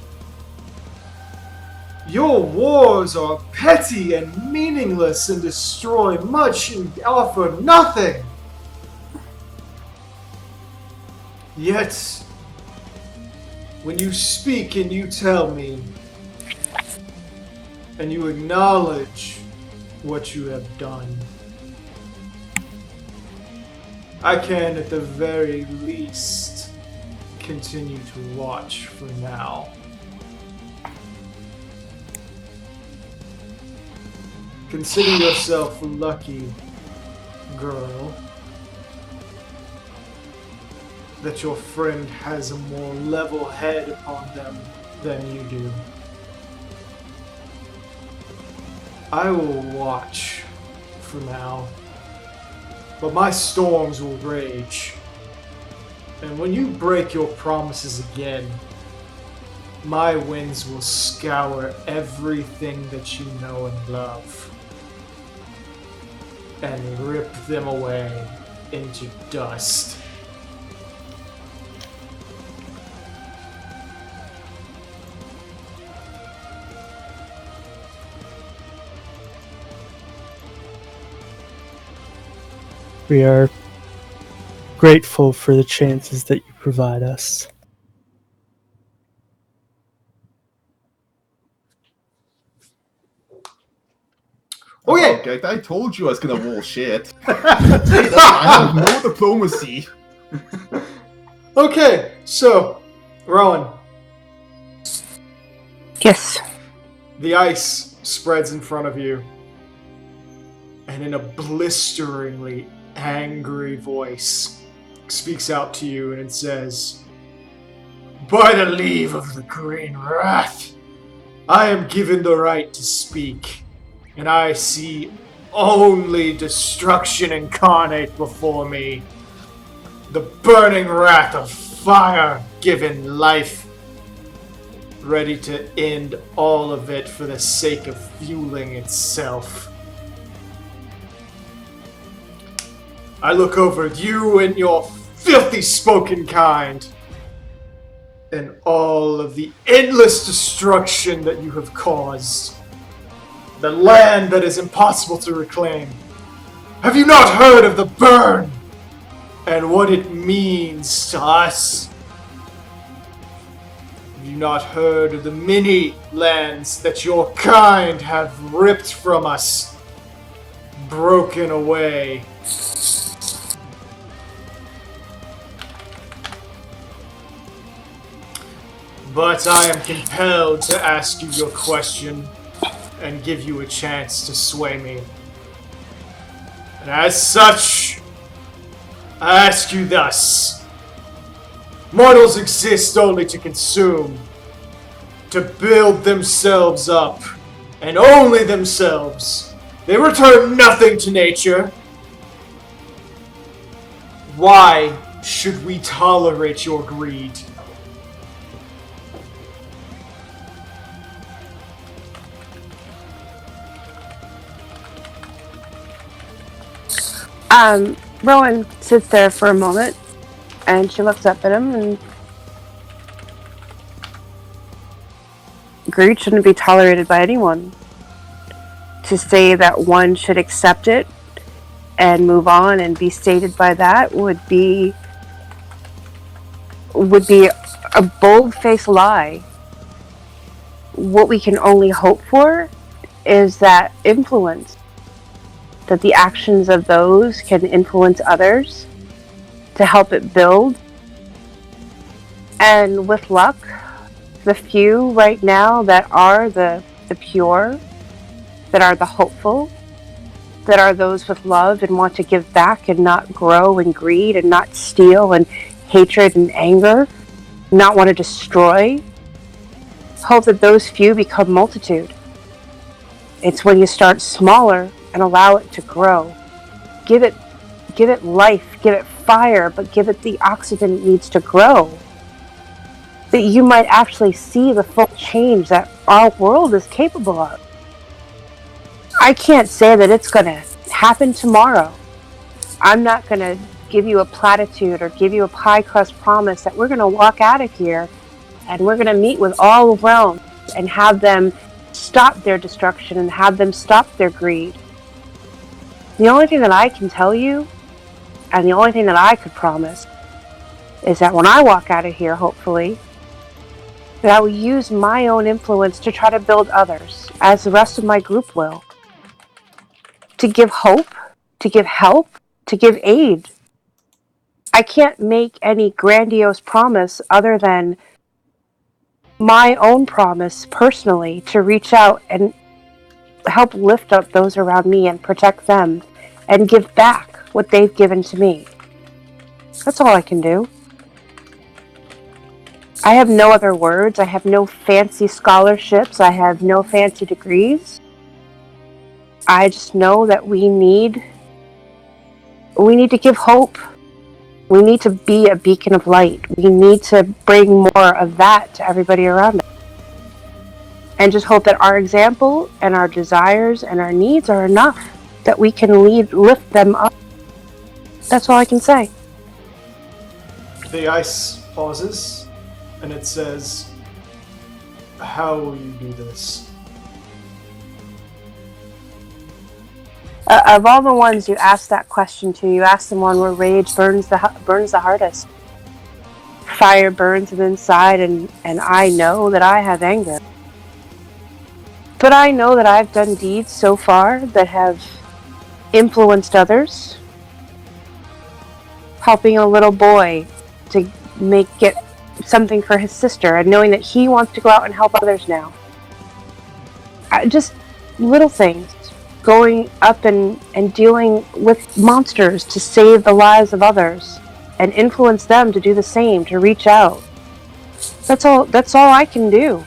Your wars are petty and meaningless and destroy much and offer nothing. Yet, when you speak and you tell me, and you acknowledge what you have done, I can, at the very least, continue to watch for now." Consider yourself lucky, girl, that your friend has a more level head upon them than you do. I will watch for now, but my storms will rage. And when you break your promises again, my winds will scour everything that you know and love and rip them away into dust. We are grateful for the chances that you provide us. Okay. Okay, I told you I was gonna roll shit. I have no diplomacy. Okay, so, Rowan, Yes. the ice spreads in front of you, and in a blisteringly angry voice speaks out to you, and it says, "By the leave of the Green Wrath, I am given the right to speak, and I see only destruction incarnate before me. The burning wrath of fire given life, ready to end all of it for the sake of fueling itself. I look over at you and your filthy spoken kind, and all of the endless destruction that you have caused. The land that is impossible to reclaim. Have you not heard of the burn and what it means to us? Have you not heard of the many lands that your kind have ripped from us, broken away? But I am compelled to ask you your question and give you a chance to sway me. And as such, I ask you thus. Mortals exist only to consume, to build themselves up, and only themselves. They return nothing to nature. Why should we tolerate your greed? Rowan sits there for a moment, and she looks up at him, and greed shouldn't be tolerated by anyone. To say that one should accept it and move on and be sated by that would be a bold-faced lie. What we can only hope for is that influence, that the actions of those can influence others to help it build. And with luck, the few right now that are the pure, that are the hopeful, that are those with love and want to give back and not grow in greed and not steal and hatred and anger, not want to destroy, hope that those few become multitude. It's when you start smaller and allow it to grow. Give it life, give it fire, but give it the oxygen it needs to grow. That you might actually see the full change that our world is capable of. I can't say that it's going to happen tomorrow. I'm not going to give you a platitude or give you a pie crust promise that we're going to walk out of here and we're going to meet with all realms and have them stop their destruction and have them stop their greed. The only thing that I can tell you, and the only thing that I could promise, is that when I walk out of here, hopefully, that I will use my own influence to try to build others, as the rest of my group will. To give hope, to give help, to give aid. I can't make any grandiose promise other than my own promise personally to reach out and help lift up those around me and protect them and give back what they've given to me. That's all I can do. I have no other words. I have no fancy scholarships. I have no fancy degrees. I just know that we need to give hope. We need to be a beacon of light. We need to bring more of that to everybody around us. And just hope that our example and our desires and our needs are enough that we can lift them up. That's all I can say. The ice pauses, and it says, "How will you do this?" Of all the ones you asked that question to, you asked the one where rage burns the hardest. Fire burns them inside, and I know that I have anger. But I know that I've done deeds so far that have influenced others. Helping a little boy to get something for his sister, and knowing that he wants to go out and help others now. Just little things. Going up and dealing with monsters to save the lives of others and influence them to do the same, to reach out. That's all I can do.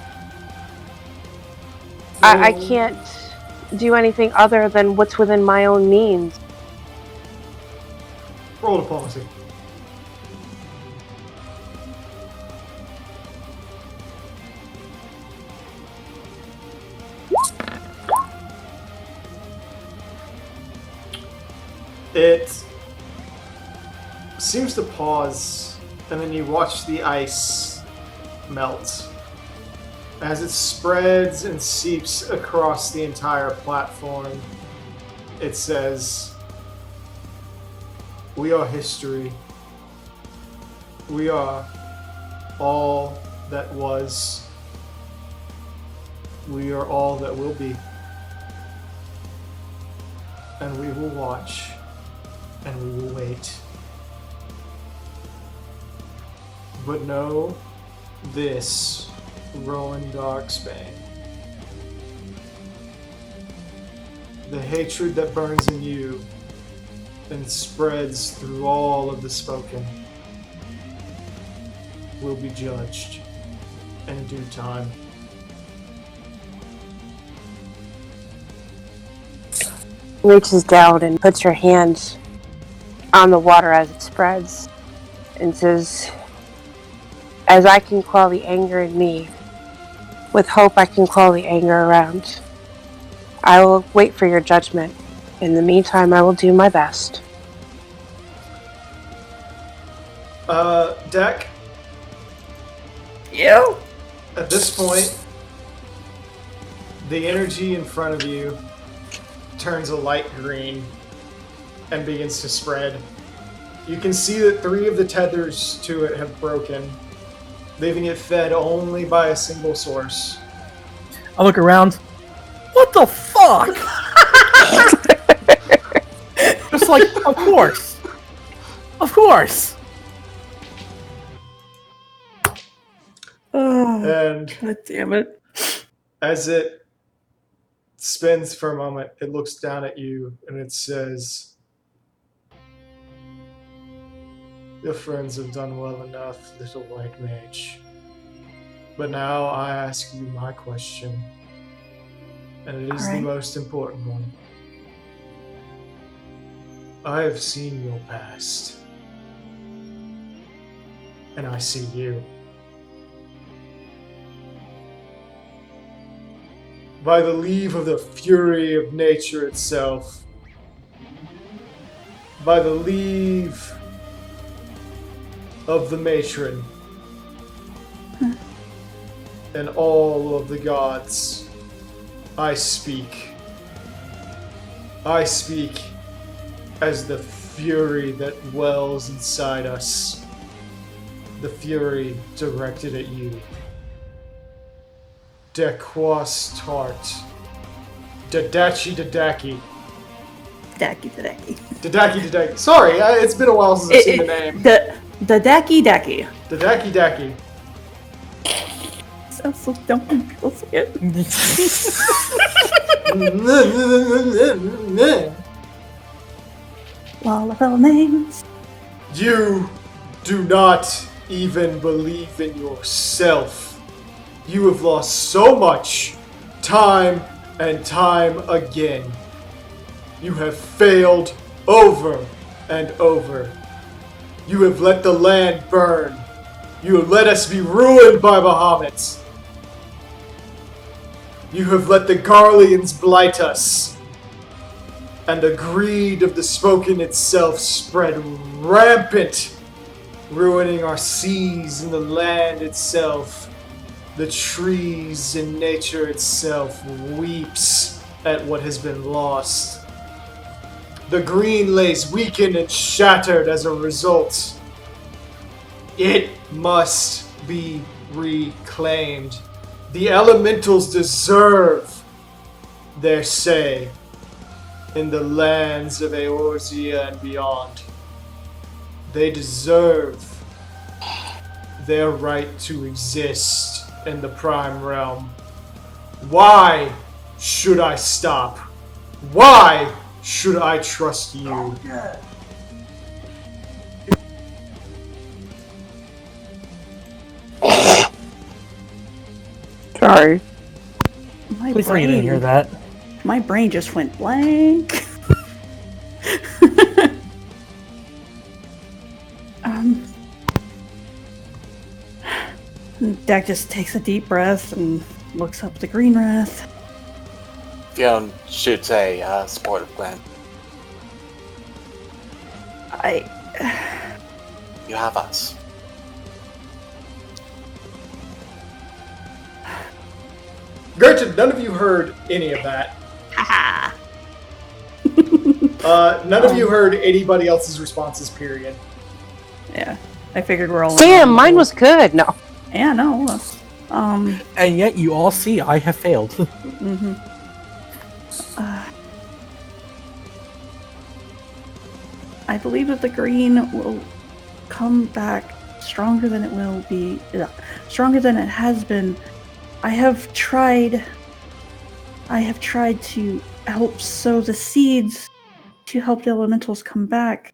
I can't do anything other than what's within my own means. Roll diplomacy. It seems to pause, and then you watch the ice melt. As it spreads and seeps across the entire platform, it says, "We are history. We are all that was. We are all that will be. And we will watch. And we will wait. But know this, Rowan Darksbane. The hatred that burns in you and spreads through all of the spoken will be judged in due time." Reaches down and puts her hand on the water as it spreads and says, "As I can quell the anger in me, with hope I can quell the anger around. I will wait for your judgment. In the meantime, I will do my best." Deck, You. at this point, the energy in front of you turns a light green and begins to spread. You can see that 3 of the tethers to it have broken, leaving it fed only by a single source. I look around. What the fuck? Just like, of course. Of course. Oh, And God damn it. as it spins for a moment, it looks down at you and it says, "Your friends have done well enough, little white mage. But now I ask you my question, and it is the Alright. most important one. I have seen your past, and I see you. By the leave of the fury of nature itself, by the leave of the matron, and all of the gods, I speak. I speak as the fury that wells inside us. The fury directed at you. Dequas Tart. Dadachi Dadaki. Dacky Dadaki. Dadaki Dadaki. Sorry, it's been a while since I've seen the name. The Dacky Dacky. Dadaki Daki. Sounds so dumb when people say it. Well, names. You do not even believe in yourself. You have lost so much time and time again. You have failed over and over. You have let the land burn. You have let us be ruined by Bahamut. You have let the Garleans blight us. And the greed of the Spoken itself spread rampant, ruining our seas and the land itself. The trees and nature itself weeps at what has been lost. The green lays weakened and shattered as a result. It must be reclaimed. The elementals deserve their say in the lands of Eorzea and beyond. They deserve their right to exist in the Prime Realm. Why should I stop? Why should I trust you? Sorry. My Please tell you didn't hear that. My brain just went blank. Dak just takes a deep breath and looks up the Green Wrath. Fionn shoots a supportive glance. You have us. Gretchen, none of you heard any of that. None of you heard anybody else's responses, period. Yeah, I figured we're all. Damn, mine was good. No. Yeah, no. And yet you all see I have failed. Mm-hmm. I believe that the green will come back stronger than it will be, stronger than it has been. I have tried to help sow the seeds to help the elementals come back.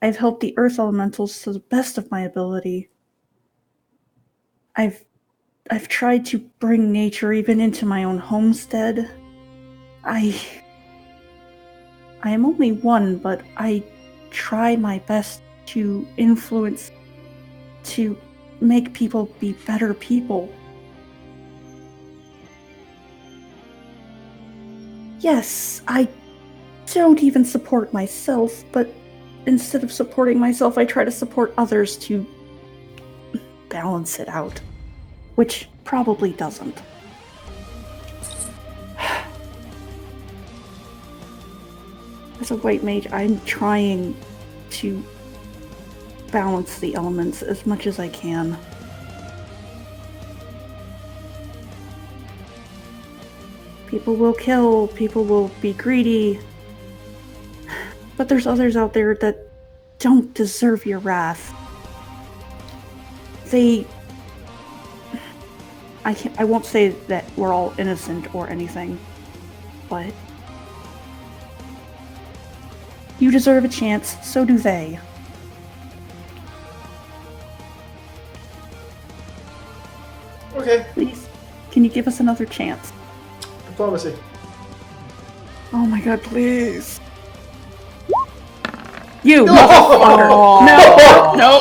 I've helped the earth elementals to the best of my ability. I've tried to bring nature even into my own homestead. I am only one, but I try my best to influence, to make people be better people. Yes, I don't even support myself, but instead of supporting myself, I try to support others to balance it out, which probably doesn't. As a white mage, I'm trying to balance the elements as much as I can. People will kill, people will be greedy, but there's others out there that don't deserve your wrath. I won't say that we're all innocent or anything, but you deserve a chance, so do they. Okay. Please, can you give us another chance? Diplomacy. Oh my god, please. You! No! Motherfucker! No! No!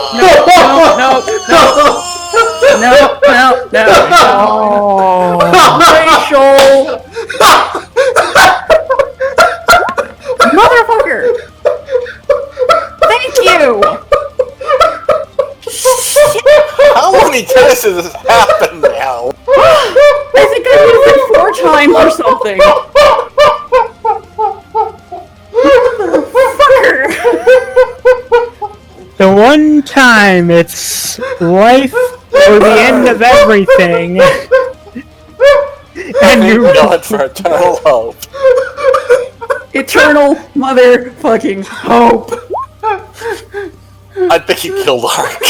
Rachel! Motherfucker! Thank you! How many times has this happened now? I think I did it like 4 times or something. Motherfucker! The one time it's life or the end of everything. And Thank you God for eternal hope. Eternal motherfucking hope. I think you killed Ark.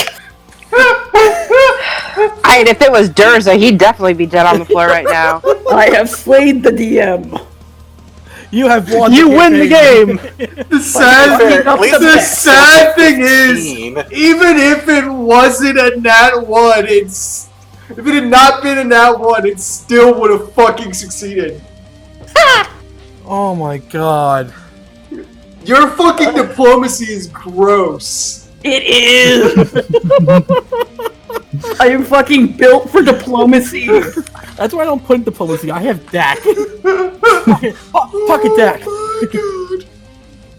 And if it was Durza, he'd definitely be dead on the floor right now. I have slayed the DM. You have won. you win the game. The sad thing is, 15. even if it wasn't a nat 1, if it had not been a nat 1, it still would have fucking succeeded. Oh my god. Your fucking diplomacy is gross. It is. I am fucking built for diplomacy. That's why I don't put in diplomacy. I have Dak. Pocket Dak.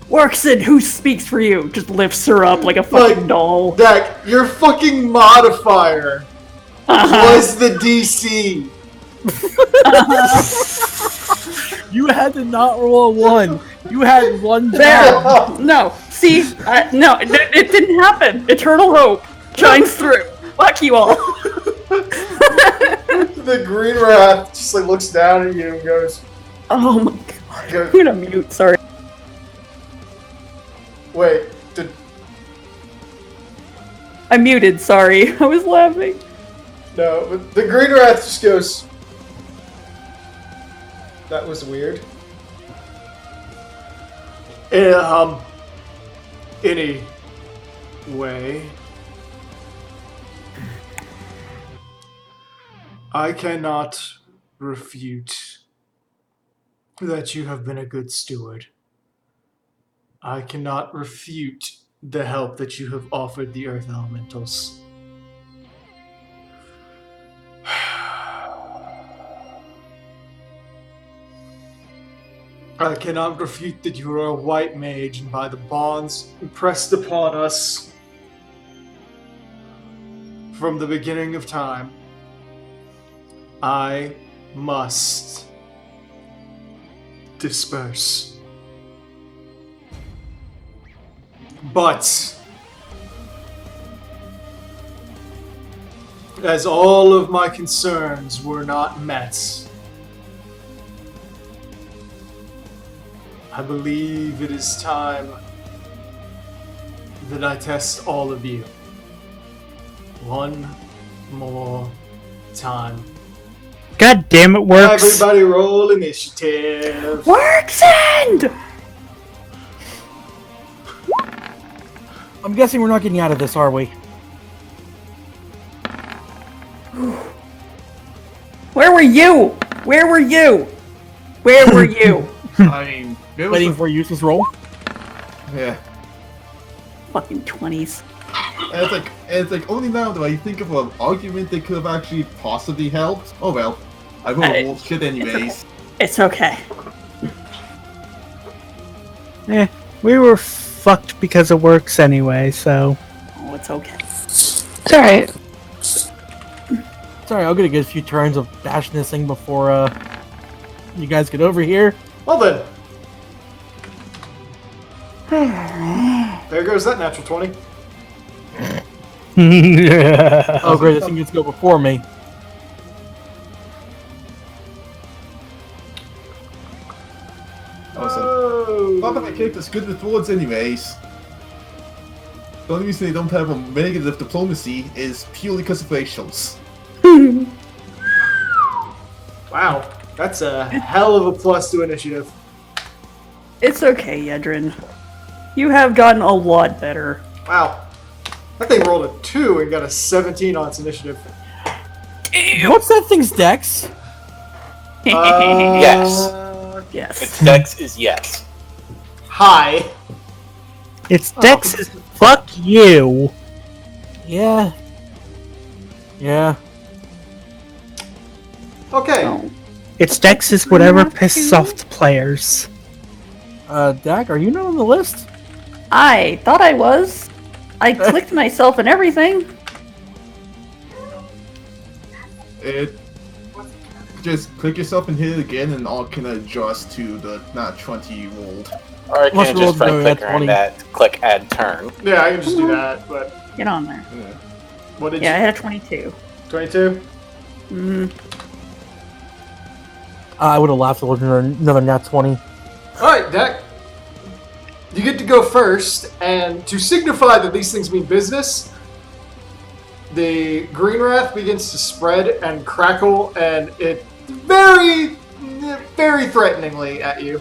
Workson, who speaks for you, just lifts her up like a fucking Like, doll. Dak, your fucking modifier was the DC. You had to not roll a 1. You had 1 There. down. No. See? No, it didn't happen. Eternal hope shines through. Fuck you all. The green rat just like looks down at you and goes, Oh my god. goes I'm gonna mute, sorry. wait, did I muted, sorry. I was laughing. no, but the green rat just goes, that was weird. Anyway, I cannot refute that you have been a good steward. I cannot refute the help that you have offered the Earth Elementals. I cannot refute that you are a white mage, and by the bonds impressed upon us from the beginning of time, I must disperse. But as all of my concerns were not met, I believe it is time that I test all of you one more time. God damn it, Works. Everybody roll initiative. Worksend! I'm guessing we're not getting out of this, are we? Where were you? Where were you? Where were you? I mean, it was Waiting for a useless roll? yeah. Fucking 20s. And it's like only now do I think of an argument that could have actually possibly helped. Oh well, I will roll shit anyways. It's okay. We were fucked because it works anyway, so. Oh, it's okay. It's alright. Sorry, I'm gonna get a few turns of bashing this thing before you guys get over here. Well then. There goes that natural 20. Oh great, this thing gets to go before me. Awesome. Not that my character's good with words anyways. The only reason they don't have a negative diplomacy is purely because of racials. Wow, that's a hell of a plus to initiative. It's okay, Yedrin. You have gotten a lot better. Wow. That thing rolled a 2 and got a 17 on its initiative. What's that thing's dex? Yes. Yes. Its dex is yes. High. Its dex is fuck you. Yeah. Yeah. Okay. Oh. Its dex is whatever pisses off the players. Dak, are you not on the list? I thought I was. I clicked myself and everything. It just click yourself and hit it again, and all can adjust to the not 20 you rolled. Or I Must can roll just right the click nat around 20. that, click add turn. Yeah, I can just do that, but Get on there. what did Yeah, I you... had a 22. 22? Mm. I would have laughed at another nat 20. Alright, Dak. You get to go first, and to signify that these things mean business, the green wrath begins to spread and crackle, and it very, very threateningly at you.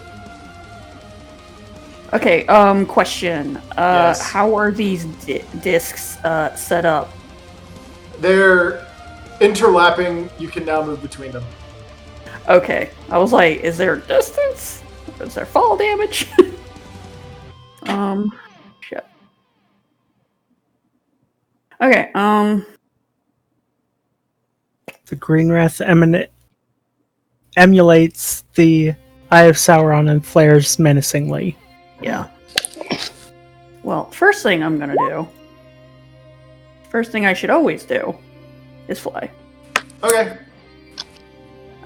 Okay, question. Yes. How are these discs set up? They're interlapping. You can now move between them. Okay, I was like, is there distance? Is there fall damage? Shit. Okay, The Green Wrath emulates the Eye of Sauron and flares menacingly. yeah. Well, first thing I'm gonna do, first thing I should always do, is fly. Okay.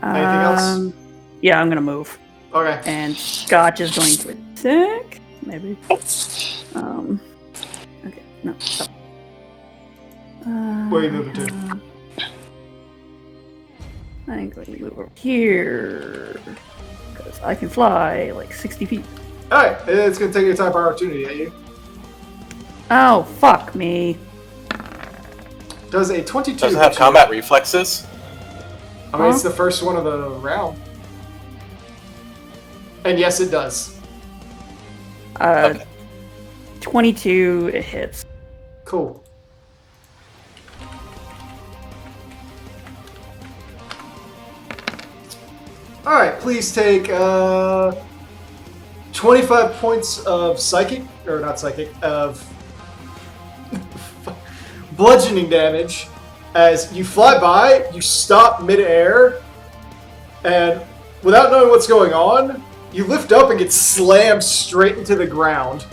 Anything else? Yeah, I'm gonna move. Okay. And Scotch is going to attack, maybe. Okay, no, stop. Where are you moving to? I'm going to move over here. Because I can fly like 60 feet. Alright, it's going to take your time for opportunity at you. Oh, fuck me. Does a 22 Does it have hit you? combat reflexes? I mean, it's the first one of the round. And yes, it does. Okay. 22 it hits. Cool. Alright, please take 25 points of psychic, or not psychic, of bludgeoning damage. As you fly by, you stop midair, and without knowing what's going on, you lift up and get slammed straight into the ground.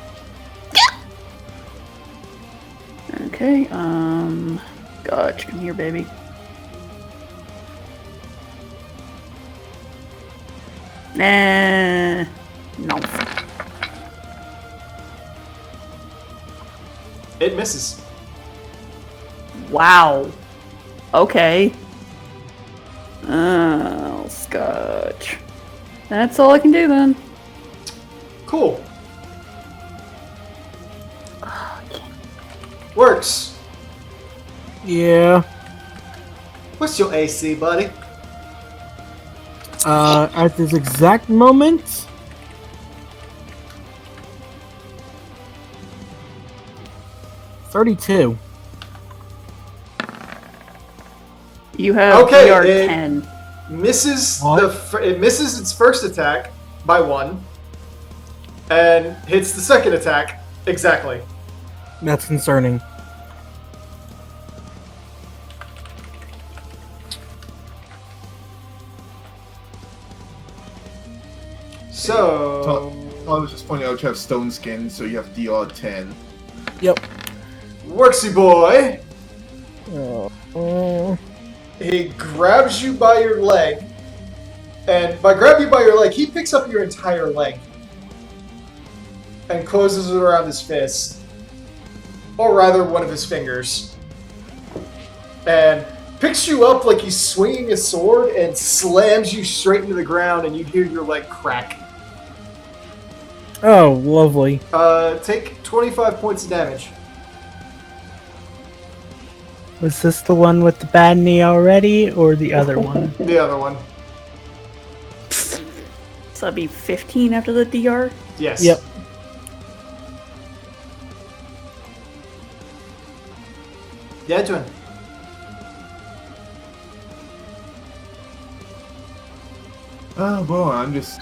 Okay, Scotch, come here, baby. Nah. No. It misses. Wow. Okay. Oh, Scotch. That's all I can do then. Cool. Works. Yeah. What's your AC, buddy? At this exact moment, $32. You have Okay, DR it- 10. Misses What? it misses its first attack by 1, and hits the second attack exactly. That's concerning. So I was just pointing out you have stone skin, so you have DR 10. Yep. Worksy boy. Oh. He grabs you by your leg, and by grab you by your leg, he picks up your entire leg and closes it around his fist, or rather one of his fingers, and picks you up like he's swinging a sword and slams you straight into the ground, and you hear your leg crack. Oh, lovely. Take 25 points of damage. Was this the one with the bad knee already, or the other one? The other one. So that'd be 15 after the DR? Yes. Yep. Yeah, Edwin. Oh boy, I'm just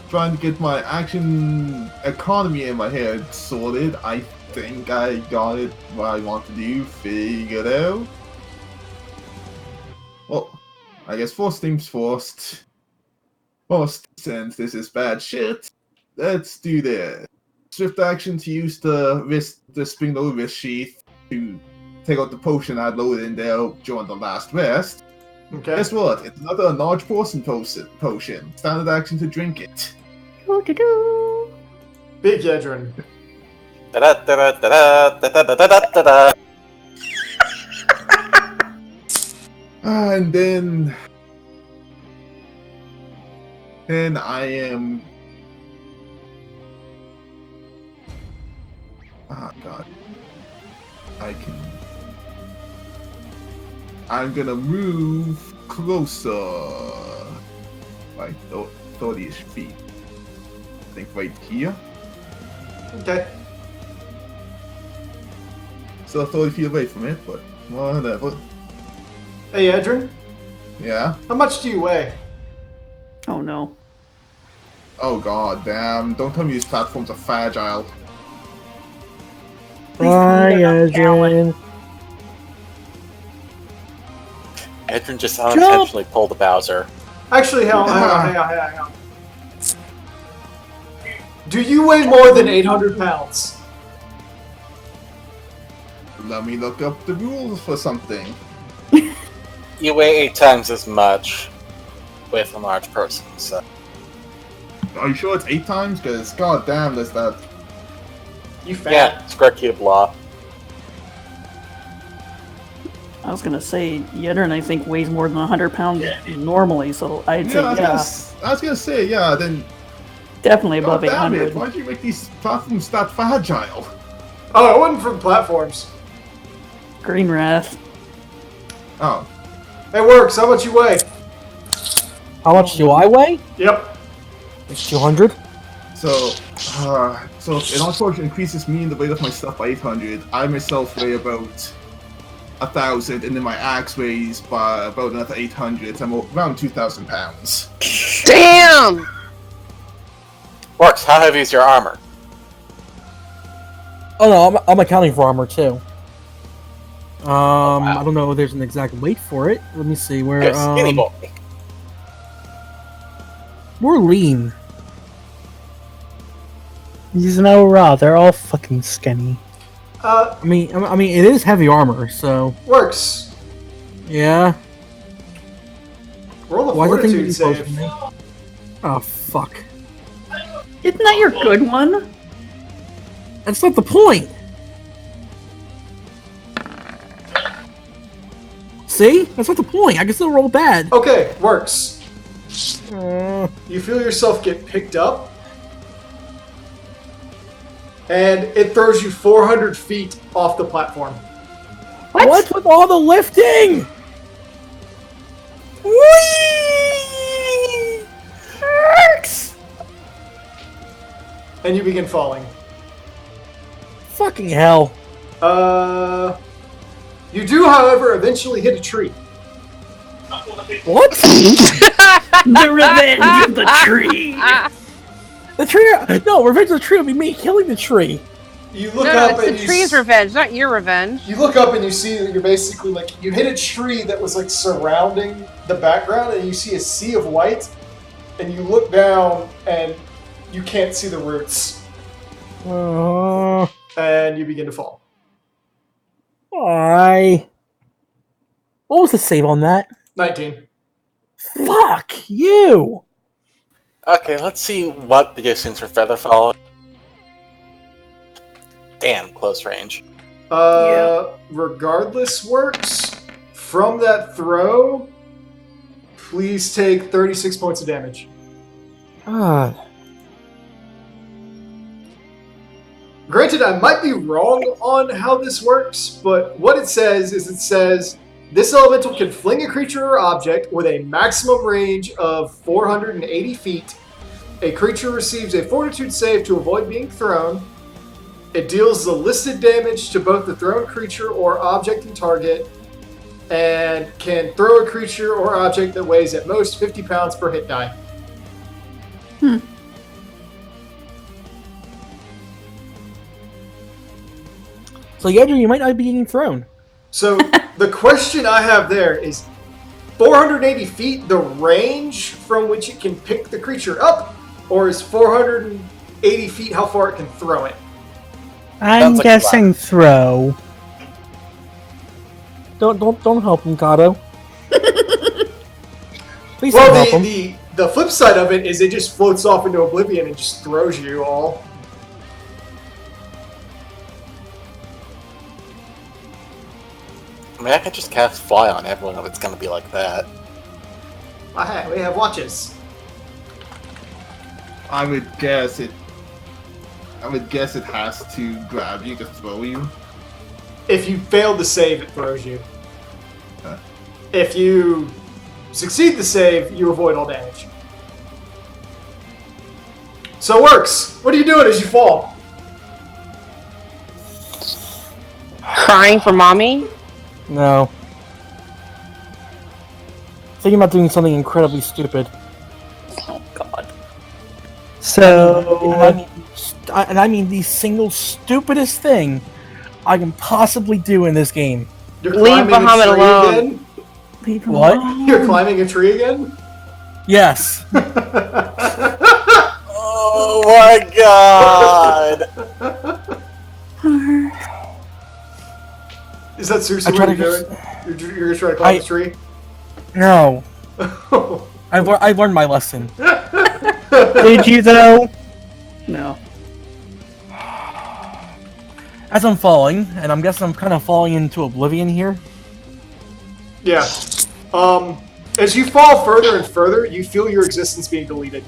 trying to get my action economy in my head sorted. I think I got it what I want to do figured out. Well, I guess first things first. First, since this is bad shit, let's do this. Swift action to use the spring load wrist sheath to take out the potion I loaded in there during the last rest. Okay. Guess what? It's another large person potion. Standard action to drink it. Doo-doo-doo. Big Yedrin. Da-da-da-da-da-da-da-da-da-da-da. And then I am. Ah, God. I'm gonna move closer. Like 30-ish feet. I think right here. Okay. Still 30 feet away from it, but whatever. Hey, Edrin. Yeah. How much do you weigh? Oh no. Oh god, damn. Don't tell me these platforms are fragile. Hi, Adrian. Edrin just unintentionally pulled the Bowser. Actually, hang on. Do you weigh more than 800 pounds? Let me look up the rules for something. You weigh 8 times as much with a large person, so. Are you sure it's 8 times? Because god damn, there's that. You fat. Yeah, Square Cube Law. I was gonna say, Yedrin I think weighs more than 100 pounds normally, so I'd say I was gonna say, yeah, then. definitely above God damn 800. it, why'd you make these platforms that fragile? Oh, it wasn't from platforms. Green Wrath. Oh. It works. How much you weigh? How much do I weigh? Yep. It's 200. So it unfortunately increases me and the weight of my stuff by 800. I myself weigh about 1,000, and then my axe weighs by about another 800. So I'm around 2,000 pounds. Damn! Works, how heavy is your armor? Oh no, I'm accounting for armor too. I don't know if there's an exact weight for it. Let me see. You're skinny boy. We're lean. He's no raw. They're all fucking skinny. I mean, it is heavy armor, so Works. yeah. Roll a Why is the thing fortitude getting closer save. to me? Oh fuck! Isn't that your good one? That's not the point. See, that's not the point. I can still roll bad. Okay, works. You feel yourself get picked up, and it throws you 400 feet off the platform. What's with all the lifting? Whee! Works! And you begin falling. Fucking hell! You do, however, eventually hit a tree. What? The revenge of the tree! The tree? No, revenge of the tree will be me killing the tree. You look No, up it's and the tree's revenge, not your revenge. You look up and you see that you're basically like you hit a tree that was like surrounding the background, and you see a sea of white. And you look down, and You can't see the roots, Oh, and you begin to fall. why? What was the save on that? 19. Fuck you! Okay, let's see what the distance for Featherfall. Damn, close range. Regardless works. From that throw, please take 36 points of damage. God. Granted, I might be wrong on how this works, but what it says is this elemental can fling a creature or object with a maximum range of 480 feet. A creature receives a fortitude save to avoid being thrown. It deals the listed damage to both the thrown creature or object and target, and can throw a creature or object that weighs at most 50 pounds per hit die. So Yedra, you might not be getting thrown. So the question I have there is 480 feet the range from which it can pick the creature up, or is 480 feet how far it can throw it? I'm Sounds like a guessing throw. Don't help him, Gato. Please don't Well, help him. the flip side of it is it just floats off into oblivion and just throws you all. I mean, I could just cast Fly on everyone if it's gonna be like that. Hey, we have watches. I would guess it has to grab you to throw you. If you fail to save, it throws you. Huh. If you succeed the save, you avoid all damage. So it works. What are you doing as you fall? Crying for mommy? No. Thinking about doing something incredibly stupid. Oh God. So, And I mean the single stupidest thing I can possibly do in this game. You're Leave climbing a Bahamut tree alone. again? Leave him What? alone. You're climbing a tree again? Yes. Oh my god! Is that seriously I what try you're to doing? You're gonna try to climb the tree? No. I learned my lesson. did you though? No. As I'm falling, and I'm guessing I'm kind of falling into oblivion here. Yeah. As you fall further and further, you feel your existence being deleted.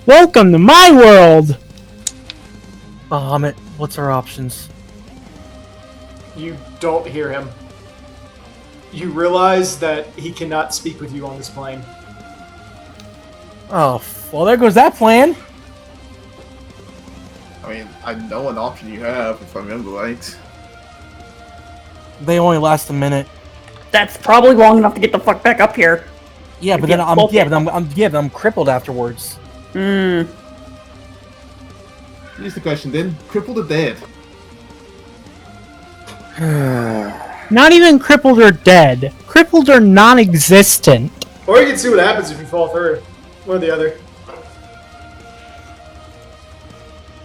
Welcome to my world! Bahamut, what's our options? You don't hear him. You realize that he cannot speak with you on this plane. Oh, well, there goes that plan. I mean, I know an option you have, if I remember right. They only last a minute. That's probably long enough to get the fuck back up here. Yeah, but Yeah, then I'm crippled afterwards. Hmm. Here's the question then: crippled or dead? Not even crippled or dead. Crippled or non-existent. Or you can see what happens if you fall through. One or the other.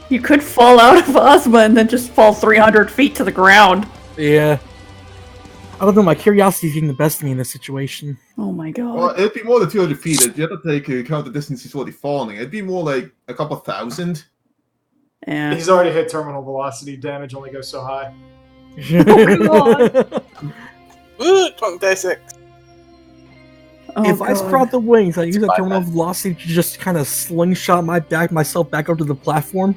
You could fall out of Ozma and then just fall 300 feet to the ground. Yeah. I don't know, my curiosity is getting the best of me in this situation. Oh my God. Well, it'd be more than 200 feet. You have to take account the distance he's already falling. It'd be more like a couple thousand. Yeah. He's already hit terminal velocity. Damage only goes so high. Woo! 26. Oh, If I God. sprout the wings, I use that my terminal bad. velocity to just kind of slingshot myself back up to the platform.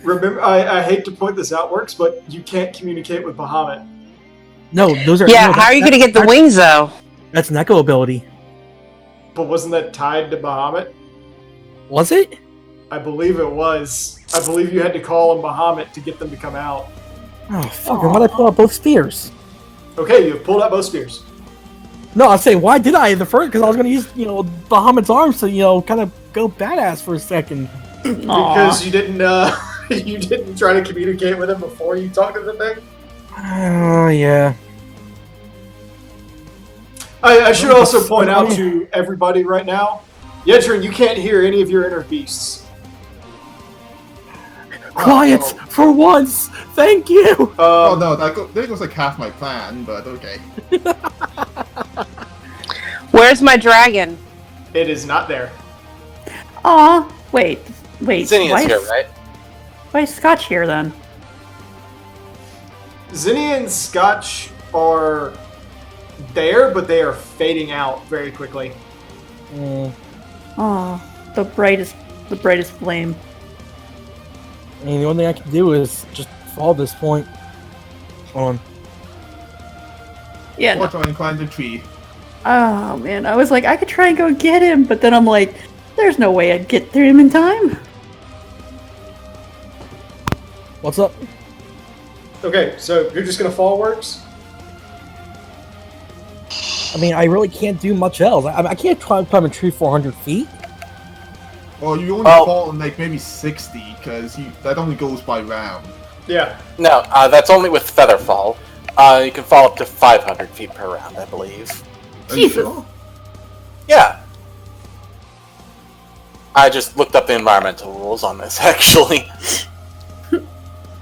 Remember, I hate to point this out, Works, but you can't communicate with Bahamut. No, those are. Yeah, no, how are you going to get the wings, though? That's an echo ability. But wasn't that tied to Bahamut? Was it? I believe it was. I believe you had to call on Bahamut to get them to come out. Oh, fuck. Why'd I pull out both spears? Okay, you have pulled out both spears. No, I'll say, why did I the first? Because I was going to use, Bahamut's arms to, kind of go badass for a second. Because you didn't, you didn't try to communicate with him before you talked to the thing. Oh, yeah. I should also point out to everybody right now, Yedrin, you can't hear any of your inner beasts. Quiet for once. Thank you. Oh no, there goes like half my plan, but okay. Where's my dragon? It is not there. Aw, wait. Zinnia's why here, is, right? why is Scotch here then? Zinnia and Scotch are there, but they are fading out very quickly. Aw, the brightest flame. I mean, the only thing I can do is just fall this point. Hold on. Yeah. Or try and climb the tree. Oh man, I was like, I could try and go get him, but then I'm like, there's no way I'd get to him in time. What's up? Okay, so you're just gonna fall, Works? I mean, I really can't do much else. I can't try and climb a tree 400 feet. Well, you only Well- fall in like maybe 60, because that only goes by round. Yeah. No, that's only with Featherfall. You can fall up to 500 feet per round, I believe. Are you Jesus. sure? Yeah. I just looked up the environmental rules on this, actually.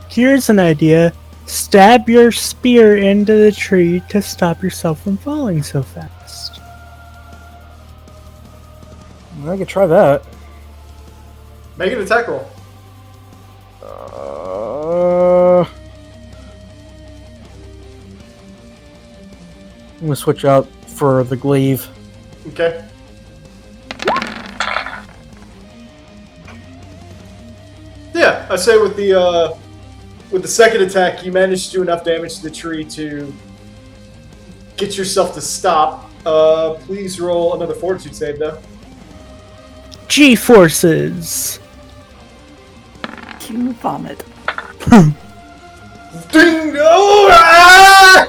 Here's an idea. Stab your spear into the tree to stop yourself from falling so fast. I could try that. Make an attack roll. I'm gonna switch out for the glaive. Okay. Yeah, I say with the second attack, you managed to do enough damage to the tree to get yourself to stop. Please roll another fortitude save, though. G-forces! You vomit. Ding! Oh, ah!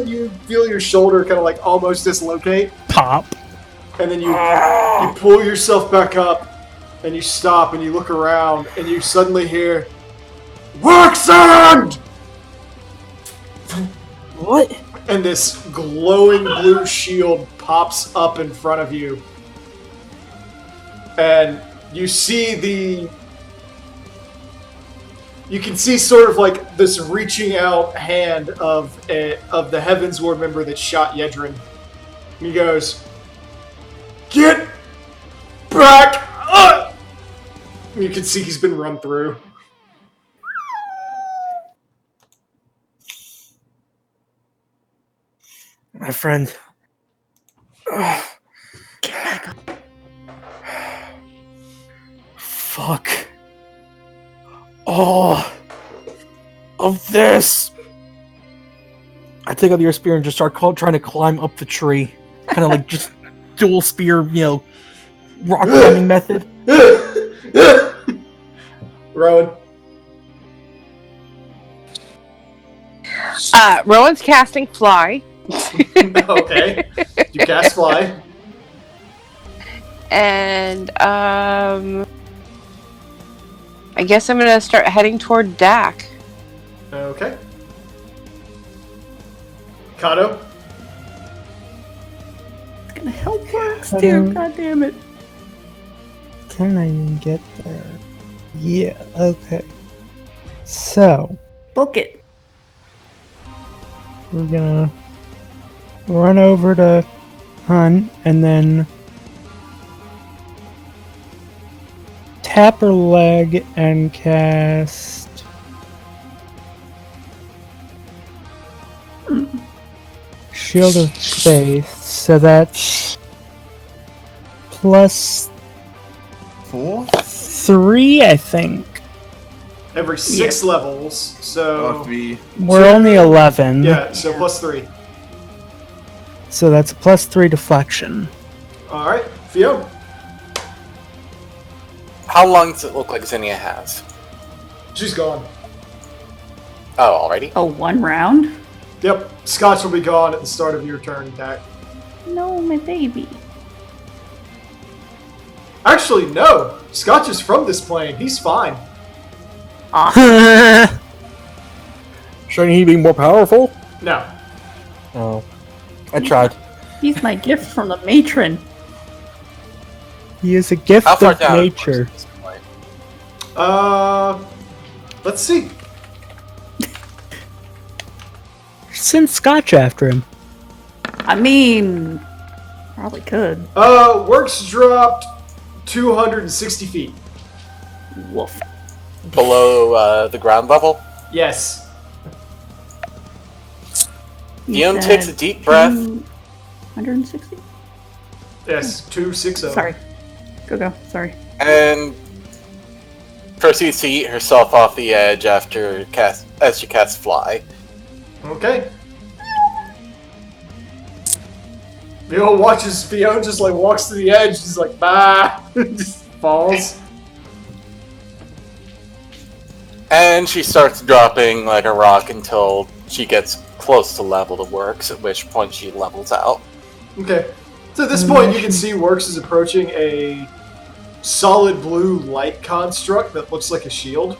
You feel your shoulder kind of like almost dislocate, Pop. and then you pull yourself back up, and you stop, and you look around, and you suddenly hear, "Worksand!" What? And this glowing blue shield pops up in front of you. And you see you can see sort of like this reaching out hand of the Heavensward member that shot Yedrin. And he goes, "Get back up!" And you can see he's been run through. My friend. Fuck. All of this. I take out your spear and just start trying to climb up the tree. Kind of like just dual spear, rock climbing method. Rowan. Rowan's casting fly. Okay. You cast fly. And I guess I'm gonna start heading toward Dak. Okay. Kato. It's gonna help Works too, god damn it. Can I even get there? Yeah, okay. So, Book it. we're gonna run over to Hunt and then tap her leg and cast Shield of Faith. So that's plus 4? 3, I think. Every 6 levels, so... Or 3? We're only 11. Yeah, so plus 3. So that's a plus 3 deflection. Alright, Fiona. How long does it look like Zinnia has? She's gone. Oh, already? Oh, 1 round? Yep, Scotch will be gone at the start of your turn, Dak. No, my baby. Actually, no. Scotch is from this plane. He's fine. Shouldn't he be more powerful? No. Oh. I tried. He's my gift from the matron. He is a gift How far of down? nature. At this point? Let's see. Send Scotch after him. I mean, probably could. Works dropped 260 feet. Woof. Below the ground level. Yes. Guillaume takes a deep breath. 160? Yes, 260. Sorry. Go. Sorry. And proceeds to eat herself off the edge after she casts fly. Okay. Fiona watches Fiona just like walks to the edge, just like bah, just falls. And she starts dropping like a rock until she gets close to level to Works, at which point she levels out. Okay. So at this point, you can see Works is approaching a solid blue light construct that looks like a shield.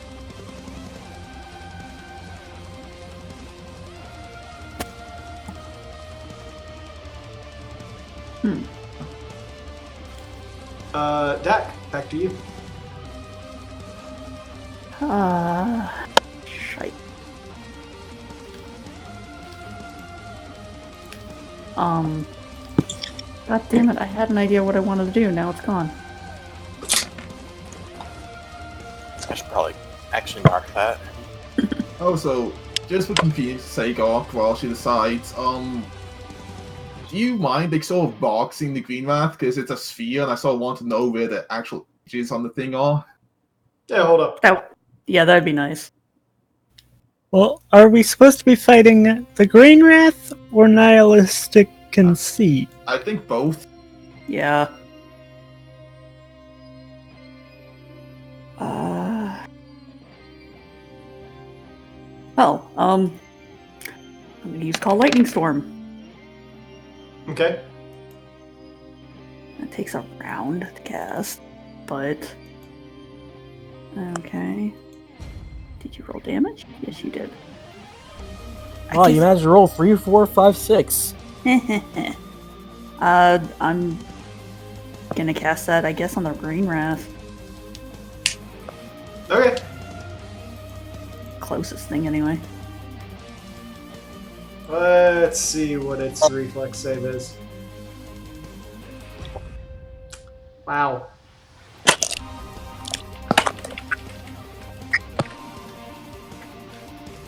Dak, back to you. Shite. God damn it, I had an idea what I wanted to do, now it's gone. I should probably actually mark that. Also, just for convenience sake, Ark, while she decides, do you mind like sort of boxing the green wrath because it's a sphere, and I sort of want to know where the actual edges on the thing are. Yeah, hold up. Yeah, that'd be nice. Well, are we supposed to be fighting the Green Wrath or Nihilistic Conceit? I think both. Yeah. I'm gonna use Call Lightning Storm. Okay. That takes a round to cast, but... Okay. Did you roll damage? Yes, you did. Oh, you managed to roll 3, 4, 5, 6. I'm gonna cast that, I guess, on the Green Wrath. Okay. Closest thing, anyway. Let's see what its reflex save is. Wow.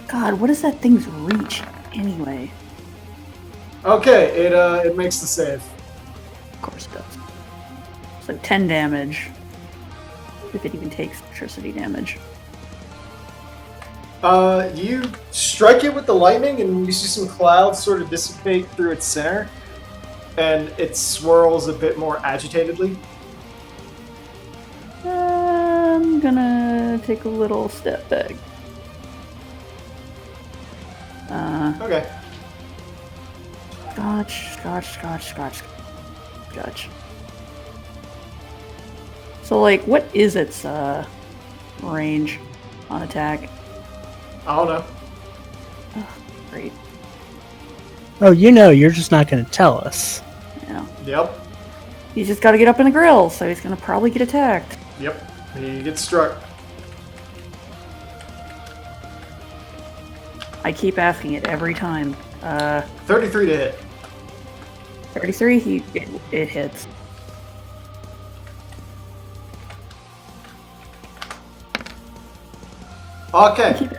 God, what is that thing's reach, anyway? Okay, it makes the save. Of course it does. So 10 damage. If it even takes electricity damage. You strike it with the lightning, and you see some clouds sort of dissipate through its center, and it swirls a bit more agitatedly. I'm gonna take a little step back. Okay. Scotch. So, like, what is its, range on attack? I don't know. Great. Oh, you know, you're just not going to tell us. Yeah. Yep. He's just gotta get up in the grill, so he's gonna probably get attacked. Yep. He gets struck. I keep asking it every time. 33 to hit. 33, it hits. Okay.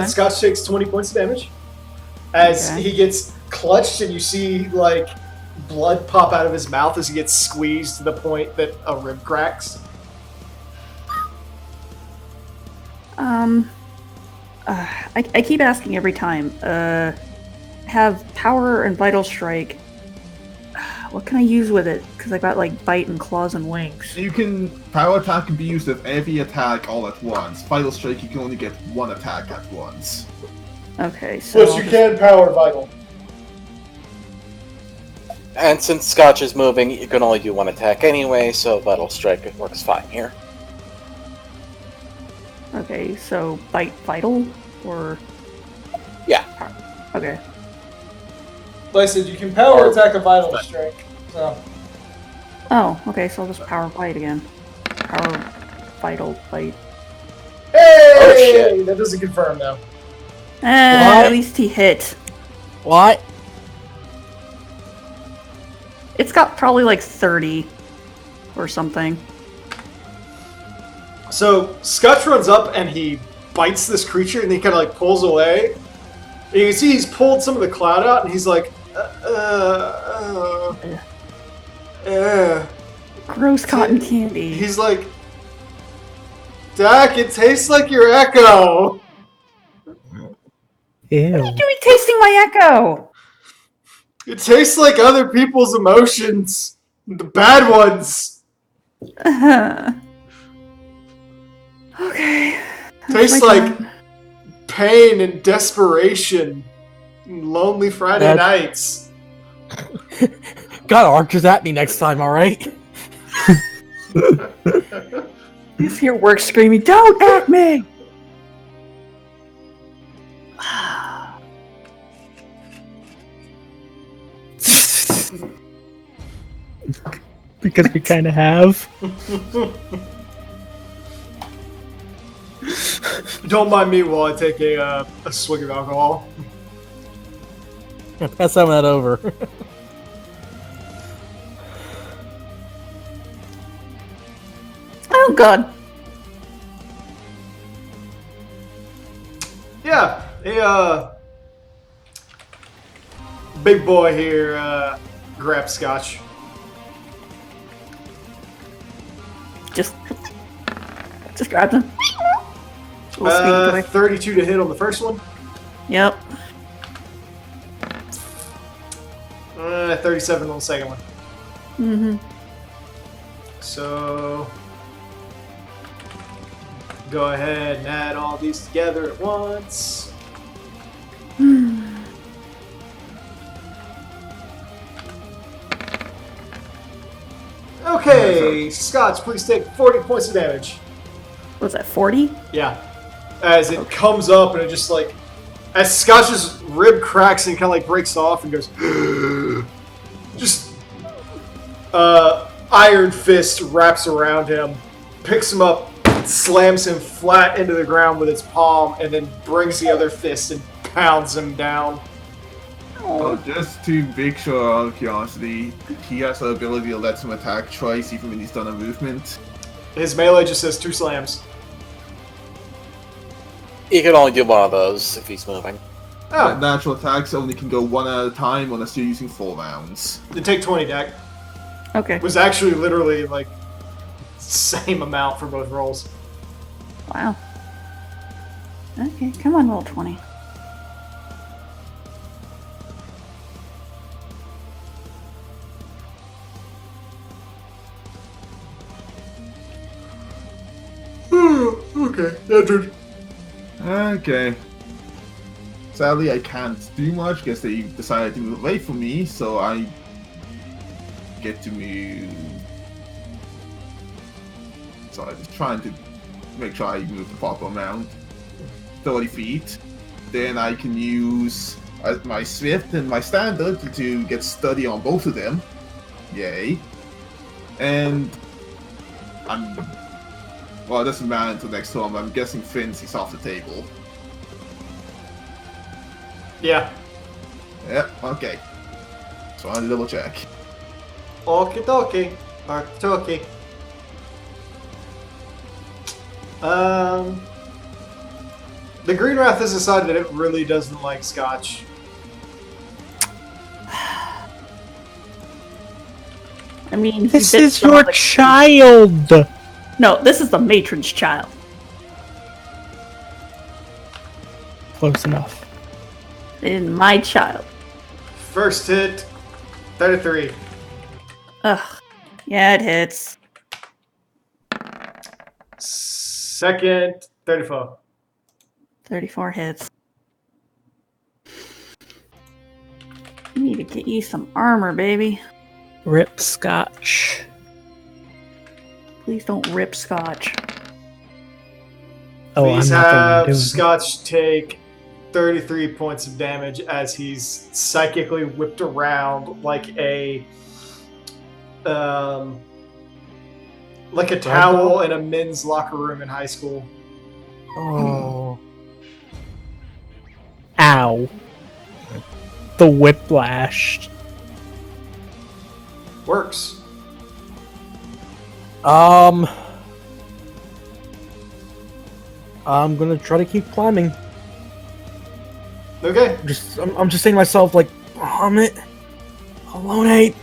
Scotch takes 20 points of damage as he gets clutched, and you see like blood pop out of his mouth as he gets squeezed to the point that a rib cracks. I keep asking every time. Have power and vital strike. What can I use with it? Because I got like bite and claws and wings. You can power attack can be used with every attack all at once. Vital strike you can only get one attack at once. Okay, so Plus, you can power vital. And since Scotch is moving, you can only do one attack anyway, so Vital Strike works fine here. Okay, so bite vital or Yeah. okay. Like I said, you can power attack a vital strike. So Oh, okay, so I'll just power bite again. Power vital bite. hey, shit. that doesn't confirm though. At least he hit. What? It's got probably like 30 or something. So Scotch runs up and he bites this creature and he kind of like pulls away. And you can see he's pulled some of the cloud out and he's like, Gross cotton candy. He's like, Dak, it tastes like your echo. Ew. What are you doing tasting my echo? It tastes like other people's emotions, the bad ones. Okay. Tastes my like turn. pain and desperation, and lonely Friday That- nights. God archers at me next time, alright? He's here work screaming, "Don't at me!" Because we kind of have. Don't mind me while I take a swig of alcohol. Pass some of that over. Oh god. Yeah, big boy here grabs Scotch. Just grab them. Little squeaky toy. 32 to hit on the first one. Yep. 37 on the second one. Mm-hmm. So go ahead and add all these together at once. Okay, Scotch, please take 40 points of damage. Was that 40? Yeah. As it comes up and it just like, as Scotch's rib cracks and kind of like breaks off and goes, just, iron fist wraps around him, picks him up, slams him flat into the ground with its palm, and then brings the other fist and pounds him down. Oh, just to make sure, out of curiosity, he has the ability to let him attack twice even when he's done a movement. His melee just says 2 slams. He can only do one of those if he's moving. But Oh, natural attacks only can go one at a time unless you're using 4 rounds. then take 20, Dak. Okay. It was actually literally like same amount for both rolls. Wow. Okay, come on, roll 20. Okay, Edward. Okay. Sadly, I can't do much because they decided to move away from me, so I get to move. So I'm just trying to make sure I move the proper amount. 30 feet. Then I can use my Swift and my Standard to get study on both of them. Yay. And well, it doesn't matter until next turn. I'm guessing Finn's is off the table. Yeah. Yep, okay. So I want to double check. Okie dokie. Okie dokie. The Green Wrath has decided that it really doesn't like Scotch. I mean, This he bit is some your of the- child! No, this is the matron's child. Close enough. And my child. First hit, 33. Ugh. Yeah, it hits. Second, 34. 34 hits. I need to get you some armor, baby. Rip Scotch. Please don't rip Scotch. Oh, Please I'm not the one have doing it. Scotch take 33 points of damage as he's psychically whipped around like a towel in a men's locker room in high school. Oh. Ow. The whiplash. Works. I'm gonna try to keep climbing. Okay. I'm just saying to myself, like, Bahamut, Halonate,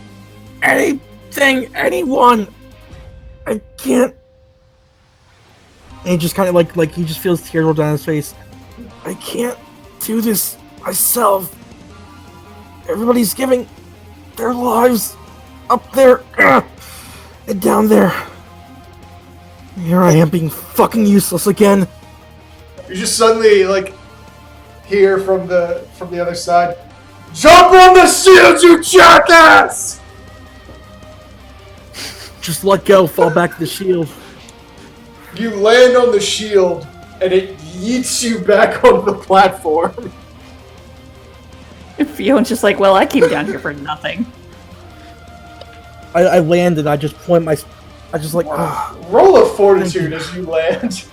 anything, anyone. I can't. And he just kind of like he just feels tears roll down his face. I can't do this myself. Everybody's giving their lives up there and down there. Here I am being fucking useless again. You just suddenly hear from the other side, "Jump on the shield, you jackass!" Just let go, fall back to the shield. You land on the shield, and it yeets you back onto the platform. Fiona's just like, well, I came down here for nothing. I land and I just point my... I just like... Roll a fortitude as you land.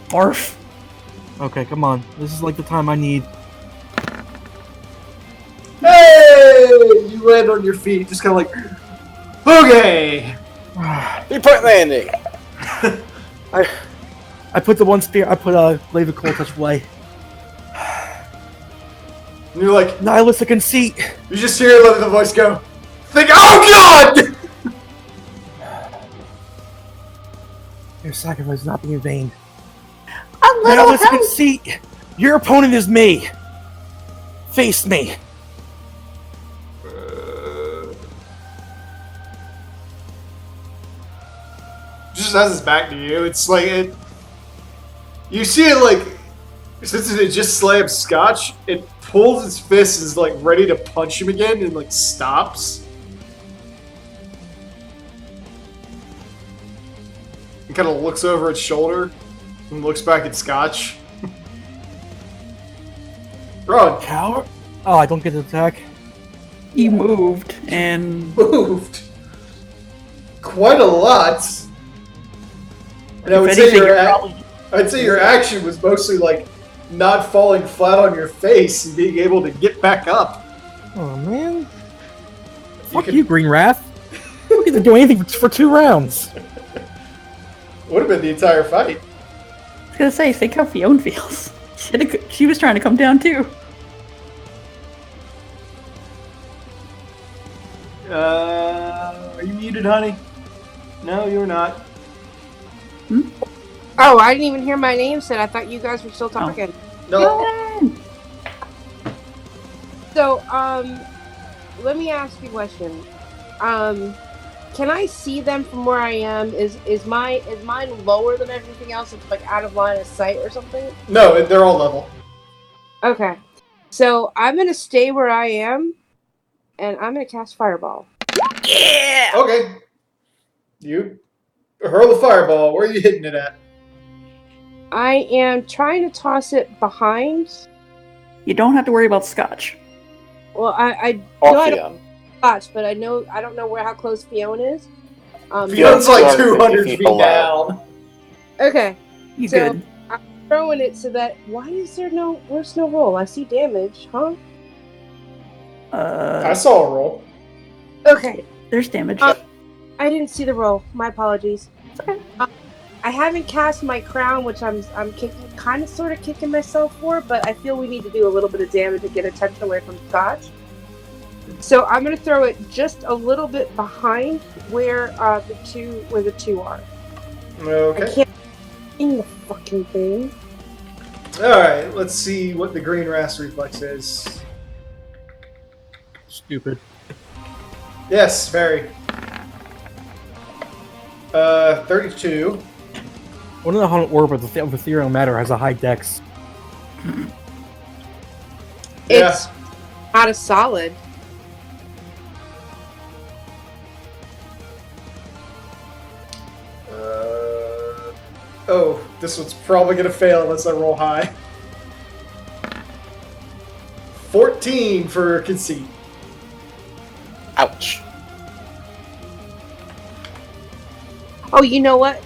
Barf. Okay, come on. This is like the time I need. Hey! You land on your feet, just kind of like, okay. 3-point landing. I put the one spear. I put Glaive of Cold Touch away. And you're like, Nihilistic conceit. you just hear the voice go, think, oh god! Your sacrifice is not being in vain. A little Nihilistic help. conceit. Your opponent is me. Face me. Just as it's back to you, it's like it. You see it like, since it just slammed Scotch, it pulls its fist, is like ready to punch him again, and like stops. It kind of looks over its shoulder and looks back at Scotch. Run. Coward. Oh, I don't get to attack. He moved and Moved. Quite a lot. And I would if say anything, your you're probably I'd say your action was mostly like not falling flat on your face and being able to get back up. Oh man. Fuck could- you, Green Wrath. You don't get to do anything for 2 rounds. Would have been the entire fight. I was gonna say, think how Fiona feels. She was trying to come down too. Are you muted, honey? No, you're not. Oh, I didn't even hear my name said. I thought you guys were still talking. No. So, let me ask you a question. Can I see them from where I am? Is mine lower than everything else? It's like out of line of sight or something? No, they're all level. Okay. So I'm gonna stay where I am, and I'm gonna cast Fireball. Okay. You hurl the fireball. Where are you hitting it at? I am trying to toss it behind. You don't have to worry about Scotch. Well, I Or know I don't Fiona. watch, but I don't know how close Fiona is. Fiona's like 250 200 feet feet below. down. Okay. You So- good? Throwing it so that where's no roll? I see damage, huh? I saw a roll. Okay. There's damage. I didn't see the roll. My apologies. It's okay. I haven't cast my crown, which I'm sort of kicking myself for, but I feel we need to do a little bit of damage to get attention away from Scotch. So I'm gonna throw it just a little bit behind where the two are. I Okay. can't in the fucking thing. Alright, let's see what the green wrath reflex is. Stupid. Yes, very. 32. One of the Haunted Orb of Ethereal Matter has a high dex. It's not a solid. Oh, this one's probably gonna fail unless I roll high. 14 for conceit. Ouch. Oh, you know what,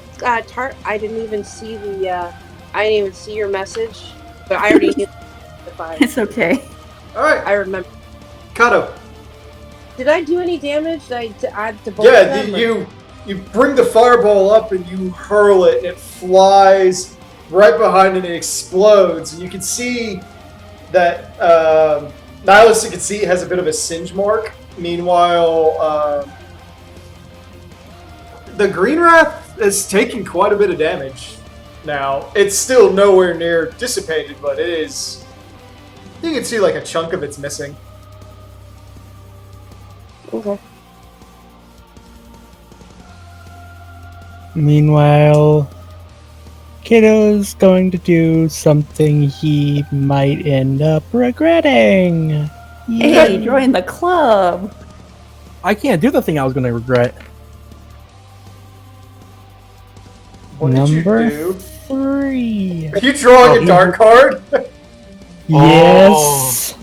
Tart? I didn't even see your message, but I already knew. It's okay. All right, I remember. Kato. Did I do any damage? Did I add to both Yeah, of them? you bring the fireball up and you hurl it, and it flies right behind it and it explodes. And you can see that Nihilistic Conceit has a bit of a singe mark. Meanwhile, the Green Wrath is taking quite a bit of damage now. It's still nowhere near dissipated, but it is... You can see like a chunk of it's missing. Okay. Meanwhile, Kiddo's going to do something he might end up regretting. Hey, join the club. I can't do the thing I was going to regret. What Number did you do? 3. Are you drawing a dark card? Yes.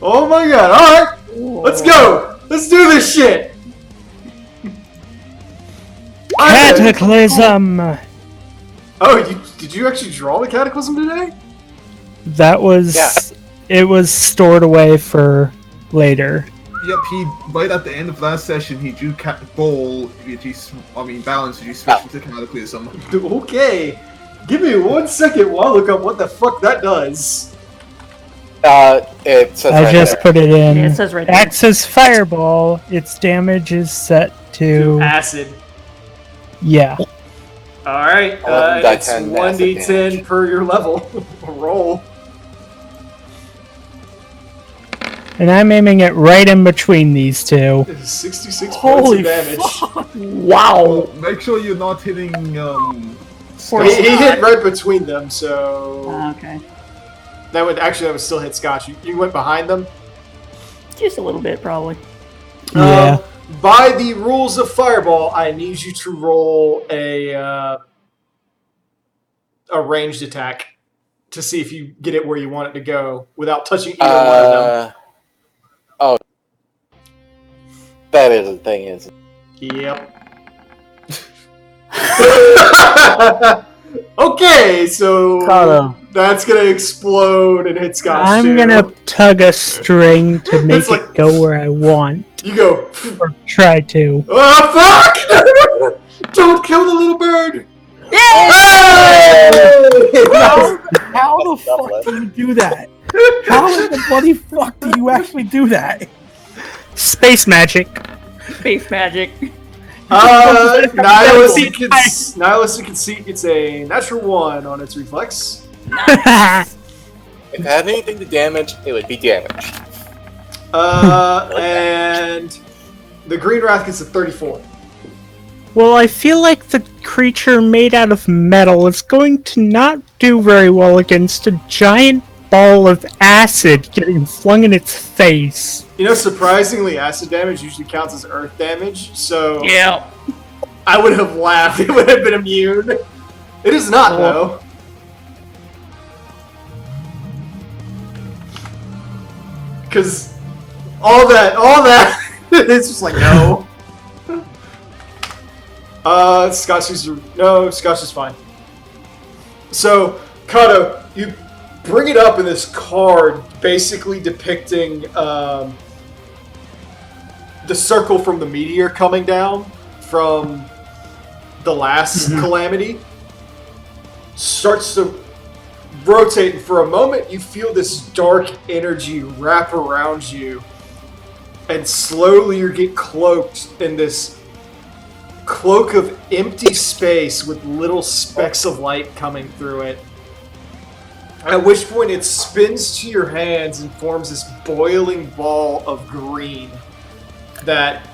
Oh my god, alright! Let's go! Let's do this shit! Cataclysm! Oh, did you actually draw the Cataclysm today? That was... Yeah. It was stored away for later. Yep, right at the end of last session, he drew Ball, Balance, which he switched into Cataclysm. Okay. Give me 1 second while I look up what the fuck that does. It says I right just there. put it in. Yeah, it says right there. Axe's Fireball. Its damage is set to... Acid. Yeah. Alright, 11 it's die 10 1d10 acid damage. per your level. Roll. And I'm aiming it right in between these two. 66 Holy points of damage. Wow. Make sure you're not hitting, He hit right between them, so... Okay. That would still hit Scotch. You went behind them? Just a little bit, probably. Yeah. By the rules of Fireball, I need you to roll a ranged attack to see if you get it where you want it to go without touching either one of them. Oh. That is a thing, isn't it? Yep. Okay, so Kato. that's gonna explode and hit Scotch I'm too. gonna tug a string to make It's like- it go where I want. You go. Or try to. Oh fuck! Don't kill the little bird. How the fuck do you do that? How in the bloody fuck do you actually do that? Space magic. Space magic. Nihilistic Conceit gets a natural 1 on its reflex. If it had anything to damage, it would be damaged. And the Green Wrath gets a 34. Well, I feel like the creature made out of metal is going to not do very well against a giant ball of acid getting flung in its face. You know, surprisingly, acid damage usually counts as earth damage, so Yeah. I would have laughed. It would have been immune. It is not, though. Because all that, it's just like, no. Scotch is fine. So, Kato, you bring it up in this card, basically depicting the circle from the meteor coming down from the last calamity. Starts to rotate, and for a moment you feel this dark energy wrap around you, and slowly you get cloaked in this cloak of empty space with little specks of light coming through it. At which point it spins to your hands and forms this boiling ball of green that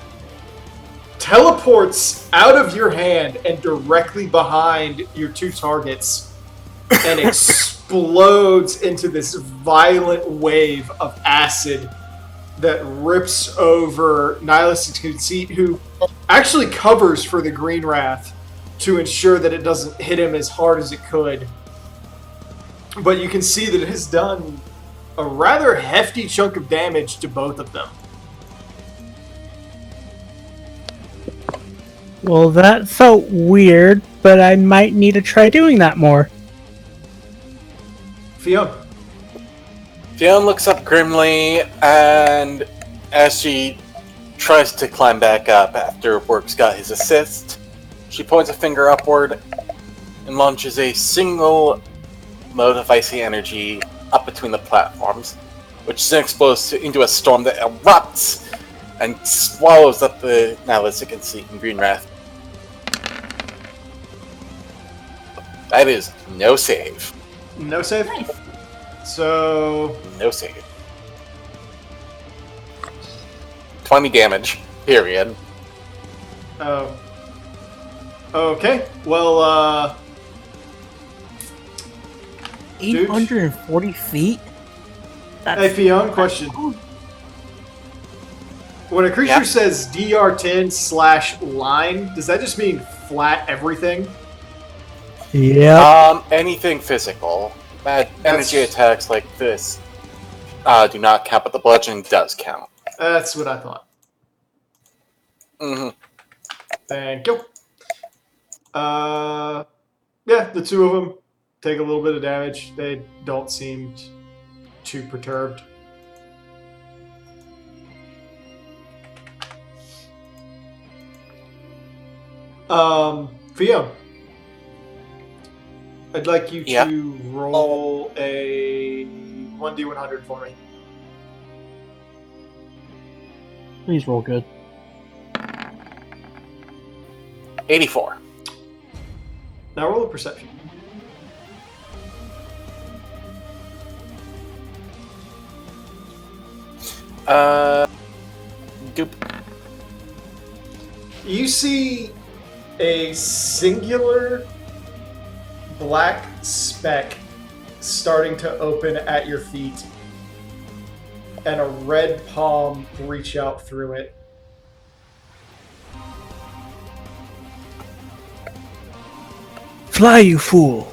teleports out of your hand and directly behind your two targets and explodes into this violent wave of acid that rips over Nihilistic Conceit, who actually covers for the Green Wrath to ensure that it doesn't hit him as hard as it could. But you can see that it has done a rather hefty chunk of damage to both of them. Well, that felt weird, but I might need to try doing that more. Fiona. Fiona looks up grimly, and as she tries to climb back up after Work's got his assist, she points a finger upward and launches a single mode of icy energy up between the platforms, which then explodes into a storm that erupts and swallows up the Nihilist Conceit and Green Wrath. That is no save. No save? So... No save. 20 damage, period. Oh. Okay. Well, Dude. 840 feet? hey, Fiona, question. When a creature Yeah. says DR10/line, does that just mean flat everything? Yeah. Anything physical. Bad That's- energy attacks like this do not count, but the bludgeoning does count. That's what I thought. Mm-hmm. Thank you. Yeah, the two of them take a little bit of damage. They don't seem too perturbed. Fiona, I'd like you Yeah. to roll a 1d100 for me. Please roll good. 84. Now roll a perception. Doop. You see a singular black speck starting to open at your feet, and a red palm reach out through it. Fly, you fool!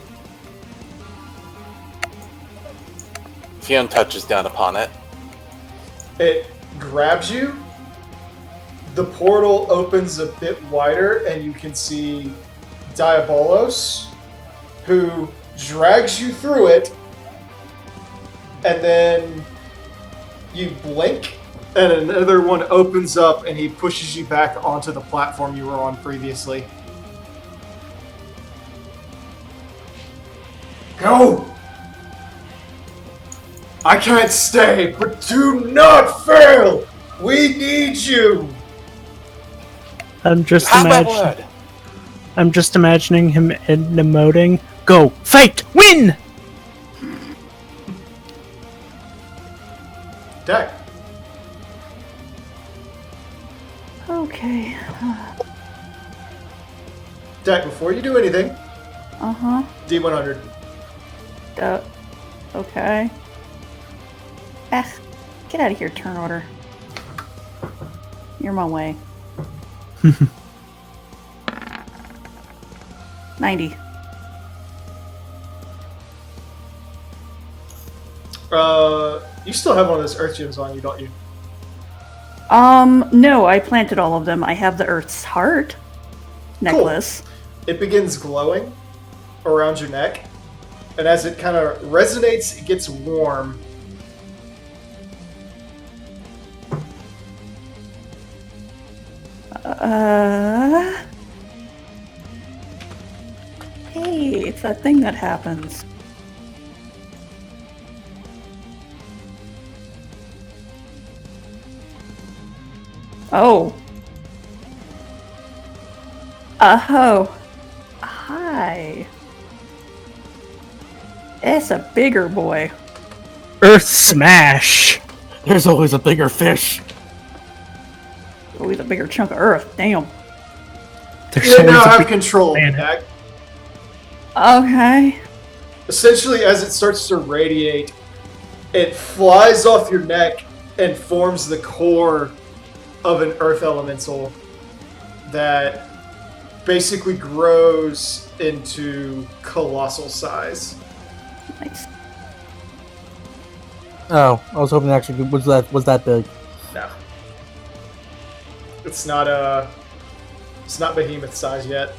Fiona touches down upon it. It grabs you. The portal opens a bit wider, and you can see Diabolos, who drags you through it, and then you blink, and another one opens up, and he pushes you back onto the platform you were on previously. Go! I can't stay, but do not fail! We need you! I'm just Have my imagining. word. I'm just imagining him emoting. Go, fight, win! Deck. Okay. Deck, before you do anything, Uh-huh. D100. Okay. Get out of here, turn order. You're my way. 90. You still have one of those Earth Gems on you, don't you? No, I planted all of them. I have the Earth's Heart necklace. It begins glowing around your neck, and as it kind of resonates, it gets warm. Hey, it's that thing that happens. Oh. Oh. Hi. It's a bigger boy. Earth smash! There's always a bigger fish. Always a bigger chunk of earth. Damn. There's You now always a have big control of the planet. deck. Okay. Essentially, as it starts to radiate, it flies off your neck and forms the core of an earth elemental that basically grows into colossal size. Nice. Oh, I was hoping it actually was that big. No. It's not behemoth size yet.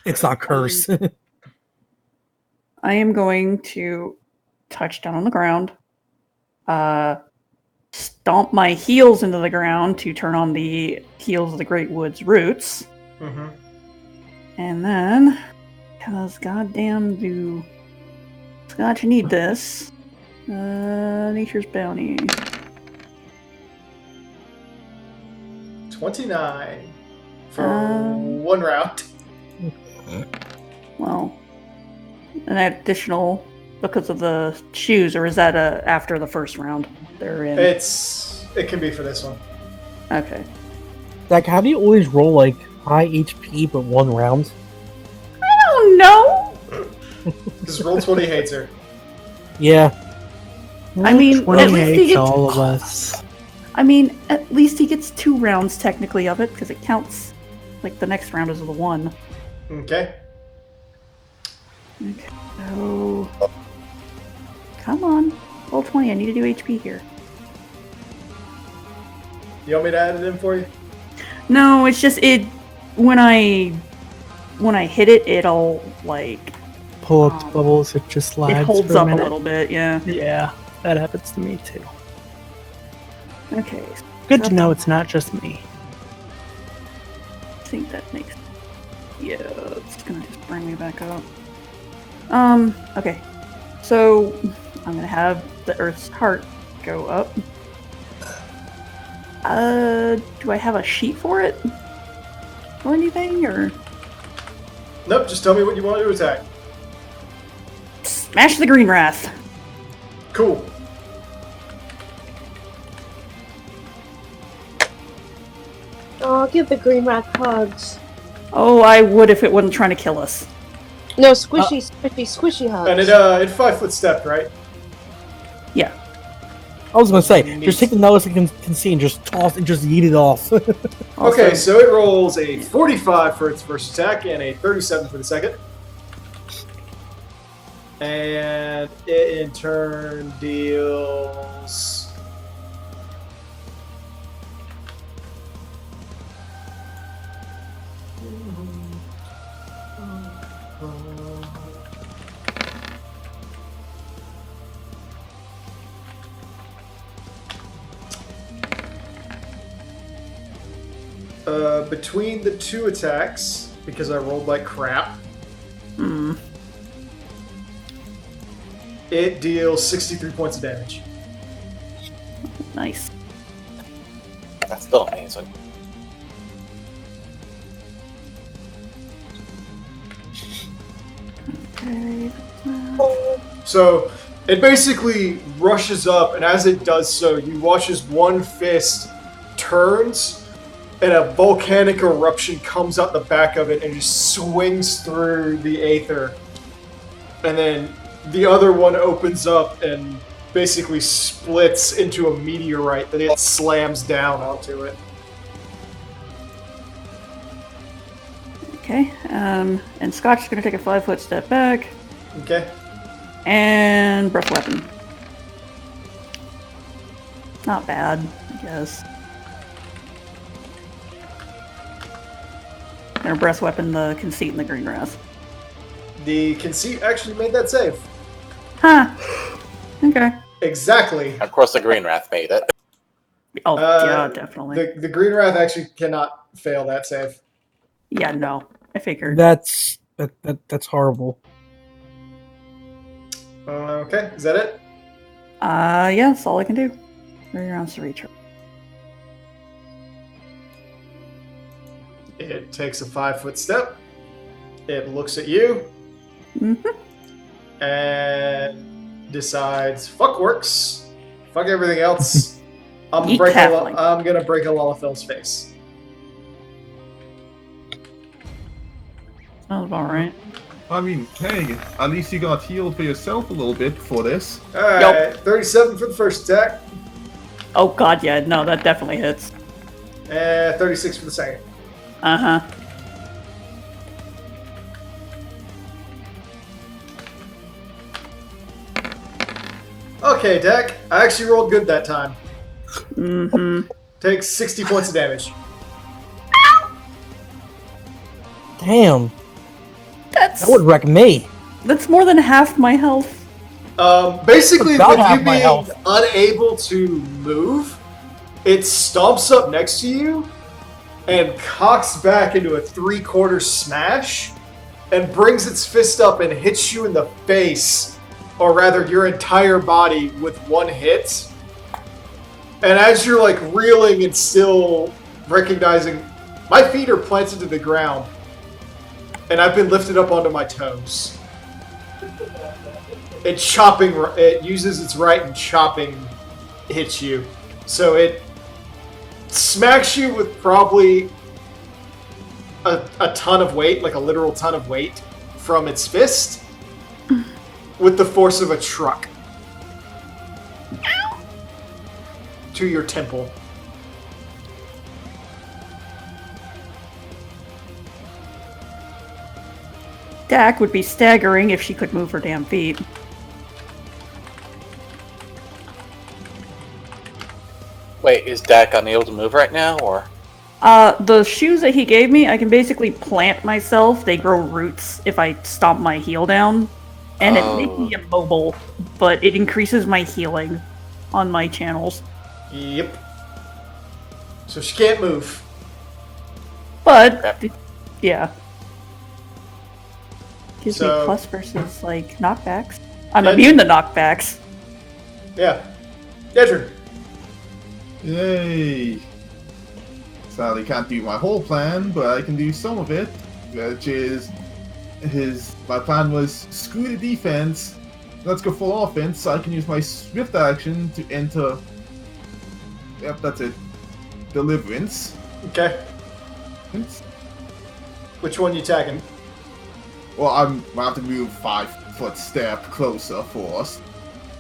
It's not curse. I am going to touch down on the ground, stomp my heels into the ground to turn on the heels of the Great Woods roots, Mm-hmm. and then, because goddamn do Scotch need this, Nature's Bounty. 29 for Um, 1 round. Well, an additional because of the shoes, or is that after the first round they're in? It can be for this one. Okay. Like, how do you always roll like high HP but 1 round? Oh no! Because Roll20 hates her. Yeah. I mean, at least he 28 gets. all of us. I mean, at least he gets 2 rounds technically of it because it counts. Like the next round is the 1. Okay. Okay. So, come on, roll 20. I need to do HP here. You want me to add it in for you? No, it's just it. When I hit it, it'll like Pull up the bubbles, it just lags it holds for a up a minute. little bit. Yeah. Yeah, that happens to me too. Okay. Good to know it's not just me. I think that makes. Yeah, it's gonna just bring me back up. Okay. So I'm gonna have the Earth's heart go up. Do I have a sheet for it? Or anything, or Nope, just tell me what you want to attack. smash the Green Wrath? Cool. Oh, give the green rat hugs. Oh, I would if it wasn't trying to kill us. No, squishy hugs. And it 5 foot stepped, right? Yeah. I was gonna say, just take the notice you can see and just toss and just yeet it off. Okay, so it rolls a 45 for its first attack and a 37 for the second. And it in turn deals. Between the 2 attacks, because I rolled like crap, it deals 63 points of damage. Nice. That's still amazing. Okay. So it basically rushes up, and as it does so, you watch as one fist turns, and a volcanic eruption comes out the back of it and just swings through the aether. And then the other one opens up and basically splits into a meteorite that it slams down onto it. Okay. And Scotch is gonna take a 5-foot step back Okay? and breath weapon. Not bad, I guess. Gonna breath weapon the conceit and the Green Wrath. The conceit actually made that save. Huh. Okay. Exactly. Of course, the Green Wrath made it. Oh, yeah, definitely. The Green Wrath actually cannot fail that save. Yeah, no. I figured. That's horrible. Okay, is that it? Yeah, that's all I can do. 3 rounds to reach her. It takes a 5-foot step. It looks at you Mm-hmm. and decides, "Fuck works. Fuck everything else. I'm Yeet halfling. gonna break a Lalafell's face." Sounds about right. I mean, hey, at least you got healed for yourself a little bit for this. All right, 37 for the first attack, Oh god, yeah, no, that definitely hits. and 36 for the second. Uh-huh. Okay, Dak. I actually rolled good that time. Mm-hmm. Takes 60 points of damage. Damn, That's that would wreck me. more than half my health. Basically, About with half you my being health. unable to move, it stomps up next to you and cocks back into a 3/4 smash and brings its fist up and hits you in the face, or rather your entire body, with one hit. And as you're like reeling and still recognizing, my feet are planted to the ground and I've been lifted up onto my toes. It uses its right and chopping hits you. So it smacks you with probably a ton of weight, like a literal ton of weight, from its fist with the force of a truck to your temple. Dak would be staggering if she could move her damn feet. Wait, is Dak unable to move right now, or? The shoes that he gave me, I can basically plant myself. They grow roots if I stomp my heel down. And it makes me immobile, but it increases my healing on my channels. Yep. So she can't move. But, yeah. Gives me So- plus versus, like, knockbacks. I'm Yeah. immune to knockbacks. Yeah. Dedrin. Yay! Sadly, can't do my whole plan, but I can do some of it, which is my plan was screw the defense, let's go full offense, so I can use my swift action to enter. Yep, that's it. Deliverance. Okay. Which one you tagging? Well, I have to move 5-foot step closer first,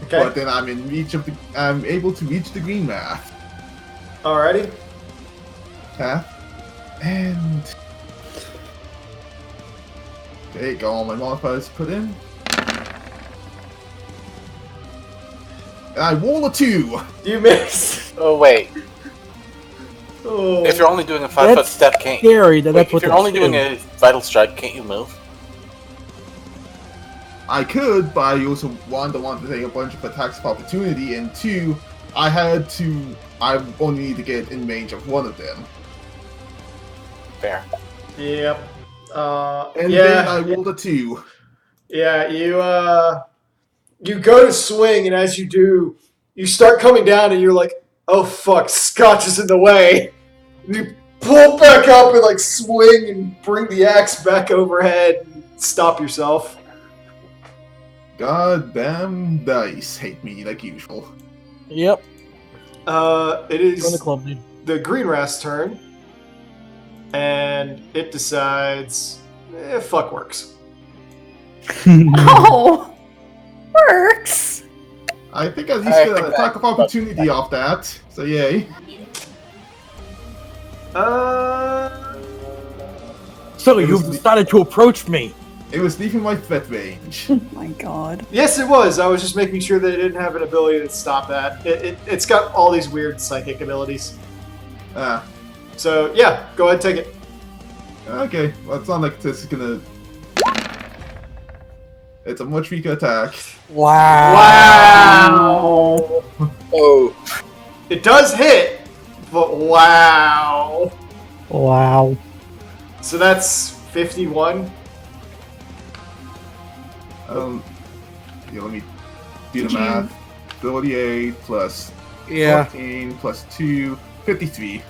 Okay. but then I'm able to reach the green math. Alrighty. Path. And okay, got all my modifiers put in. And I roll a 2. You missed. Oh wait, Oh. if you're only doing a 5-foot That's step, can't Scary that wait, that's what if you're they only doing do. a vital strike, can't you move? I could, but I also want to take a bunch of attacks of opportunity, and 2, I only need to get in range of one of them. Fair. Yep. And yeah. then I rolled a 2. Yeah, you go to swing, and as you do, you start coming down, and you're like, "Oh fuck, Scotch is in the way." And you pull back up and like swing and bring the axe back overhead and stop yourself. Goddamn dice hate me like usual. Yep. It Join the is club, dude. the green ras turn, and it decides, fuck works. Oh! Works! I think at least I get think an attack of opportunity off that, so yay. So It you've was- decided to approach me. It was leaving my threat range. Oh my god. Yes, it was. I was just making sure that it didn't have an ability to stop that. It's got all these weird psychic abilities. Ah, So, yeah, go ahead, take it. okay. Well, it's not like this is gonna. It's a much weaker attack. Wow! Oh, It does hit, but wow. Wow. So that's 51. Yeah, let me do the Did you- math. 38 plus Yeah. 14 plus 2, 53.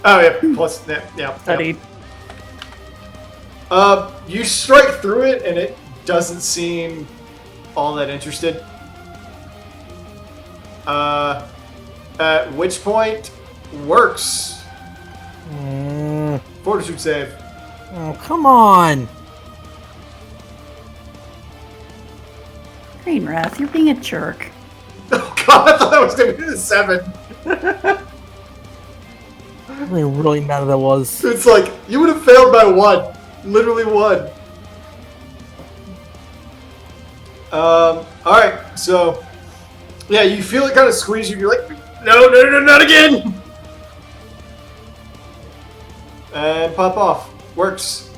Oh, yeah, plus, yeah. Studied. You strike through it, and it doesn't seem all that interested. At which point, works. Fortitude save. Oh, come on. Green Wrath, you're being a jerk. Oh god, I thought that was going to be a 7. I'm really mad that was. It's like, you would have failed by 1. Literally 1. Alright, so Yeah, you feel it kind of squeeze you. You're like, no, not again! And pop off. Works.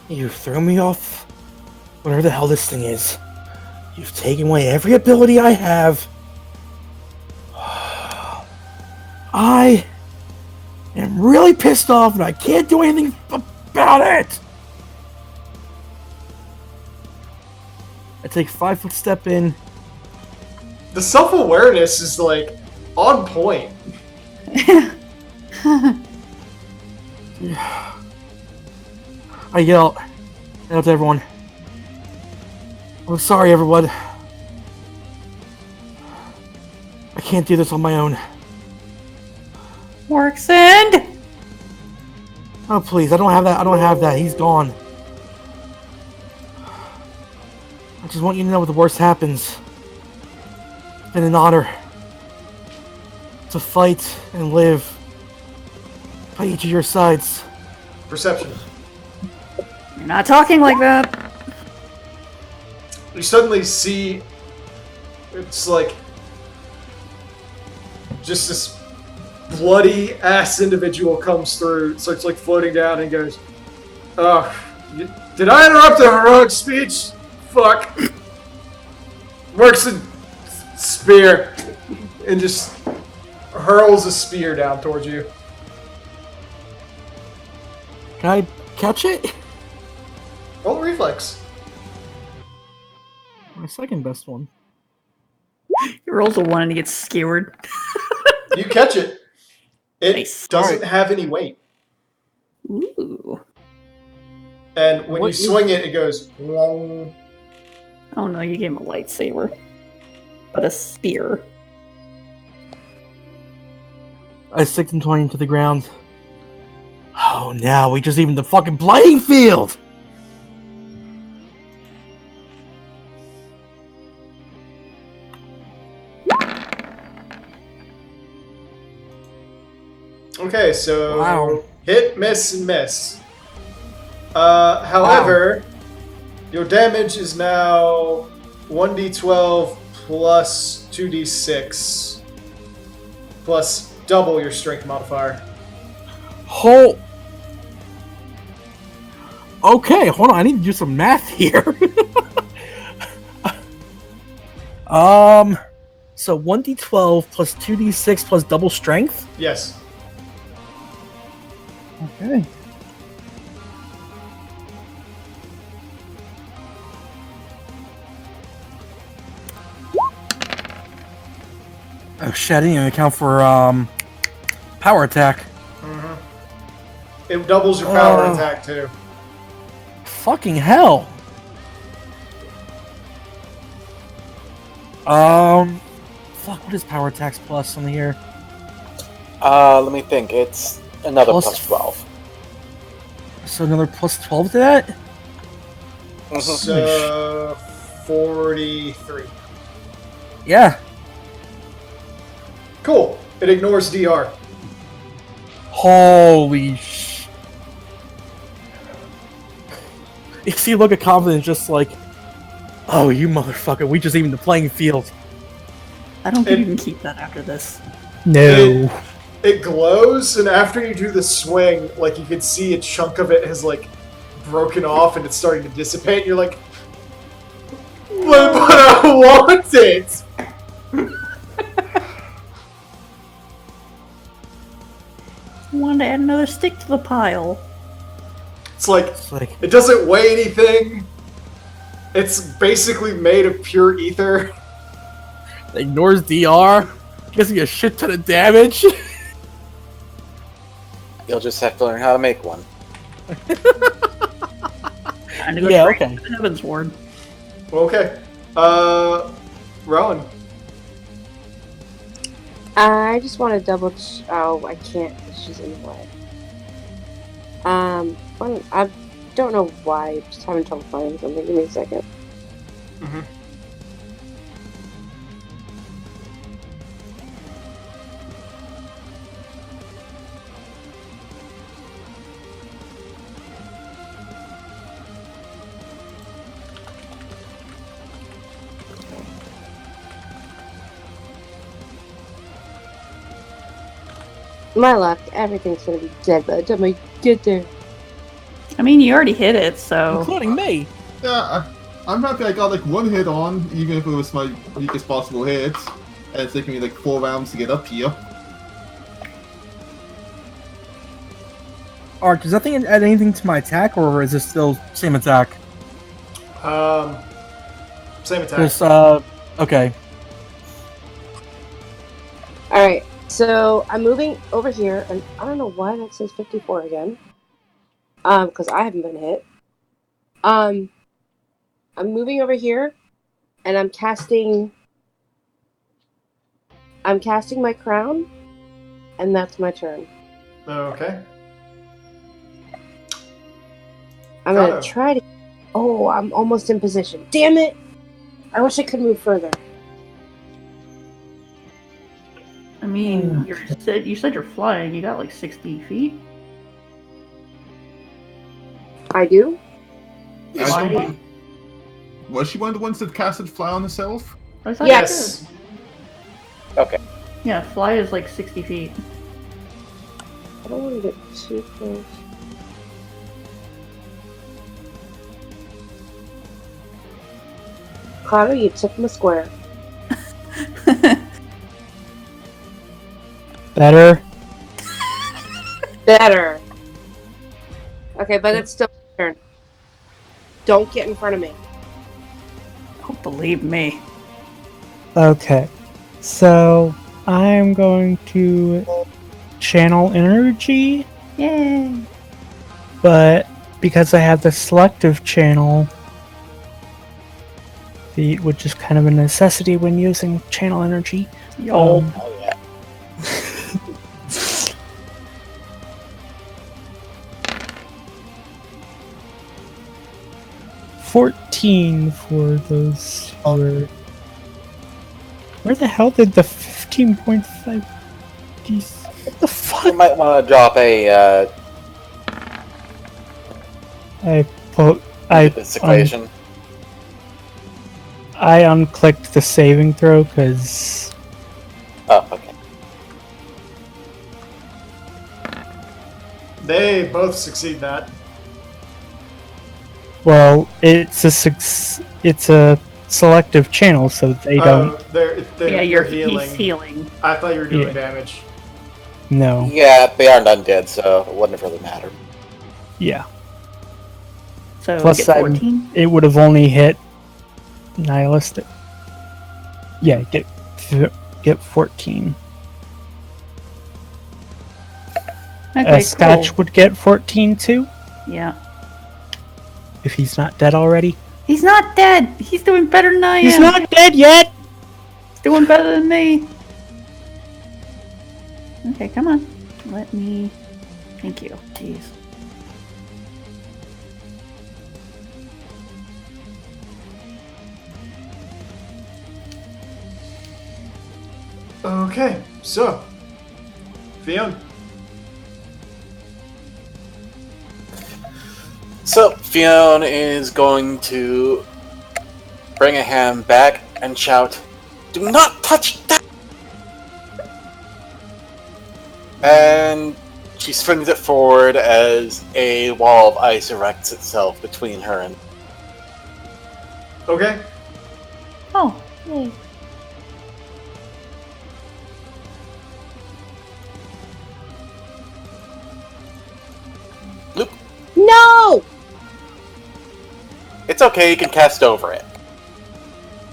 You threw me off. Whatever the hell this thing is. You've taken away every ability I have. I am really pissed off and I can't do anything about it. I take 5-foot step in. The self-awareness is like on point. I yell out to everyone. I'm sorry, everyone. I can't do this on my own. Worksend! Oh, please, I don't have that. I don't have that. He's gone. I just want you to know if the worst happens. It's been an honor to fight and live by each of your sides. Perception. You're not talking like that. You suddenly see it's like just this bloody ass individual comes through, starts like floating down and goes, "Oh, did I interrupt the heroic speech? Fuck." Works a spear and just hurls a spear down towards you. Can I catch it? Roll a reflex. My second best one. He rolls a 1 and he gets skewered. You catch it. It Nice. doesn't have any weight. Ooh. And when you What is- swing it, it goes. Wong. Oh no, you gave him a lightsaber. But a spear. I stick him 20 to the ground. Oh, now we just even the fucking playing field! Okay, so Wow. hit, miss, and miss. However, your damage is now 1d12 plus 2d6 plus double your strength modifier. Okay, hold on. I need to do some math here. So 1d12 plus 2d6 plus double strength. Yes. Okay. Oh shit! I didn't even account for power attack. It doubles your power Oh. attack too. Fucking hell. Fuck. What is power attacks plus on here? Let me think. It's another Plus- plus 12. So another plus 12 to that. So 43. Yeah. Cool. It ignores DR. Holy sh! You see, look at confidence, just like, oh, you motherfucker! We just even the playing field. I don't think It- you can keep that after this. No. It glows, and after you do the swing, like you can see a chunk of it has like broken off and it's starting to dissipate. And you're like, but I want it. I wanted to add another stick to the pile. It's like It's like, it doesn't weigh anything. It's basically made of pure ether. ignores DR, gives me a shit ton of damage. You'll just have to learn how to make one. Time to go Yeah, straight okay. to the Heaven's Ward. Okay. Rowan. I just want to double. Oh, I can't. She's in the way. I don't know why. I'm just having trouble finding something. Give me a second. My luck, everything's gonna be dead by the time I get there. I mean, you already hit it, so Including me. Yeah, I'm happy I got like one hit on, even if it was my weakest possible hit. And it's taking me like 4 rounds to get up here. Ark, does that thing add anything to my attack, or is it still same attack? Same attack. Just, okay. Alright, so I'm moving over here, and I don't know why that says 54 again. Because I haven't been hit. I'm moving over here, and I'm casting my crown, and that's my turn. Okay. I'm Got gonna it. try to. Oh, I'm almost in position. Damn it! I wish I could move further. I mean, you said you're flying. You got like 60 feet. I do? I don't know. Was she one of the ones that casted Fly on herself? I thought Yes. you did. Yeah, fly is like 60 feet. I don't want to get too close. Clara, you took my square. Better. Better. Okay, but it's still my turn. Don't get in front of me. Don't believe me. Okay. So I'm going to channel energy, Yay! but because I have the selective channel, which is kind of a necessity when using channel energy. Yo. Oh yeah. $14 for those who are... Where the hell did the 15.5... What the You fuck? might want to drop a this equation. I unclicked the saving throw because Oh, okay. They both succeed that. well, it's a selective channel, so they don't. They're Yeah, healing. he's healing. I thought you were doing Yeah. damage. No. Yeah, they aren't undead, so it wouldn't have really mattered. Yeah. So Plus, get 14. it would have only hit nihilistic. Yeah, get 14. Okay, Scotch cool. would get 14 too Yeah. if he's not dead already. He's not dead. He's doing better than I am. He's not dead yet. He's doing better than me. Okay, come on. Let me. Thank you. Jeez. Okay, so Fiona. So Fiona is going to bring a hand back and shout, "Do not touch that!" And she swings it forward as a wall of ice erects itself between her and. Okay. Oh, yay. Loop. No! It's okay, you can cast over it.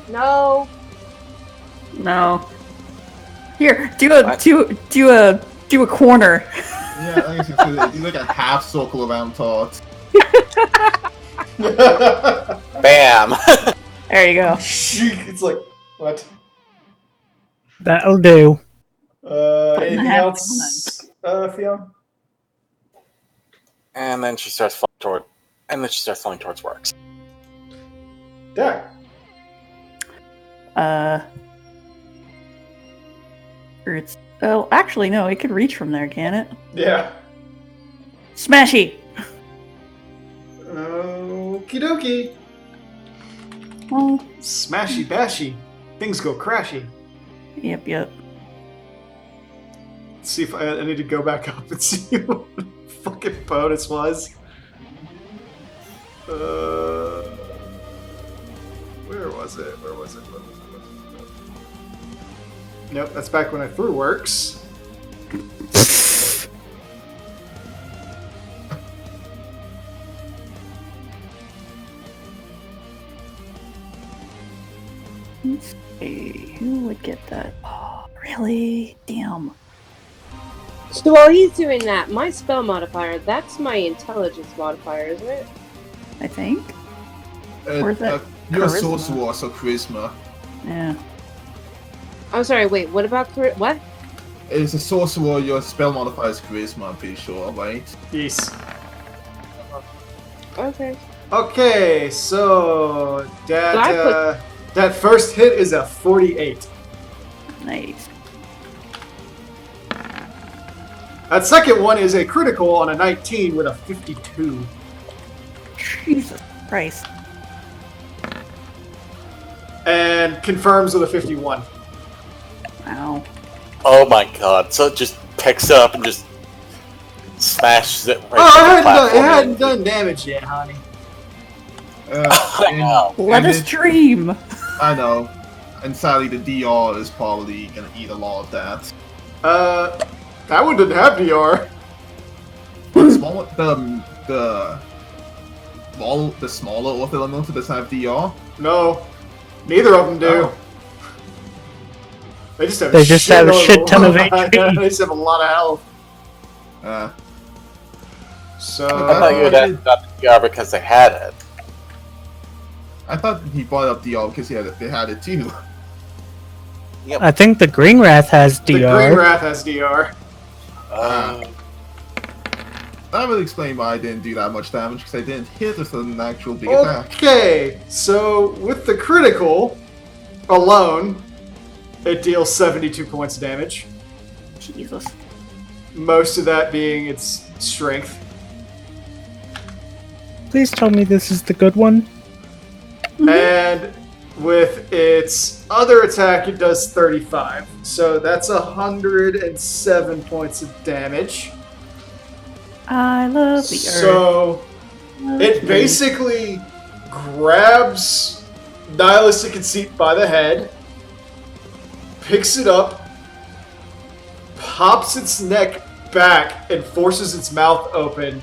No. No. Here, do a corner. Yeah, I guess you could do like a half circle around Todd. Bam! There you go. It's like, what? That'll do. Anything half else, Fiona? And then she starts flying towards Works. Derek. Or it's. Oh, actually, no. It could reach from there, can it? Yeah. Smashy. Okie dokie. Oh. Smashy bashy. Things go crashy. Yep. see if I need to go back up and see what the fucking bonus was. Where was it? Where was it? Nope, that's back when I threw works. Let's see, who would get that? Oh, really? Damn. So while he's doing that, my spell modifier, that's my intelligence modifier, isn't it? I think. Or is that You're a charisma? sorcerer, so charisma. Yeah. I'm sorry, wait, what about what? It's a sorcerer, your spell modifier is charisma, I'm pretty sure, right? Yes. Okay. Okay, so that So I put- that first hit is a 48. Nice. That second one is a critical on a 19 with a 52. Jesus Christ. And confirms with a 51. Wow. Oh my god. So it just picks up and just smashes it right Oh, to the it platform. hadn't done damage yet, honey. I know. Let us dream. I know. And sadly, the DR is probably gonna eat a lot of that. That one didn't have DR. The smaller, the smaller Earth Elemental doesn't have DR. No, neither of them do. Oh. They just have They just have a shit ton of HP. They just have a lot of health. So I thought you would have got the DR because they had it. I thought he brought up DR because they had it too. I think the Green Wrath has the DR. Green Wrath has DR. That would explain why I didn't do that much damage because I didn't hit with an actual big attack. Okay, so with the critical alone, it deals 72 points of damage. Jesus. Most of that being its strength. Please tell me this is the good one. And with its other attack, it does 35. So that's 107 points of damage. I love the earth. So it basically grabs Nihilistic Conceit by the head, picks it up, pops its neck back, and forces its mouth open,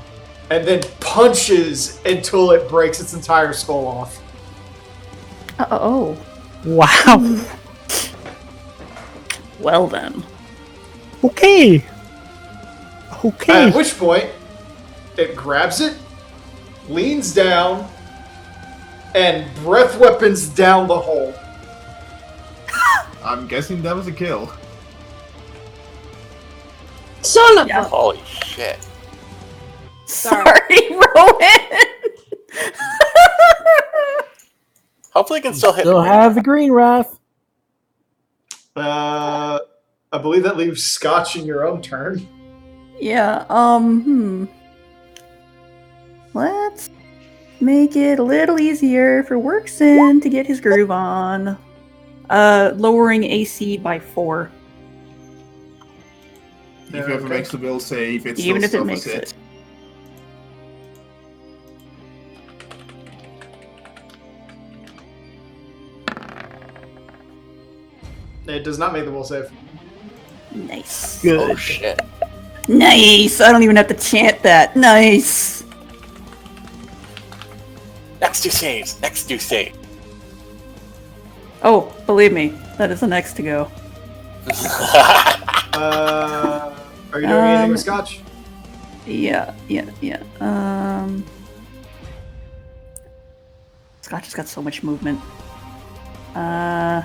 and then punches until it breaks its entire skull off. Oh. Wow. Well then. Okay. Okay. At which point, it grabs it, leans down, and breath weapons down the hole. I'm guessing that was a kill. Son of Yeah. a... Holy shit. Sorry, Rowan. Hopefully, it can still hit. Still have the Green Wrath. I believe that leaves Scotch in your own turn. Yeah, Let's make it a little easier for Worksin to get his groove on. Lowering AC by 4. If it ever makes the will save, it Even still if it suffers makes it. It does not make the will save. Nice. Good. Oh shit. Nice! I don't even have to chant that. Nice! Next two saves. Next two saves. Oh, believe me, that is the next to go. Are you doing anything with Scotch? Yeah. Scotch has got so much movement. I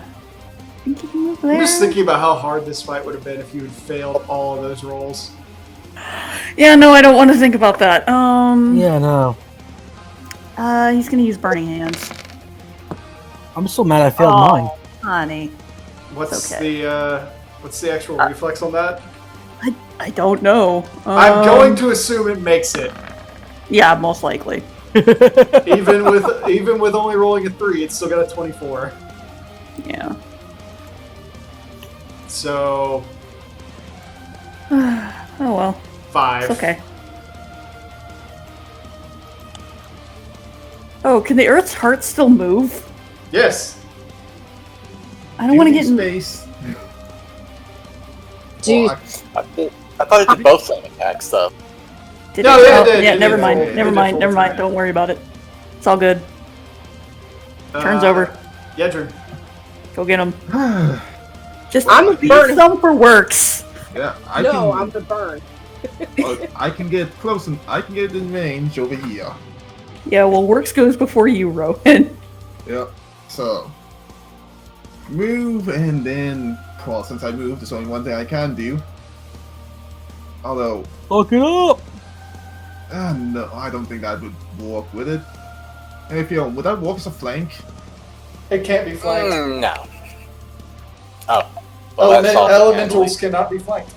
think you can move there. I'm just thinking about how hard this fight would have been if you had failed all of those rolls. Yeah, no, I don't want to think about that. Yeah, no. He's gonna use Burning Hands. I'm still mad I failed Oh, mine. honey. What's Okay. what's the actual reflex on that? I don't know. I'm going to assume it makes it. Yeah, most likely. Even with only rolling a 3, it's still got a 24. Yeah. So Oh well, 5. it's okay. Oh, can the Earth's heart still move? Yes. I don't want to get in. space. Dude, I thought it did both flame attacks, though. Did No, it? yeah, Oh, it did, yeah, it never did mind. full- Never it did mind. full Never mind. time. Don't worry about it. It's all good. Turn's over. Yedrin. Go get him. Just I'm a leave burn. some for works. Yeah, no, I'm the burn. I can get close and I can get in range over here. Yeah, well, works goes before you, Rowan. Yep. So move and then well, since I moved, there's only one thing I can do. Although, Look it up! no, I don't think that would work with it. Hey, Fiona, would that work as a flank? It can't be flanked. No. Oh. Well, that's all Elementals cannot be flanked.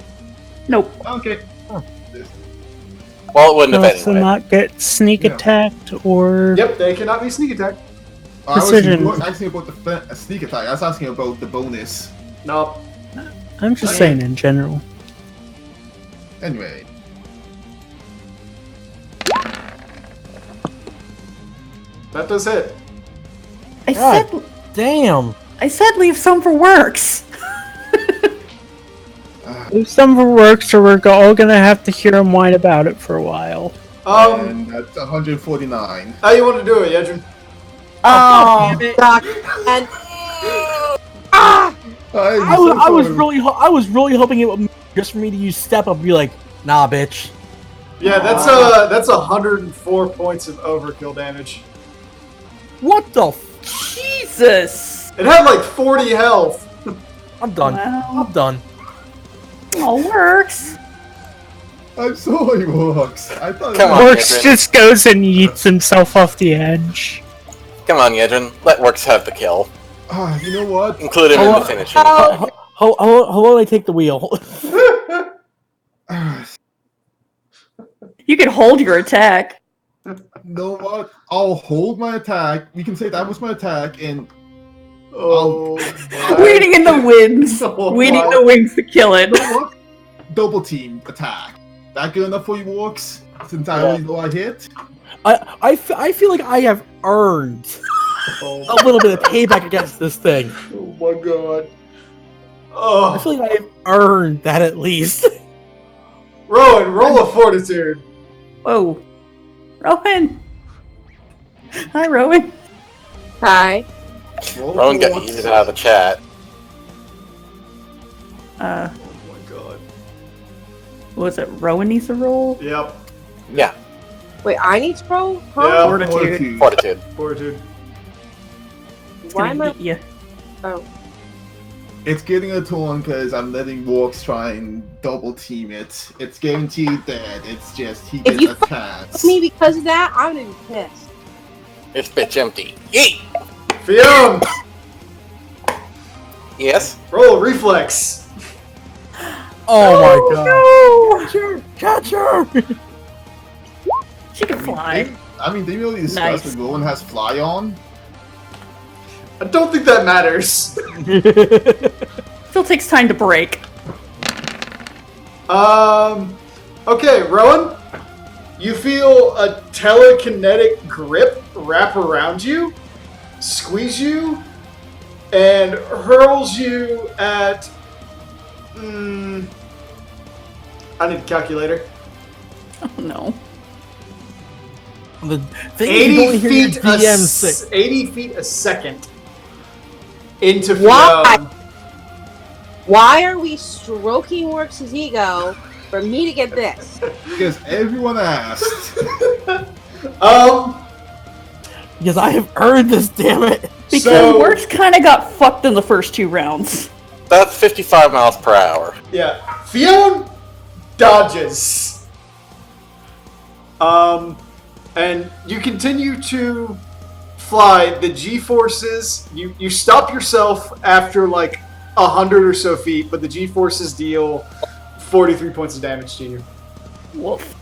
Nope. Okay. Well, it wouldn't They'll have also anyway. not get sneak Yeah. attacked or Yep, they cannot be sneak attack. I was Precision. asking about the sneak attack. I was asking about the bonus. No. I'm just saying in general. Anyway, That does hit. I God. said. Damn! I said leave some for works. If some for works, or we're all gonna have to hear him whine about it for a while. and that's 149. How you want to do it, Yedrin? Oh, Doc, and I was really hoping it would just for me to use step up and be like, nah, bitch. Yeah, that's 104 points of overkill damage. What the Jesus! It had like 40 health. I'm done. Wow. I'm done. All works. I'm sorry, Works. I thought. Come on. Works Yedrin. just goes and yeets himself off the edge. Come on, Yedrin. Let Works have the kill. You know what? Include him in the finishing. Hello, I take the wheel. You can hold your attack. You know what? I'll hold my attack. We can say that was my attack, and Oh. Waiting in the winds. Oh Waiting my- in the wings to kill it. you know what? Double team attack. That good enough for you, Works? Since I already know I hit. I feel like I have earned Oh, a little bit of payback against this thing. oh my god. I Oh. feel like I have earned that at least. Rowan, roll a fortitude. Whoa. Rowan. Hi, Rowan. hi. Rowan got yeeted out of the chat. Oh my god. Was it Rowan needs to roll? Yep. Yeah, Wait, I need to roll? Huh? Yeah. Fortitude. fortitude. Fortitude. It's Why gonna am I? eat you. Oh, It's getting a turn because I'm letting Works try and double team it. It's guaranteed that it's just he If gets you a chance. me because of that, I'm gonna be pissed. This bitch empty. Yeet! Fiona, Yes? roll a reflex. Oh my god. No! Catcher! She can fly. I mean, they really discussed Nice. when Rowan has fly on. I don't think that matters. Still takes time to break. Okay, Rowan. You feel a telekinetic grip wrap around you, squeeze you, and hurls you at. I need a calculator. Oh no. The thing is, you 80 only hear your feet, DM say. 80 feet a second into Why? Fiona. Why are we stroking Works' ego for me to get this? Because everyone asked. Because I have earned this, damn it! Because So- Works kind of got fucked in the first 2 rounds. That's 55 miles per hour. Yeah, Fiona dodges. And you continue to fly. The G-forces, you stop yourself after like 100 or so feet, but the G-forces deal 43 points of damage to you. Woof.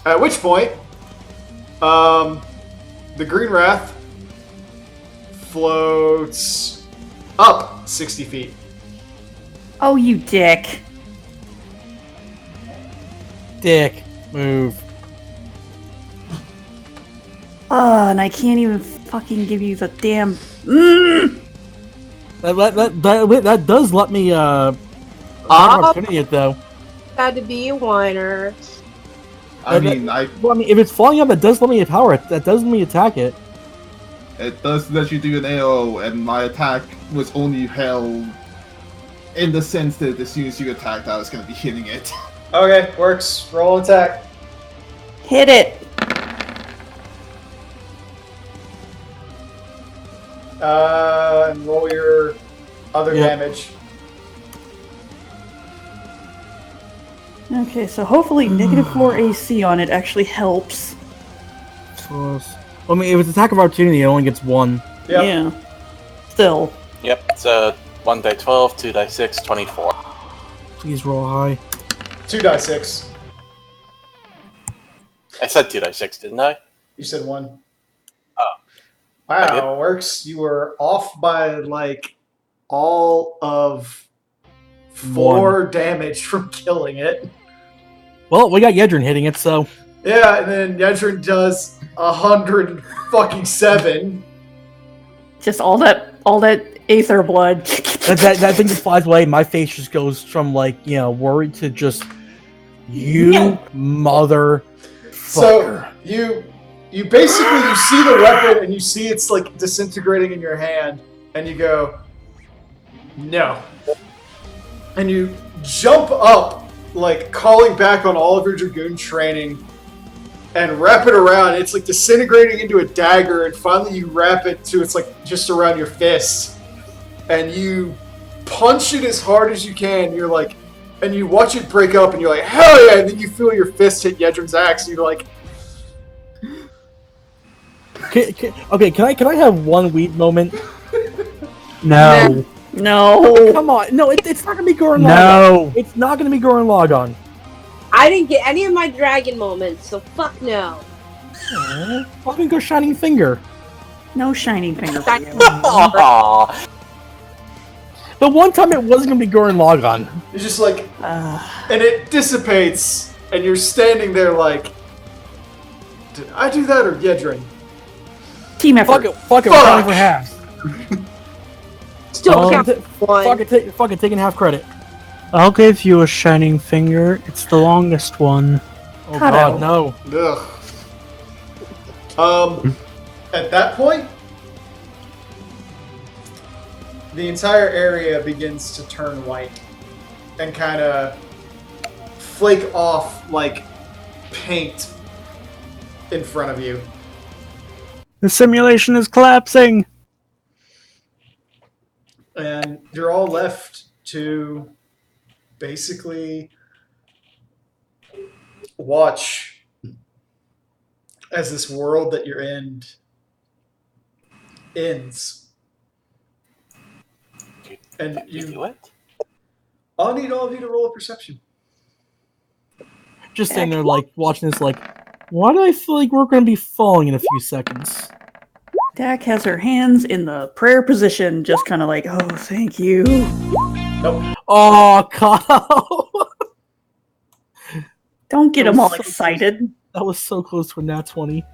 At which point, the Green Wrath floats up 60 feet. Oh, you dick. Dick, move. And I can't even fucking give you the damn. Mm! That does let me opportunity it though. Had to be a whiner. I mean, Well, I mean, if it's falling up, it does let me power it. That does let me attack it. it does let you do an AO, and my attack was only held in the sense that as soon as you attacked, I was going to be hitting it. Okay, works. Roll attack. Hit it. And roll your other Yeah. damage. Okay, so hopefully -4 AC on it actually helps. Close. I mean, if it's attack of opportunity, it only gets 1. Yep. Yeah. Still. Yep, it's a 1d12, 2d6, 24. Please roll high. 2d6. I said 2d6, didn't I? You said 1. Oh. I did. Wow, works. You were off by like all of 4 damage from killing it. Well, we got Yedrin hitting it, so Yeah, and then Yedrin does 107. Just all that aether blood. that thing just flies away. My face just goes from worried to just mother. So you basically you see the weapon and you see it's like disintegrating in your hand, and you go, no. And you jump up, like calling back on all of your Dragoon training, and wrap it around. It's like disintegrating into a dagger, and finally you wrap it to it's like just around your fist, and you punch it as hard as you can. You're like, and you watch it break up, and you're like, hell yeah! And then you feel your fist hit Yedrin's axe, and you're like, Okay, can I have one weed moment? No. No. Come on, no, it's not gonna be Gurren Lagann. No. It's not gonna be Gurren Lagann. I didn't get any of my dragon moments, so fuck no. Fucking go Shining Finger. No shining finger for you. Aww. The one time it wasn't gonna be Gurren Lagann. it's just like, and it dissipates, and you're standing there like, did I do that or Yedrin? Team effort. Fuck it, we're counting for halves. Still count one. Fuck it, taking half credit. I'll give you a shining finger. It's the longest one. Oh Cut god, out. no. Ugh. At that point, the entire area begins to turn white and kind of flake off like paint in front of you. The simulation is collapsing. And you're all left to basically watch as this world that you're in ends. And You do you, it? I'll need all of you to roll a perception. Just sitting there like watching this like, why do I feel like we're gonna be falling in a few seconds? Dak has her hands in the prayer position, just kind of like, oh, thank you. Nope. Oh, Kyle! Don't get That him was all so excited. That was so close to a nat 20.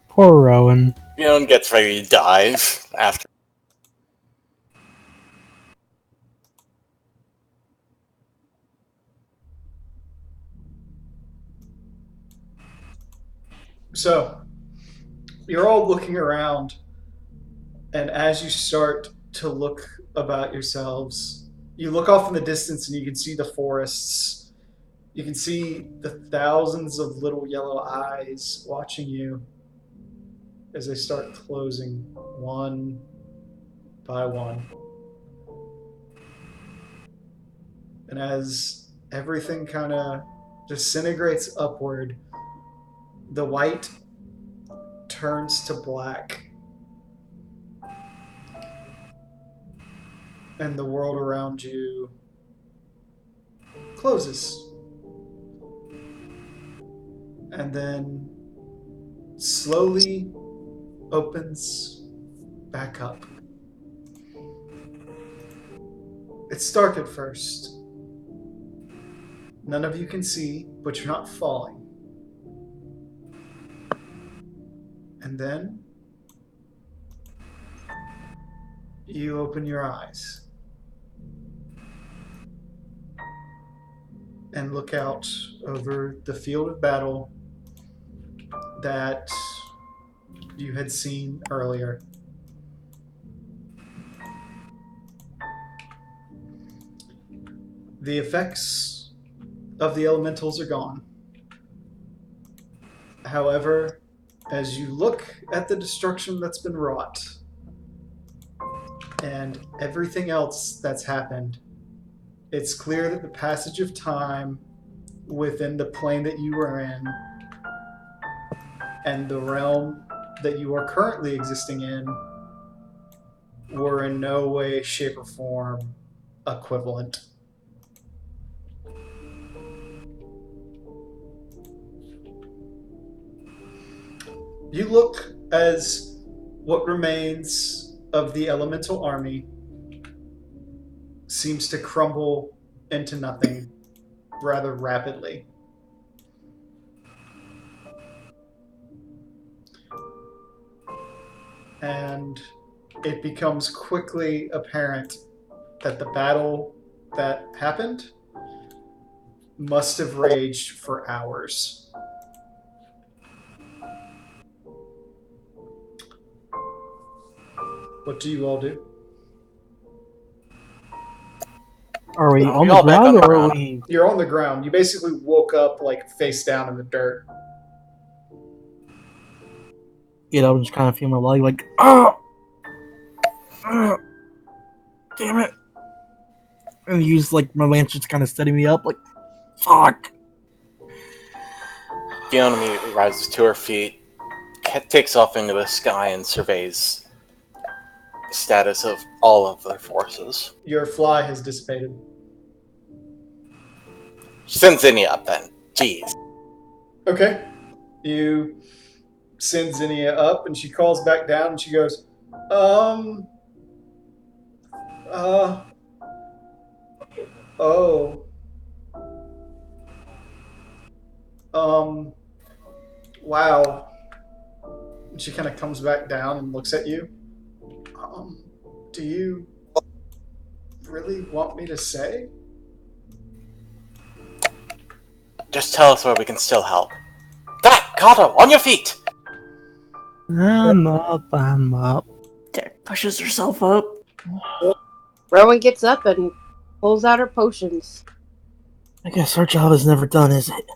Poor Rowan. Bjorn gets ready to dive after. So, you're all looking around, and as you start to look about yourselves, you look off in the distance and you can see the forests. You can see the thousands of little yellow eyes watching you as they start closing one by one. And as everything kind of disintegrates upward, the white turns to black, and the world around you closes, and then slowly opens back up. It's dark at first. None of you can see, but you're not falling. And then you open your eyes and look out over the field of battle that you had seen earlier. The effects of the elementals are gone. However, as you look at the destruction that's been wrought and everything else that's happened, it's clear that the passage of time within the plane that you are in and the realm that you are currently existing in were in no way, shape, or form equivalent. You look as what remains of the elemental army seems to crumble into nothing rather rapidly. And it becomes quickly apparent that the battle that happened must have raged for hours. What do you all do? Are we on We the all back ground on the or are ground. we? You're on the ground. You basically woke up like face down in the dirt. You know, I'm just kind of feeling my leg like, oh, damn it, and use like my lance just to kind of steady me up, like, fuck. Fiona immediately rises to her feet, takes off into the sky, and surveys the status of all of their forces. Your fly has dissipated. Send Zinnia up then. Jeez. Okay. You send Zinnia up, and she calls back down, and she goes, oh. Wow. And she kind of comes back down and looks at you. Do you really want me to say? Just tell us where we can still help. That, Kato, on your feet! I'm up. Deck pushes herself up. Rowan gets up and pulls out her potions. I guess our job is never done, is it?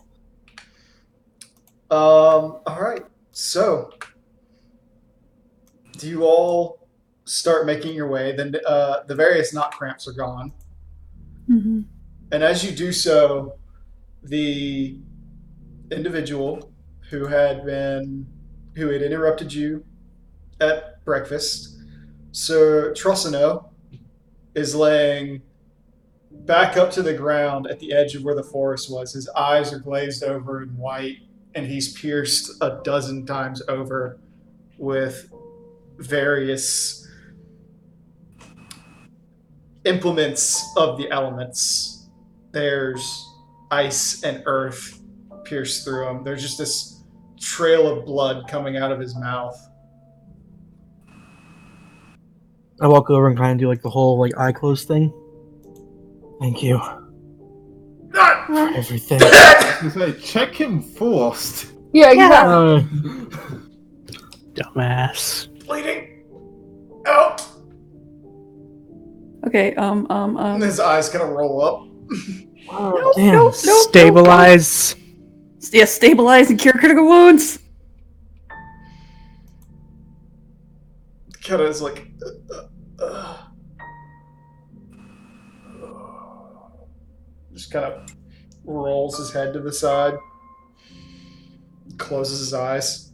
Alright. So, do you all start making your way? Then the various knot cramps are gone. Mm-hmm. And as you do so, the individual who had interrupted you at breakfast, Sir Trossino, is laying back up to the ground at the edge of where the forest was. His eyes are glazed over and white, and he's pierced a dozen times over with various implements of the elements. There's ice and earth pierced through him. There's just this trail of blood coming out of his mouth. I walk over and kind of do like the whole like eye close thing. Thank you for everything. You say, check him first. Yeah, exactly. Dumbass. Bleeding out. Okay, And his eyes kind of roll up. Oh, damn. no. Stabilize. Yeah, stabilize and cure critical wounds. Kind of is like, just kind of rolls his head to the side, closes his eyes.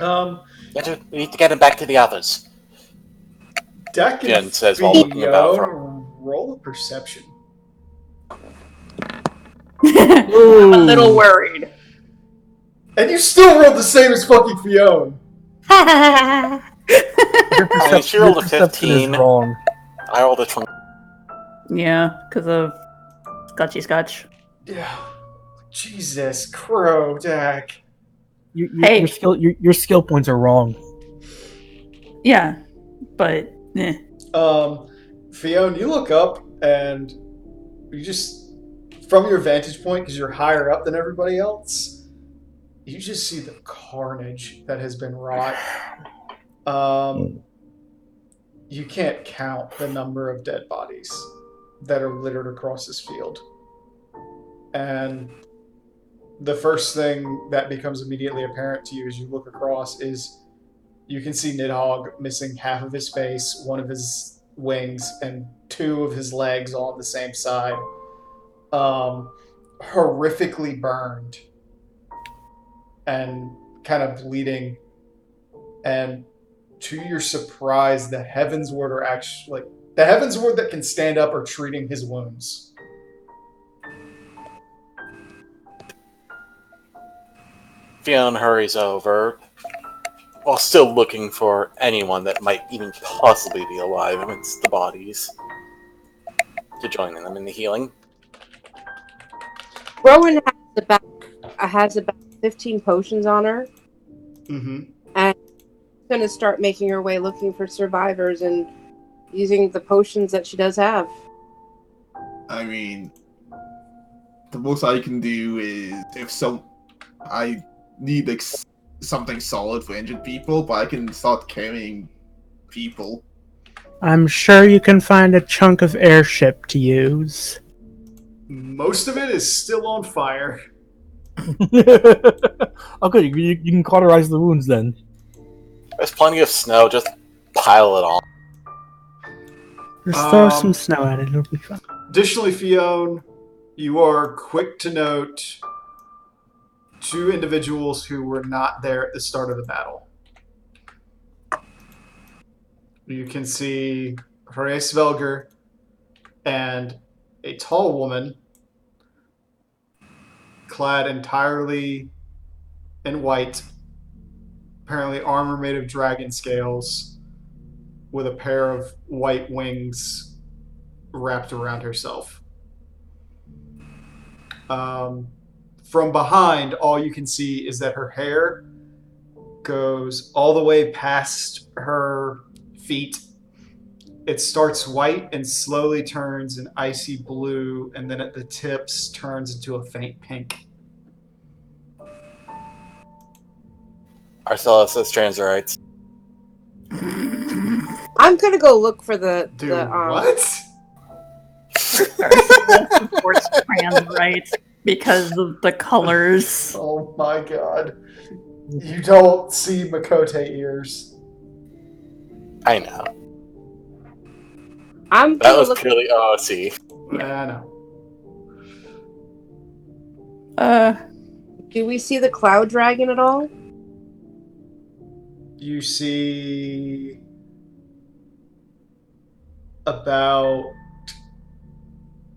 We need to get him back to the others. Deck Jen and says while looking about for- roll a perception. I'm a little worried. And you still rolled the same as fucking Fiona. Your I mean, she rolled a perception is 15. wrong. I rolled a 20. Yeah, because of Scotchy Scotch. Yeah. Jesus, Crow, Dak. Hey. Your skill points are wrong. Yeah, but Fiona, you look up and you just, from your vantage point, because you're higher up than everybody else, you just see the carnage that has been wrought. You can't count the number of dead bodies that are littered across this field. And the first thing that becomes immediately apparent to you as you look across is you can see Nidhogg missing half of his face, one of his wings, and two of his legs all on the same side. Horrifically burned and kind of bleeding. And to your surprise, the Heavensward are actually... the Heavensward that can stand up are treating his wounds. Fiona hurries over, while still looking for anyone that might even possibly be alive amidst the bodies, to join them in the healing. Rowan has about 15 potions on her. Mm-hmm. And she's going to start making her way looking for survivors and using the potions that she does have. I mean, the most I can do is I need like something solid for injured people, but I can start carrying people. I'm sure you can find a chunk of airship to use. Most of it is still on fire. Okay, you can cauterize the wounds then. There's plenty of snow, just pile it on. Just throw some snow at it, it'll be fun. Additionally, Fiona, you are quick to note two individuals who were not there at the start of the battle. You can see Horace Velger and a tall woman clad entirely in white, apparently armor made of dragon scales, with a pair of white wings wrapped around herself. From behind, all you can see is that her hair goes all the way past her feet. It starts white and slowly turns an icy blue, and then at the tips turns into a faint pink. Arcellus says Transerites. I'm going to go look for the... Dude, the what? supports trans rights because of the colors. Oh my god. You don't see Makote ears. I know. I'm That going to was look... purely OOC. Yeah, I know. Do we see the cloud dragon at all? You see about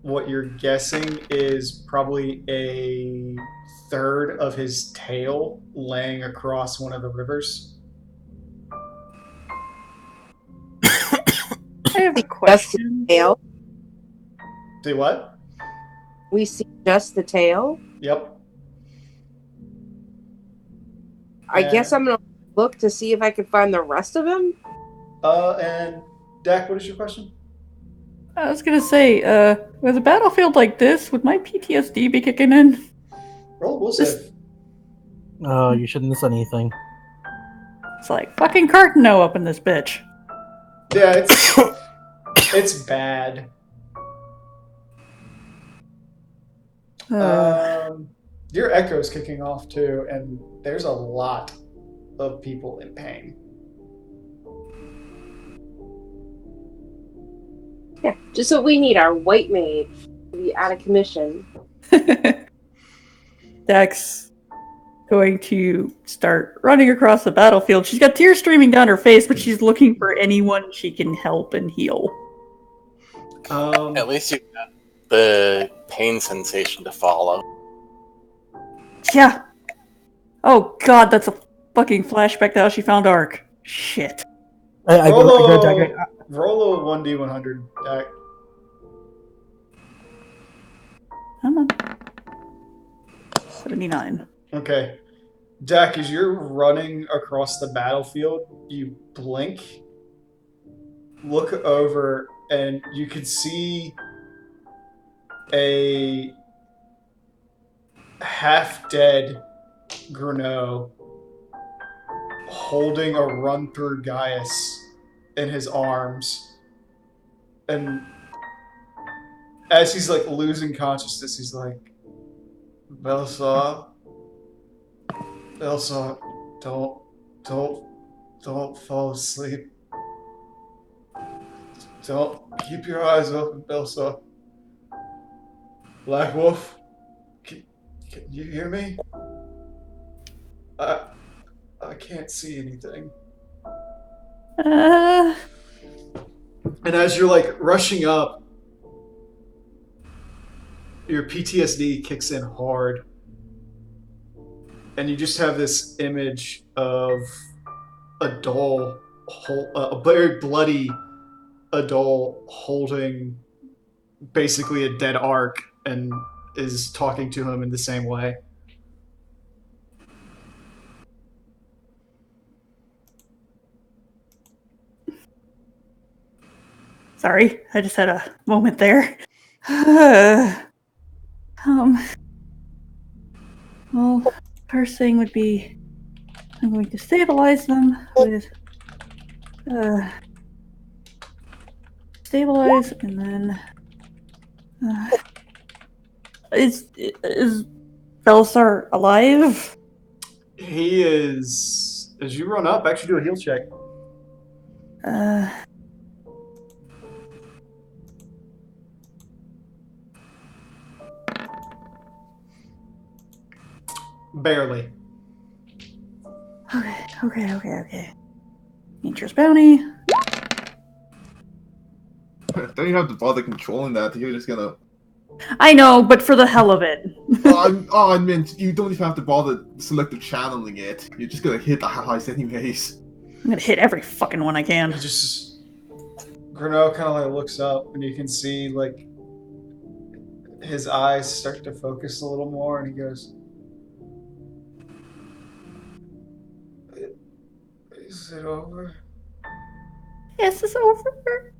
what you're guessing is probably a third of his tail laying across one of the rivers. I have a question. Tail? See what? We see just the tail? Yep. I guess I'm going to look to see if I can find the rest of him. And Dak, what is your question? I was gonna say, with a battlefield like this, would my PTSD be kicking in? Roll will save. Oh, you shouldn't miss anything. It's like fucking Cartano up in this bitch. Yeah, it's bad. Your echo's kicking off too, and there's a lot of people in pain. Yeah, just what we need, our white mage to be out of commission. Dak's going to start running across the battlefield. She's got tears streaming down her face, but she's looking for anyone she can help and heal. At least you got the pain sensation to follow. Yeah. Oh god, that's a fucking flashback to how she found Ark. Shit. I go, Roll a 1d100, Dak. Come on. 79. Okay. Dak, as you're running across the battlefield, you blink, look over, and you can see a half-dead Gruneau holding a run-through Gaius in his arms. And as he's like losing consciousness, he's like, Belsaw, don't fall asleep. Don't keep your eyes open, Belsaw. Black Wolf, can you hear me? I can't see anything. And as you're like rushing up, your PTSD kicks in hard. And you just have this image of a very bloody Adol holding basically a dead Ark and is talking to him in the same way. Sorry, I just had a moment there. Well, first thing would be I'm going to stabilize them with stabilize, and then is Belisar alive? He is. As you run up, actually do a heal check. Barely. Okay. Interest bounty. Don't you have to bother controlling that? You're just gonna. I know, but for the hell of it. I meant you don't even have to bother selective channeling it. You're just gonna hit the highs anyways. I'm gonna hit every fucking one I can. Gruneau kind of like looks up, and you can see like his eyes start to focus a little more, and he goes, "Is it over?" Yes, it's over.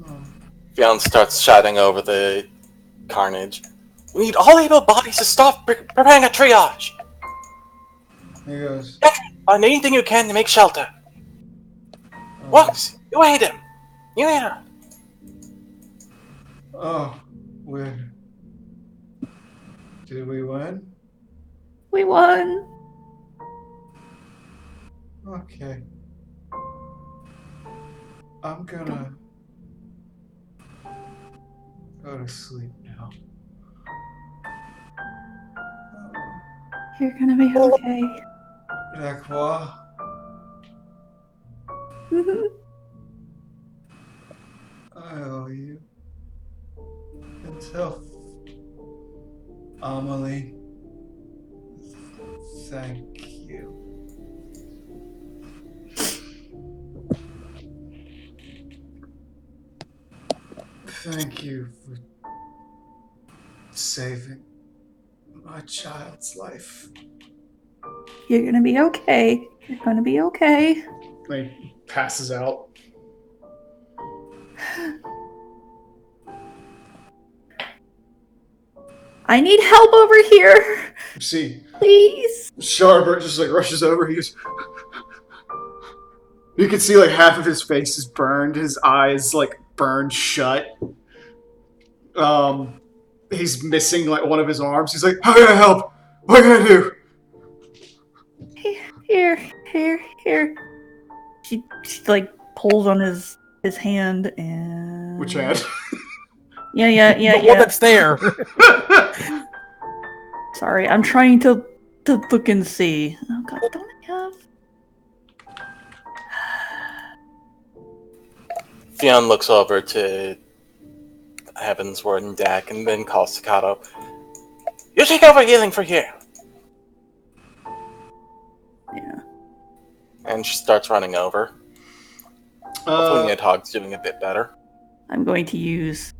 Oh. Fionn starts shouting over the carnage. We need all able bodies to stop preparing a triage. He goes, Find anything you can to make shelter. Wax, you ate him. You ate her. "Oh, did we win?" We won. Okay. I'm gonna go to sleep now. You're gonna be okay. Lacroix, I owe you. And tell Amelie, thank you. Thank you for saving my child's life. You're gonna be okay. You're gonna be okay. He passes out. I need help over here. See, Please. Charbert just like rushes over. He goes. You can see like half of his face is burned. His eyes like burned shut. He's missing like one of his arms. He's like, "How can I help? What can I do?" Here. She like pulls on his hand and. Which hand? Yeah. The one that's there. Sorry, I'm trying to look and see. Oh god, don't I have? Fionn looks over to Heavensward and Dak and then calls Staccato. You take over healing for here. And she starts running over. Hopefully Nidhogg's doing a bit better. I'm going to use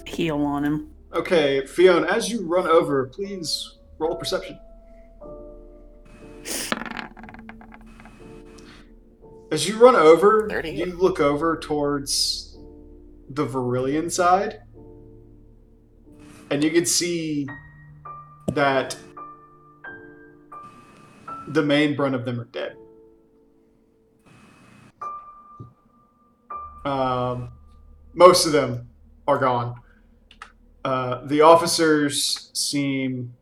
heal on him. Okay, Fiona, as you run over, please roll perception. As you run over, 38. you look over towards the Virillion side, and you can see that the main brunt of them are dead. Most of them are gone. The officers seem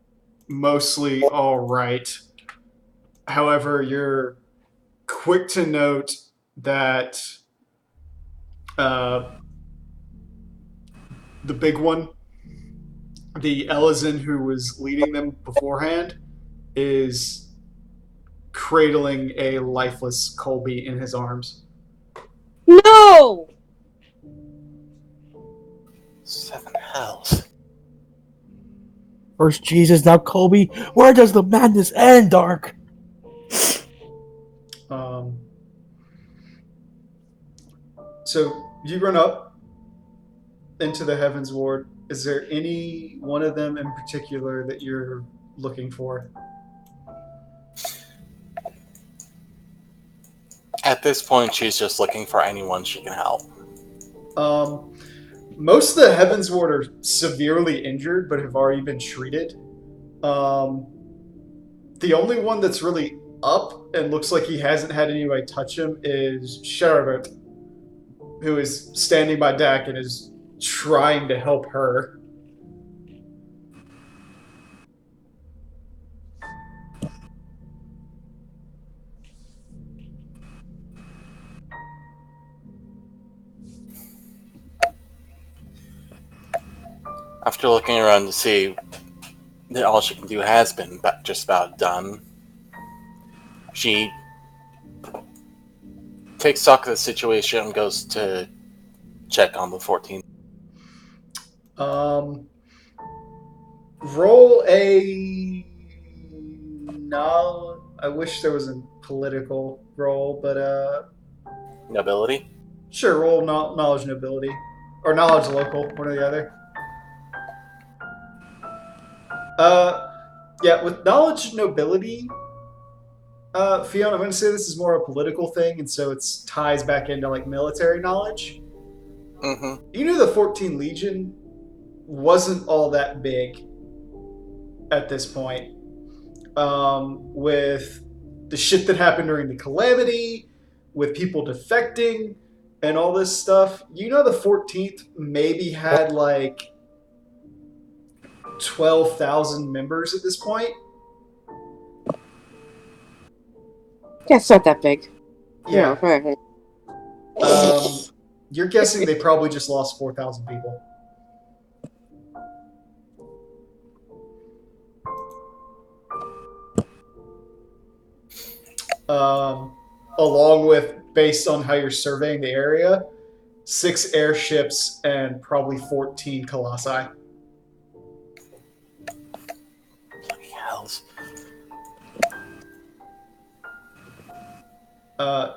mostly all right. However, you're quick to note that the big one, the Elizin who was leading them beforehand, is cradling a lifeless Colby in his arms. No! 7 hells. First Jesus, now Colby. Where does the madness end, Dark? So you run up into the Heavens Ward. Is there any one of them in particular that you're looking for? At this point, she's just looking for anyone she can help. Most of the Heavens Ward are severely injured, but have already been treated. The only one that's really up and looks like he hasn't had anybody touch him is Sherbert, who is standing by Dak and is trying to help her. After looking around to see that all she can do has been just about done, she takes stock of the situation and goes to check on the 14. Roll a I wish there was a political roll, but Nobility? sure, roll knowledge nobility. Or knowledge local, one or the other. Yeah, with knowledge nobility, Fiona, I'm going to say this is more a political thing, and so it ties back into like military knowledge. Mm-hmm. You knew the 14 Legion wasn't all that big at this point. With the shit that happened during the Calamity, with people defecting, and all this stuff, you know the 14th maybe had like 12,000 members at this point. Yeah, it's not that big. Yeah. Right. You're guessing they probably just lost 4,000 people. Along with, based on how you're surveying the area, 6 airships and probably 14 colossi. Bloody hells.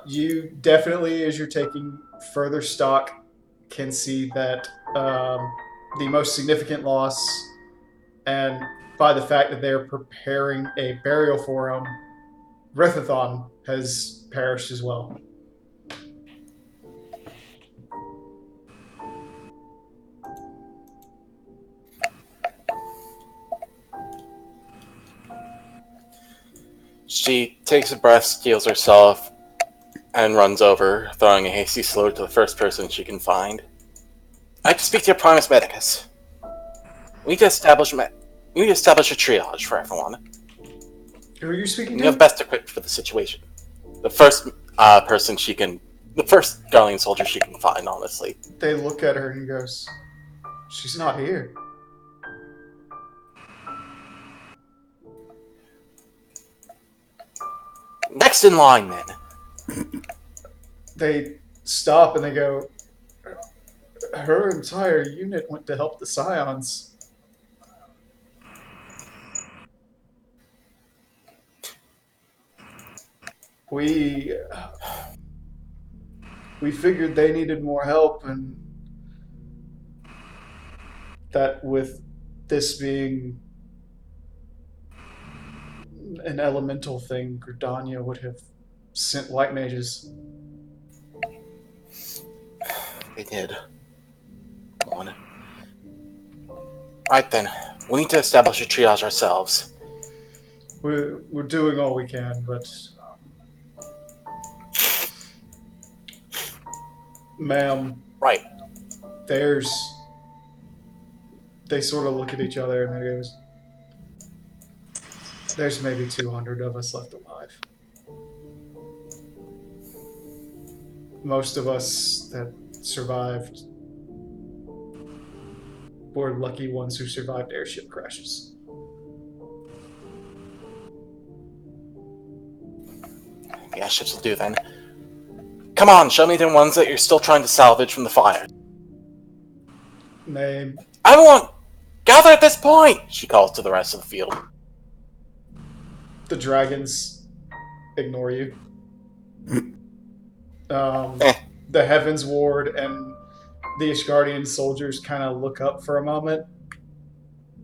You definitely, as you're taking further stock, can see that the most significant loss, and by the fact that they're preparing a burial for him, Rethathon has perished as well. She takes a breath, steels herself, and runs over, throwing a hasty salute to the first person she can find. I'd like to speak to your Primus Medicus. We need to establish a triage for everyone. Who are you speaking You're the to? best equipped for the situation. The first the first Guardian soldier she can find, honestly. They look at her and he goes, "She's not here." Next in line, then. They stop and they go, "Her entire unit went to help the Scions." We figured they needed more help, and that with this being an elemental thing, Gridania would have sent white mages. They did. Come on. Right then, we need to establish a triage ourselves. We're doing all we can, but ma'am, Right. they sort of look at each other and they goes, there's maybe 200 of us left alive. Most of us that survived were lucky ones who survived airship crashes. The airships will do then. Come on, show me the ones that you're still trying to salvage from the fire. Name. Everyone, gather at this point! She calls to the rest of the field. The dragons ignore you. The Heavens Ward and the Ishgardian soldiers kind of look up for a moment,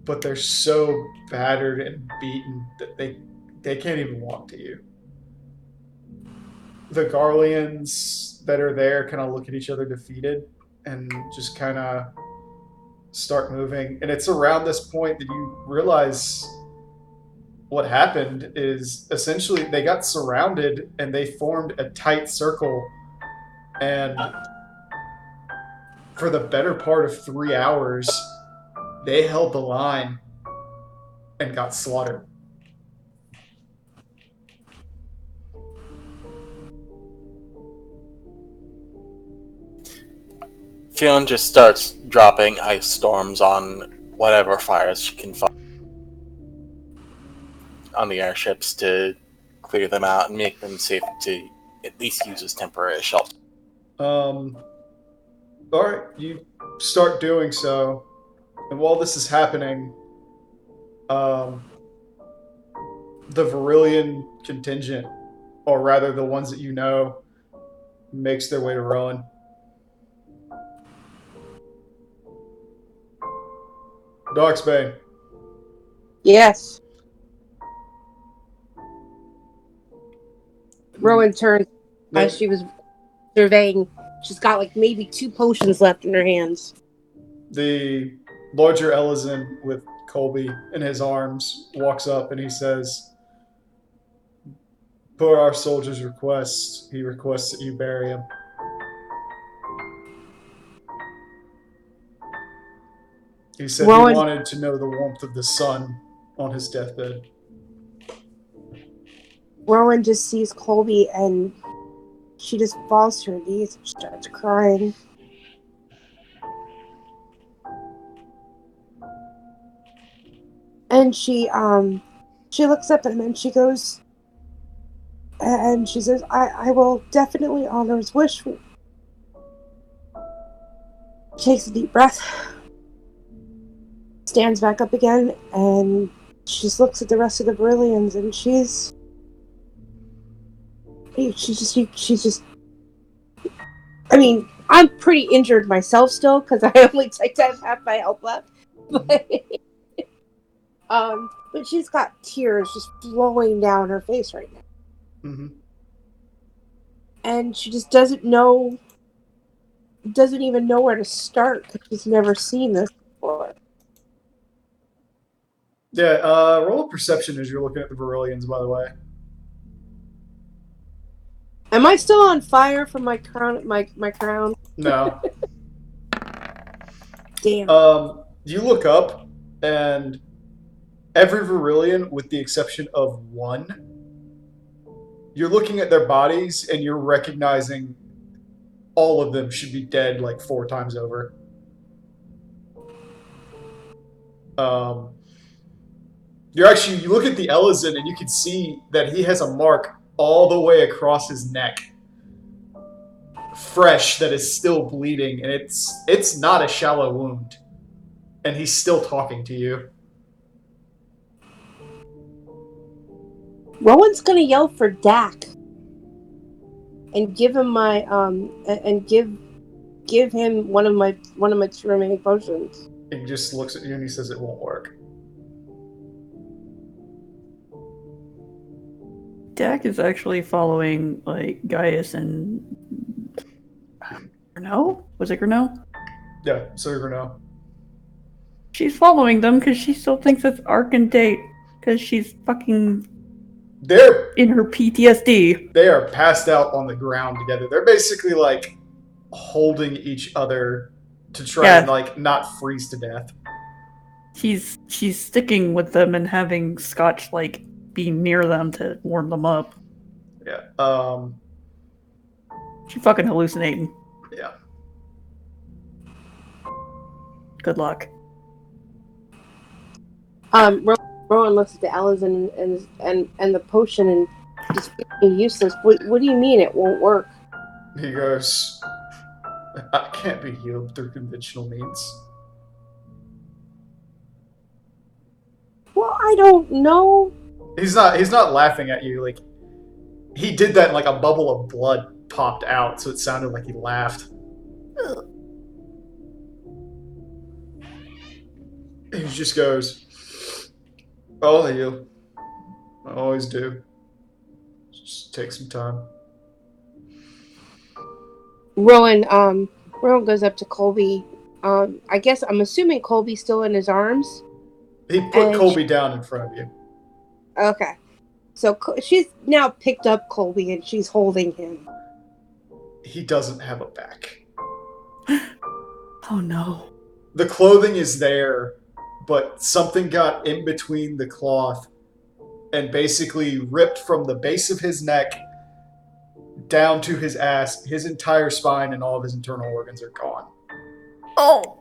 but they're so battered and beaten that they can't even walk to you. The Garleans that are there kind of look at each other defeated and just kind of start moving. And it's around this point that you realize what happened is essentially they got surrounded and they formed a tight circle, and for the better part of 3 hours they held the line and got slaughtered. Fionn just starts dropping ice storms on whatever fires she can find on the airships to clear them out and make them safe to at least use as temporary shelter. Alright, you start doing so, and while this is happening, the Varillian contingent, or rather the ones that you know, makes their way to Rowan. Darksbane. Yes. Rowan turns as she was surveying. She's got like maybe 2 potions left in her hands. The larger Elizin with Colby in his arms walks up and he says, per our soldier's request, he requests that you bury him. He said Rowan, he wanted to know the warmth of the sun on his deathbed. Rowan just sees Colby and she just falls to her knees and starts crying. And she looks up and then she goes and she says, I will definitely honor his wish. Takes a deep breath, stands back up again, and she just looks at the rest of the Varillians, and she's just. I mean, I'm pretty injured myself still because I only take half my health left, but she's got tears just flowing down her face right now, and she just doesn't even know where to start because she's never seen this before. Yeah, roll a perception as you're looking at the Varillians, by the way. Am I still on fire from my crown? My crown? No. Damn. You look up, and every Varillian, with the exception of one, you're looking at their bodies, and you're recognizing all of them should be dead like 4 times over. You look at the Elizin, and you can see that he has a mark all the way across his neck, fresh, that is still bleeding, and it's not a shallow wound, and he's still talking to you. Rowan's gonna yell for Dak. and give him my and give him one of my two remaining potions. He just looks at you and he says it won't work. Dak is actually following like Gaius and Gurno? Was it Gurno? Yeah, so you're gonna. She's following them because she still thinks it's Ark and Date because she's fucking They're in her PTSD. they are passed out on the ground together. They're basically like holding each other to try and like not freeze to death. She's sticking with them and having Scotch like be near them to warm them up. Yeah. She's fucking hallucinating. Yeah. Good luck. Rowan looks at the Alizin and the potion and just being useless. What do you mean it won't work? He goes, I can't be healed through conventional means. Well, I don't know. He's not laughing at you. Like, he did that and like a bubble of blood popped out, so it sounded like he laughed. He just goes, I'll heal. I always do. Just take some time. Rowan goes up to Colby. I guess I'm assuming Colby's still in his arms. He put Colby down in front of you. Okay. So she's now picked up Colby and she's holding him. He doesn't have a back. Oh no. The clothing is there, but something got in between the cloth and basically ripped from the base of his neck down to his ass. His entire spine and all of his internal organs are gone. Oh.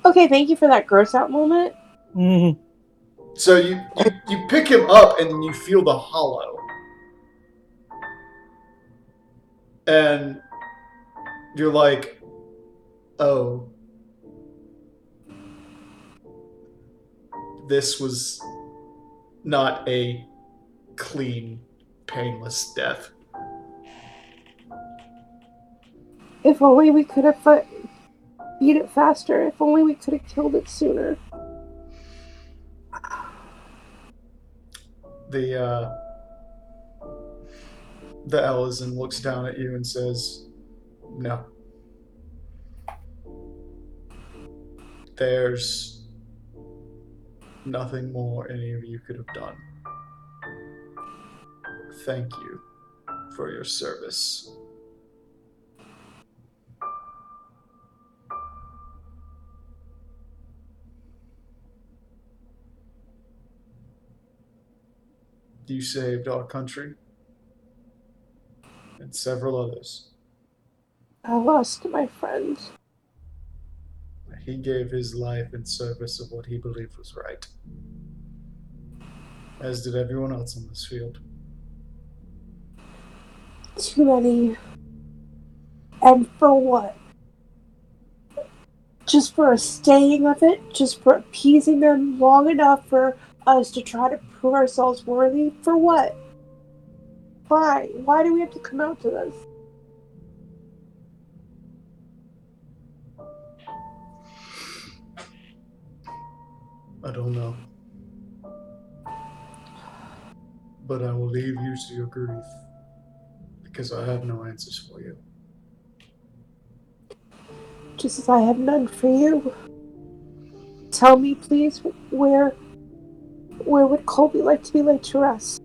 Okay, thank you for that gross out moment. Mm-hmm. So you pick him up and you feel the hollow. And you're like, oh. This was not a clean, painless death. If only we could have beat it faster. If only we could have killed it sooner. The Alizin looks down at you and says, no. There's nothing more any of you could have done. Thank you for your service. You saved our country and several others. I lost my friend. He gave his life in service of what he believed was right. As did everyone else on this field. Too many. And for what? Just for a staying of it? Just for appeasing them long enough for us to try to prove ourselves worthy? For what? Why? Why do we have to come out to this? I don't know. But I will leave you to your grief, because I have no answers for you. Just as I have none for you. Tell me, please, where would Colby like to be laid to rest?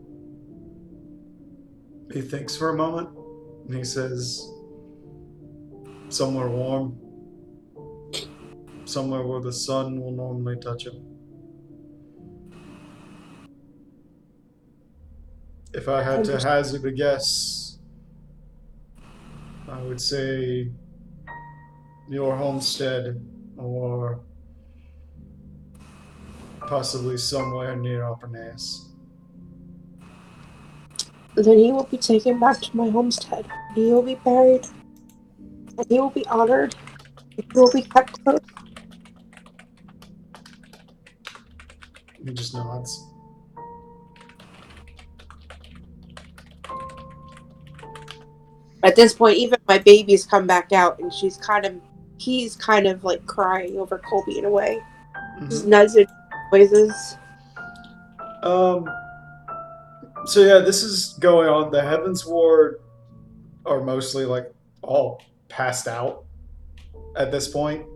He thinks for a moment, and he says, somewhere warm. Somewhere where the sun will normally touch him. If I had to hazard a guess, I would say your homestead or possibly somewhere near Alpernaeus. Then he will be taken back to my homestead. He will be buried. And he will be honored. He will be kept close. He just nods. At this point, even my baby's come back out, and he's kind of like crying over Colby in a way. Just nudging noises. So yeah, this is going on. The Heavens Ward are mostly like all passed out at this point.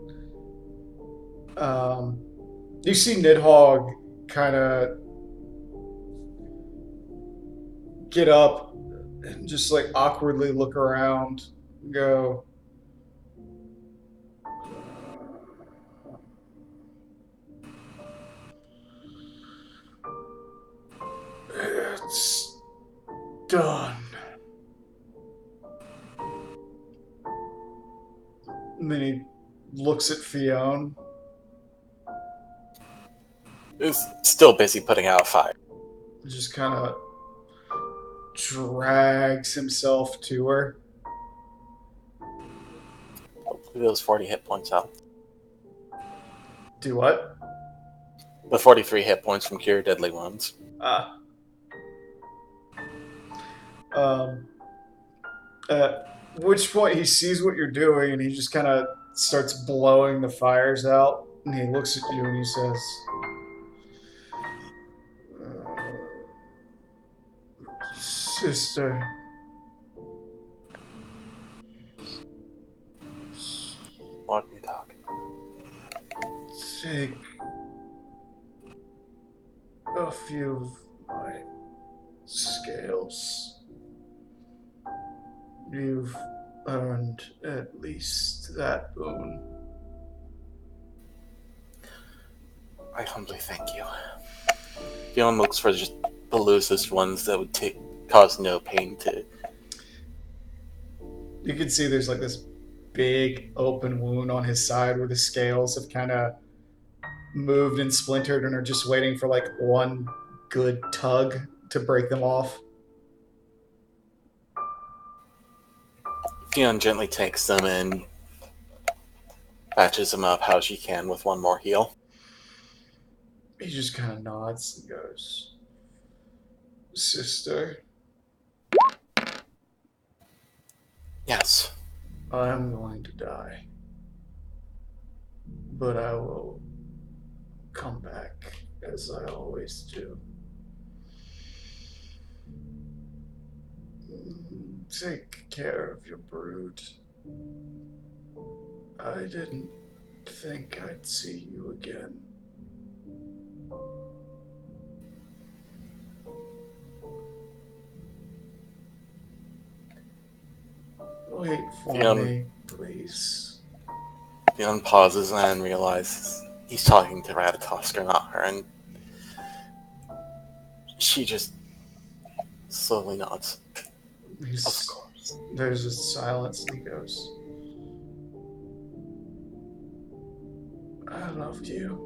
You see Nidhogg kind of get up and just like awkwardly look around and go, "It's done." And then he looks at Fionn. Who's still busy putting out a fire. Just kind of drags himself to her. Hopefully those 40 hit points out. Do what? The 43 hit points from Cure Deadly Wounds. At which point he sees what you're doing and he just kind of starts blowing the fires out. And he looks at you and he says, "Sister, What are you talking? take a few of my scales. You've earned at least that boon." I humbly thank you. Fionn looks for just the loosest ones that would cause no pain to. You can see there's like this big open wound on his side where the scales have kind of moved and splintered and are just waiting for like one good tug to break them off. Fionn gently takes them and patches them up how she can with one more heal. He just kind of nods and goes, "Sister, Yes. I'm going to die. But I will come back as I always do. Take care of your brood. I didn't think I'd see you again." Wait for me, please. Fionn pauses and realizes he's talking to Ratatoskr, not her, and she just slowly nods. Of course. There's a silence and he goes, "I loved you.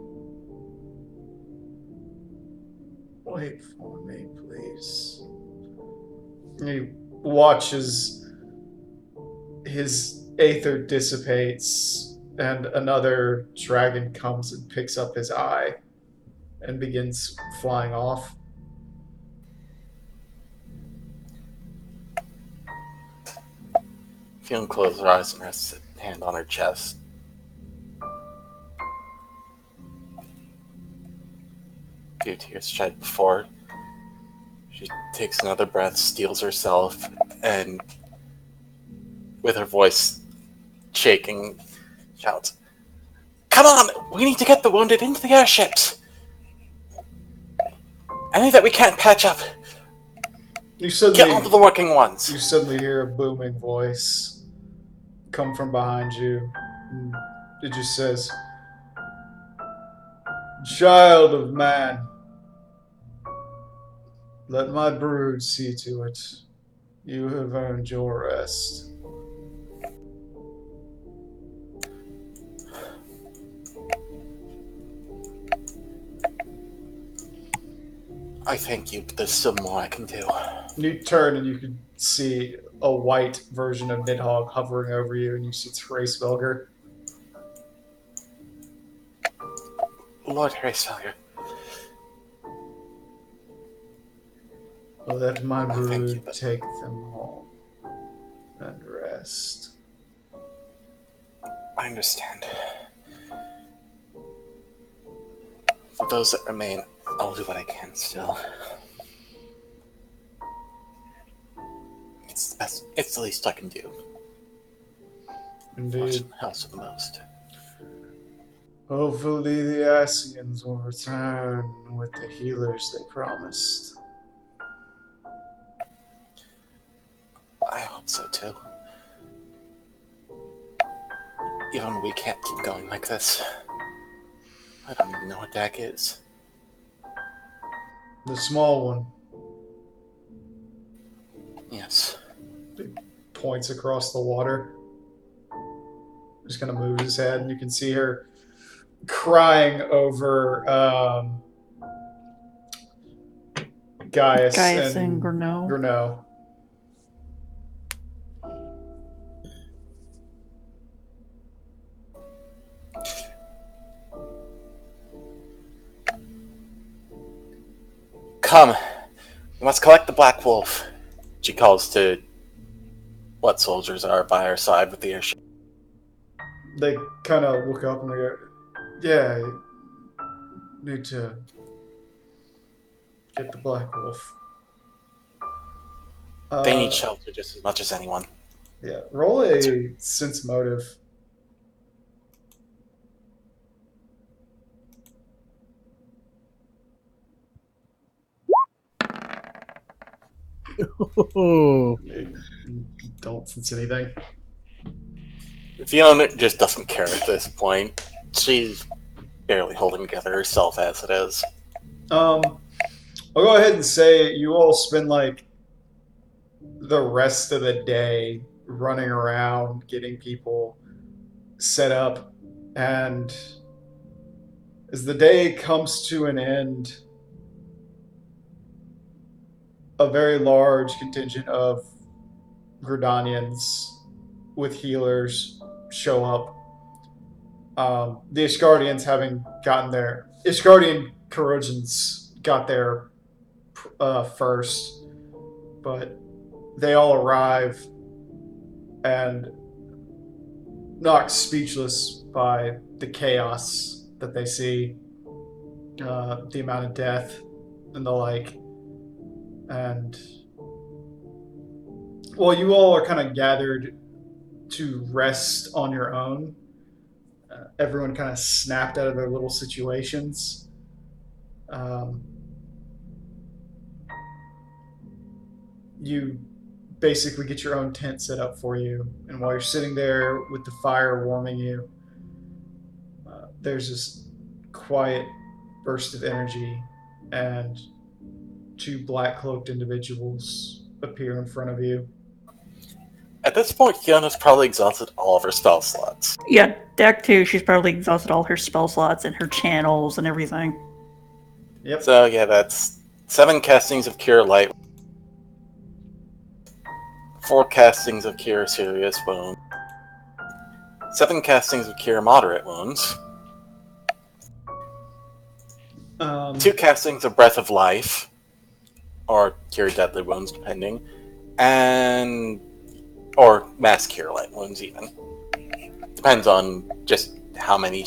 Wait for me, please." He watches his aether dissipates and another dragon comes and picks up his eye and begins flying off. Fionn closes her eyes and rests a hand on her chest. A few tears shed before she takes another breath, steels herself, and with her voice shaking, shouts, "Come on! We need to get the wounded into the airships! Any that we can't patch up, get onto the working ones!" You suddenly hear a booming voice come from behind you. It just says, "Child of man, let my brood see to it. You have earned your rest." I thank you, but there's still more I can do. You turn and you can see a white version of Nidhogg hovering over you, and you see Hraesvelgr. Lord Hraesvelgr. Let my Oh, thank you, brood but- take them home. and rest. I understand. For those that remain, I'll do what I can still. It's the best. It's the least I can do. Indeed. Fortune helps the most. Hopefully the Asians will return with the healers they promised. I hope so too. Even we can't keep going like this. I don't even know what Dak is. The small one Yes. points across the water. Just kind of moves his head, and you can see her crying over Gaius and Gurno. Gurno. Come. We must collect the Black Wolf. She calls to what soldiers are by her side with the airship. They kind of look up and they go, "Yeah, need to get the Black Wolf." They need shelter just as much as anyone. Yeah, roll a sense motive. Don't sense anything. Fiona just doesn't care at this point. She's barely holding together herself as it is. I'll go ahead and say you all spend like the rest of the day running around getting people set up, and as the day comes to an end, a very large contingent of Gridanians with healers show up. The Iscardians having gotten there. Iscardian Corrosions got there first, but they all arrive and knocked speechless by the chaos that they see, the amount of death and the like. And well, you all are kind of gathered to rest on your own. Everyone kind of snapped out of their little situations. You basically get your own tent set up for you, and while you're sitting there with the fire warming you, there's this quiet burst of energy, and two black-cloaked individuals appear in front of you. At this point, Fiona's probably exhausted all of her spell slots. Yeah, Dak too. She's probably exhausted all her spell slots and her channels and everything. Yep. So yeah, that's 7 castings of Cure Light, 4 castings of Cure Serious Wound, 7 castings of Cure Moderate Wounds, 2 castings of Breath of Life, or Cure Deadly Wounds, depending, or Mass Cure Light Wounds even. Depends on just how many,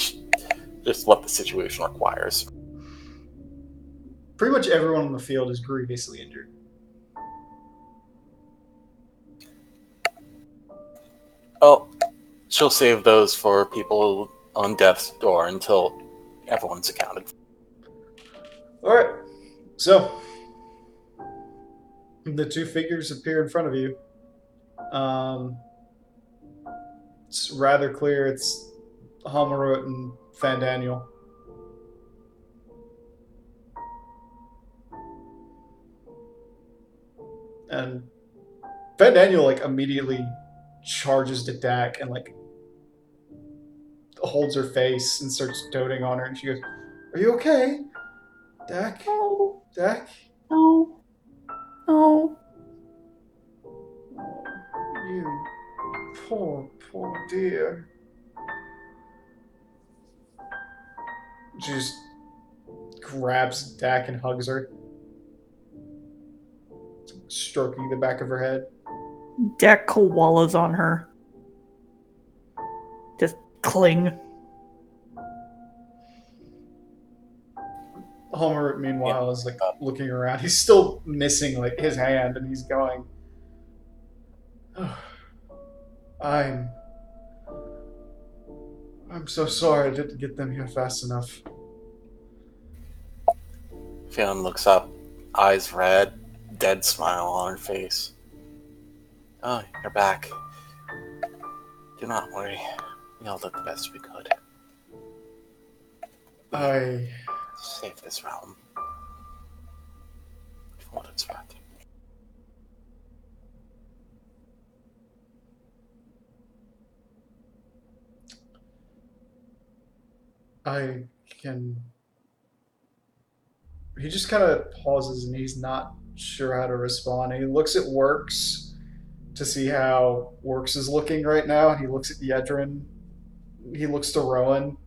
just what the situation requires. Pretty much everyone on the field is grievously injured. Well, she'll save those for people on death's door until everyone's accounted for. Alright, so the two figures appear in front of you. It's rather clear it's Hamarut and Fandaniel. And Fandaniel like immediately charges to Dak and like holds her face and starts doting on her, and she goes, "Are you okay, Dak? No, Dak? no, no. Oh, you poor, poor dear." She just grabs Dak and hugs her, stroking the back of her head. Dak koalas on her. Just cling. Homer, meanwhile, is like looking around. He's still missing like his hand, and he's going. I'm so sorry I didn't get them here fast enough. Fionn looks up, eyes red, dead smile on her face. Oh, you're back. Do not worry. We all did the best we could. I Save this realm. For what it's worth. can. He just kind of pauses and he's not sure how to respond. He looks at Works to see how Works is looking right now. He looks at Yedrin. He looks to Rowan,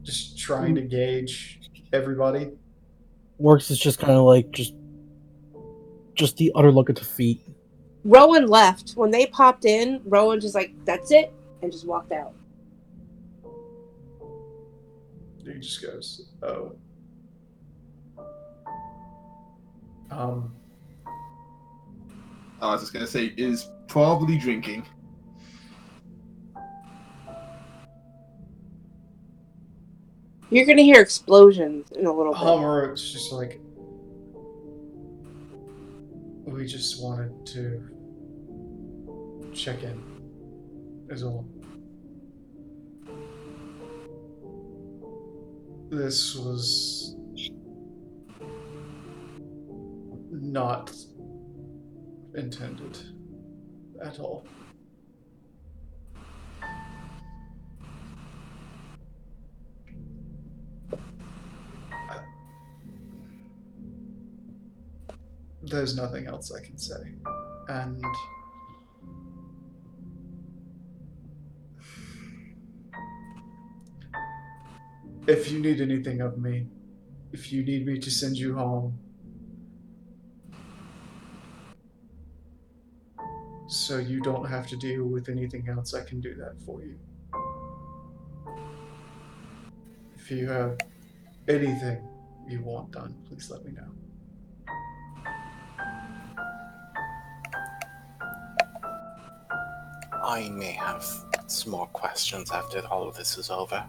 just trying to gauge everybody. Works is just kind of like just the utter look at the feet. Rowan left. When they popped in, Rowan just like, that's it, and just walked out. He just goes, oh. I was just gonna say, is probably drinking. You're gonna hear explosions in a little bit. Homer, it's just like, we just wanted to check in, is all. This was not intended at all. There's nothing else I can say. And if you need anything of me, if you need me to send you home, so you don't have to deal with anything else, I can do that for you. If you have anything you want done, please let me know. I may have some more questions after all of this is over.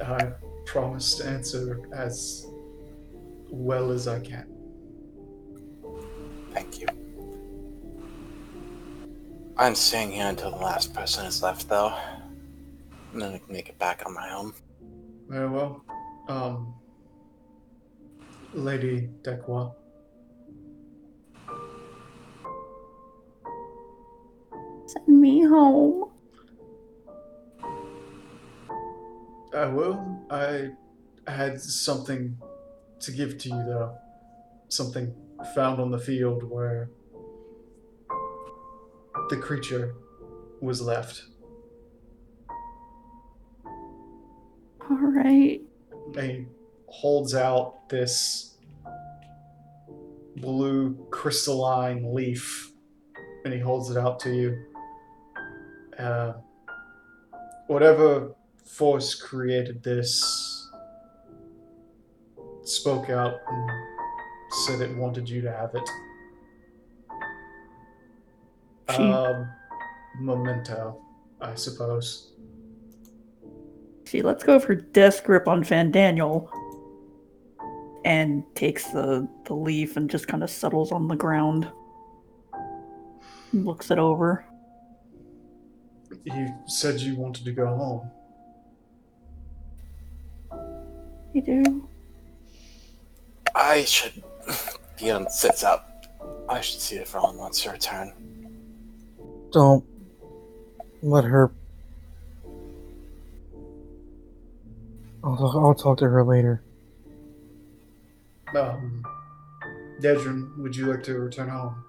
I promise to answer as well as I can. Thank you. I'm staying here until the last person is left, though. And then I can make it back on my own. Very well. Lady Dekwa. Send me home. I will. I had something to give to you, though. Something found on the field where the creature was left. All right. He holds out this blue crystalline leaf, and he holds it out to you. Whatever force created this spoke out and said it wanted you to have it. Memento, I suppose. She lets go of her death grip on Fandaniel and takes the leaf and just kind of settles on the ground. Looks it over. You said you wanted to go home. You do? I should... Dion sits up. I should see if Rowan wants to return. Don't let her. I'll talk to her later. Dedrin, would you like to return home?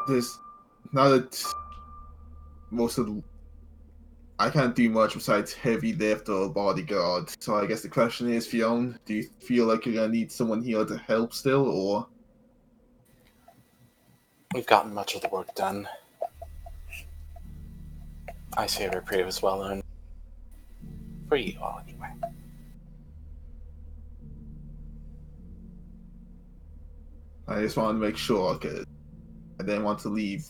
This, now that most of the, I can't do much besides heavy lift or bodyguard. So I guess the question is, Fionn, do you feel like you're gonna need someone here to help still, or? We've gotten much of the work done. Ice Favor Reprieve is well known. For you all, anyway. I just wanted to make sure, because I didn't want to leave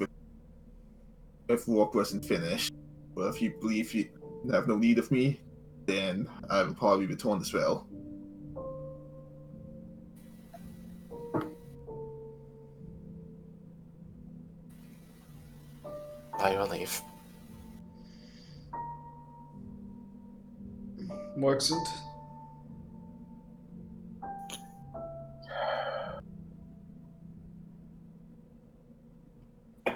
if work wasn't finished. But if you believe you have no need of me, then I will probably return as well. By your leave. Morxent? I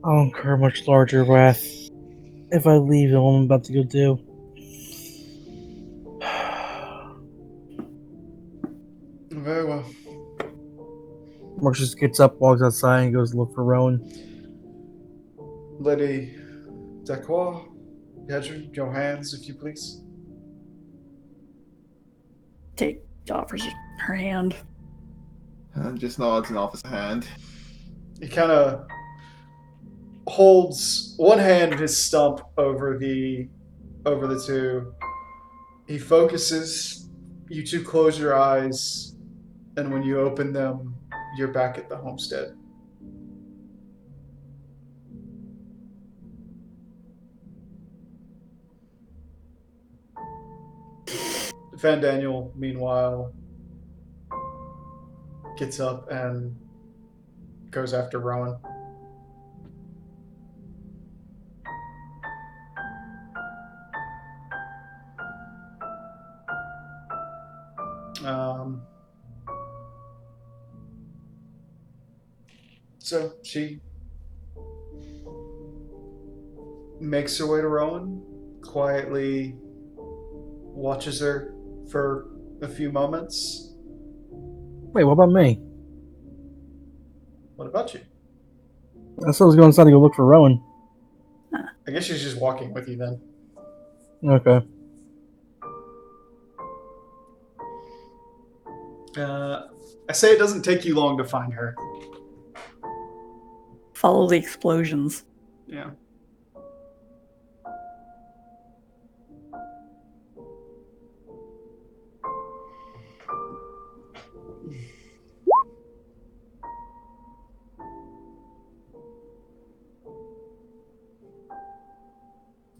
don't care much larger wrath. If I leave all I'm about to go do. Very well. Mark just gets up, walks outside, and goes look for Rowan. Lady Decoy, Hedger, your hands, if you please. Take offers her hand. And just nods and offers a hand. He kind of holds one hand in his stump over the two. He focuses. You two close your eyes, and when you open them, you're back at the homestead. Van Daniel, meanwhile, gets up and goes after Rowan. So she makes her way to Rowan, quietly watches her for a few moments. Wait, what about me? What about you? I said I was going inside to go look for Rowan. I guess she's just walking with you then. Okay. I say it doesn't take you long to find her. Follow the explosions. Yeah.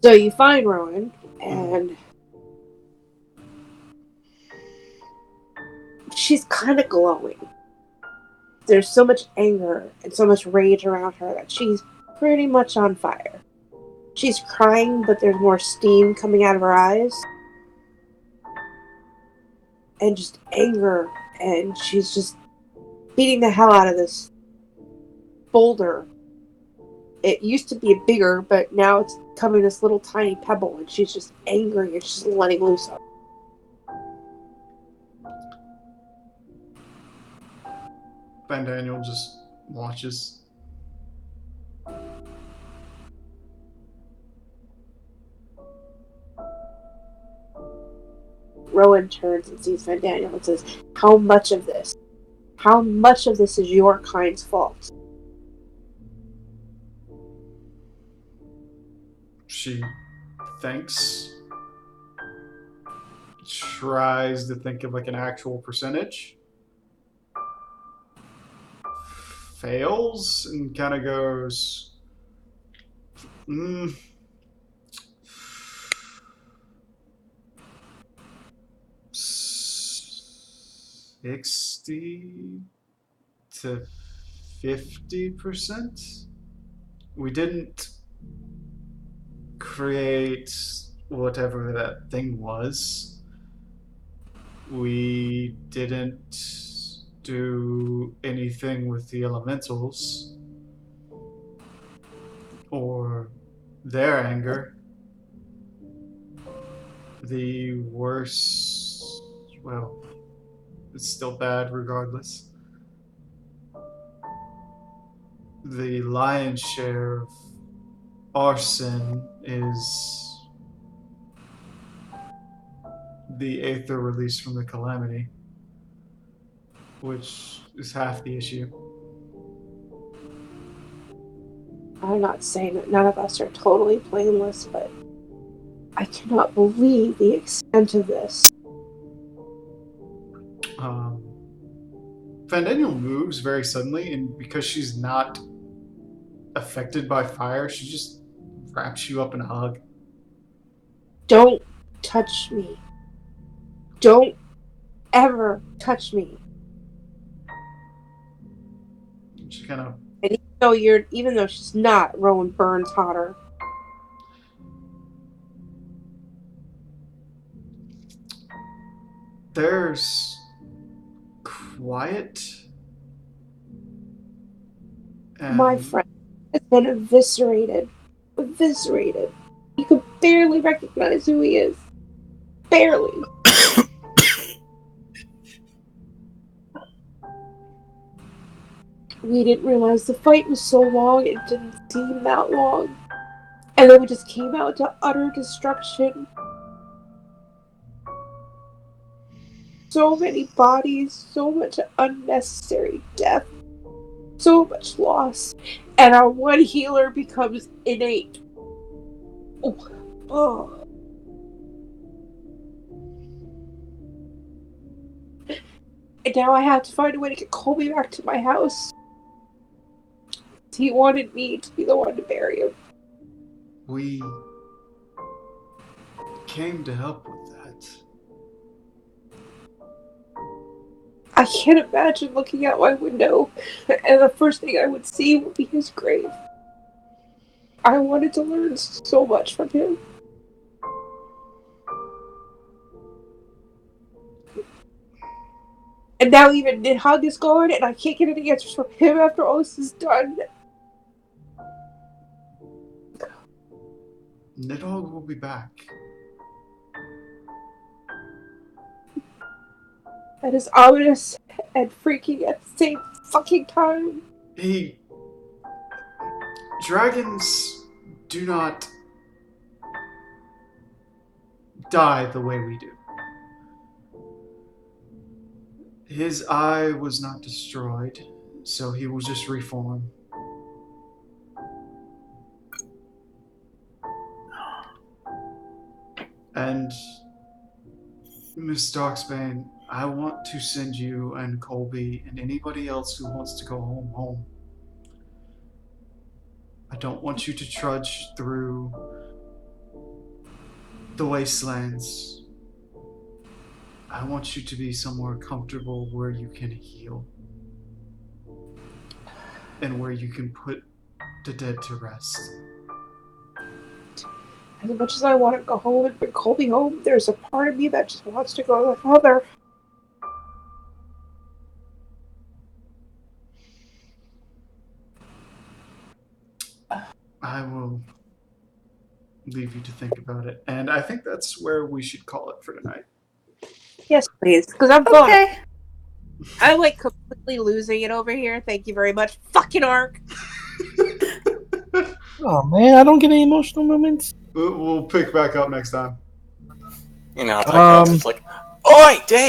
So you find Rowan, and she's kind of glowing. There's so much anger and so much rage around her that she's pretty much on fire. She's crying, but there's more steam coming out of her eyes. And just anger, and she's just beating the hell out of this boulder. It used to be bigger, but now it's becoming this little tiny pebble, and she's just angry and she's letting loose on it. Van Daniel just watches. Rowan turns and sees Van Daniel and says, how much of this is your kind's fault? She thinks, tries to think of like an actual percentage, fails, and kind of goes, 60 to 50%. We didn't create whatever that thing was. We didn't do anything with the elementals or their anger. The worst, well, it's still bad regardless. The lion's share of our sin is the aether released from the calamity, which is half the issue. I'm not saying that none of us are totally blameless, but I cannot believe the extent of this. Fandaniel moves very suddenly, and because she's not affected by fire, she just wraps you up in a hug. Don't touch me. Don't ever touch me. She kind of And even though she's not, Rowan burns hotter. there's quiet. My friend has been eviscerated. Eviscerated. You could barely recognize who he is. Barely. We didn't realize the fight was so long, it didn't seem that long. And then we just came out to utter destruction. So many bodies, so much unnecessary death, so much loss. And our one healer becomes innate. Oh. And now I have to find a way to get Colby back to my house. He wanted me to be the one to bury him. We came to help with that. I can't imagine looking out my window and the first thing I would see would be his grave. I wanted to learn so much from him. And now even Nidhogg is gone and I can't get any answers from him after all this is done. Nidhogg will be back. That is ominous and freaking at the same fucking time. Dragons do not die the way we do. His eye was not destroyed, so he will just reform. And Miss Darksbane, I want to send you and Colby and anybody else who wants to go home. I don't want you to trudge through the wastelands. I want you to be somewhere comfortable where you can heal. And where you can put the dead to rest. As much as I want to go home and bring Colby home, there's a part of me that just wants to go with Mother. I will leave you to think about it. And I think that's where we should call it for tonight. Yes, please, because I'm going. Okay. I'm like completely losing it over here. Thank you very much. Fucking Ark. Oh man, I don't get any emotional moments. We'll pick back up next time. You know, it's like, Oi, Dave!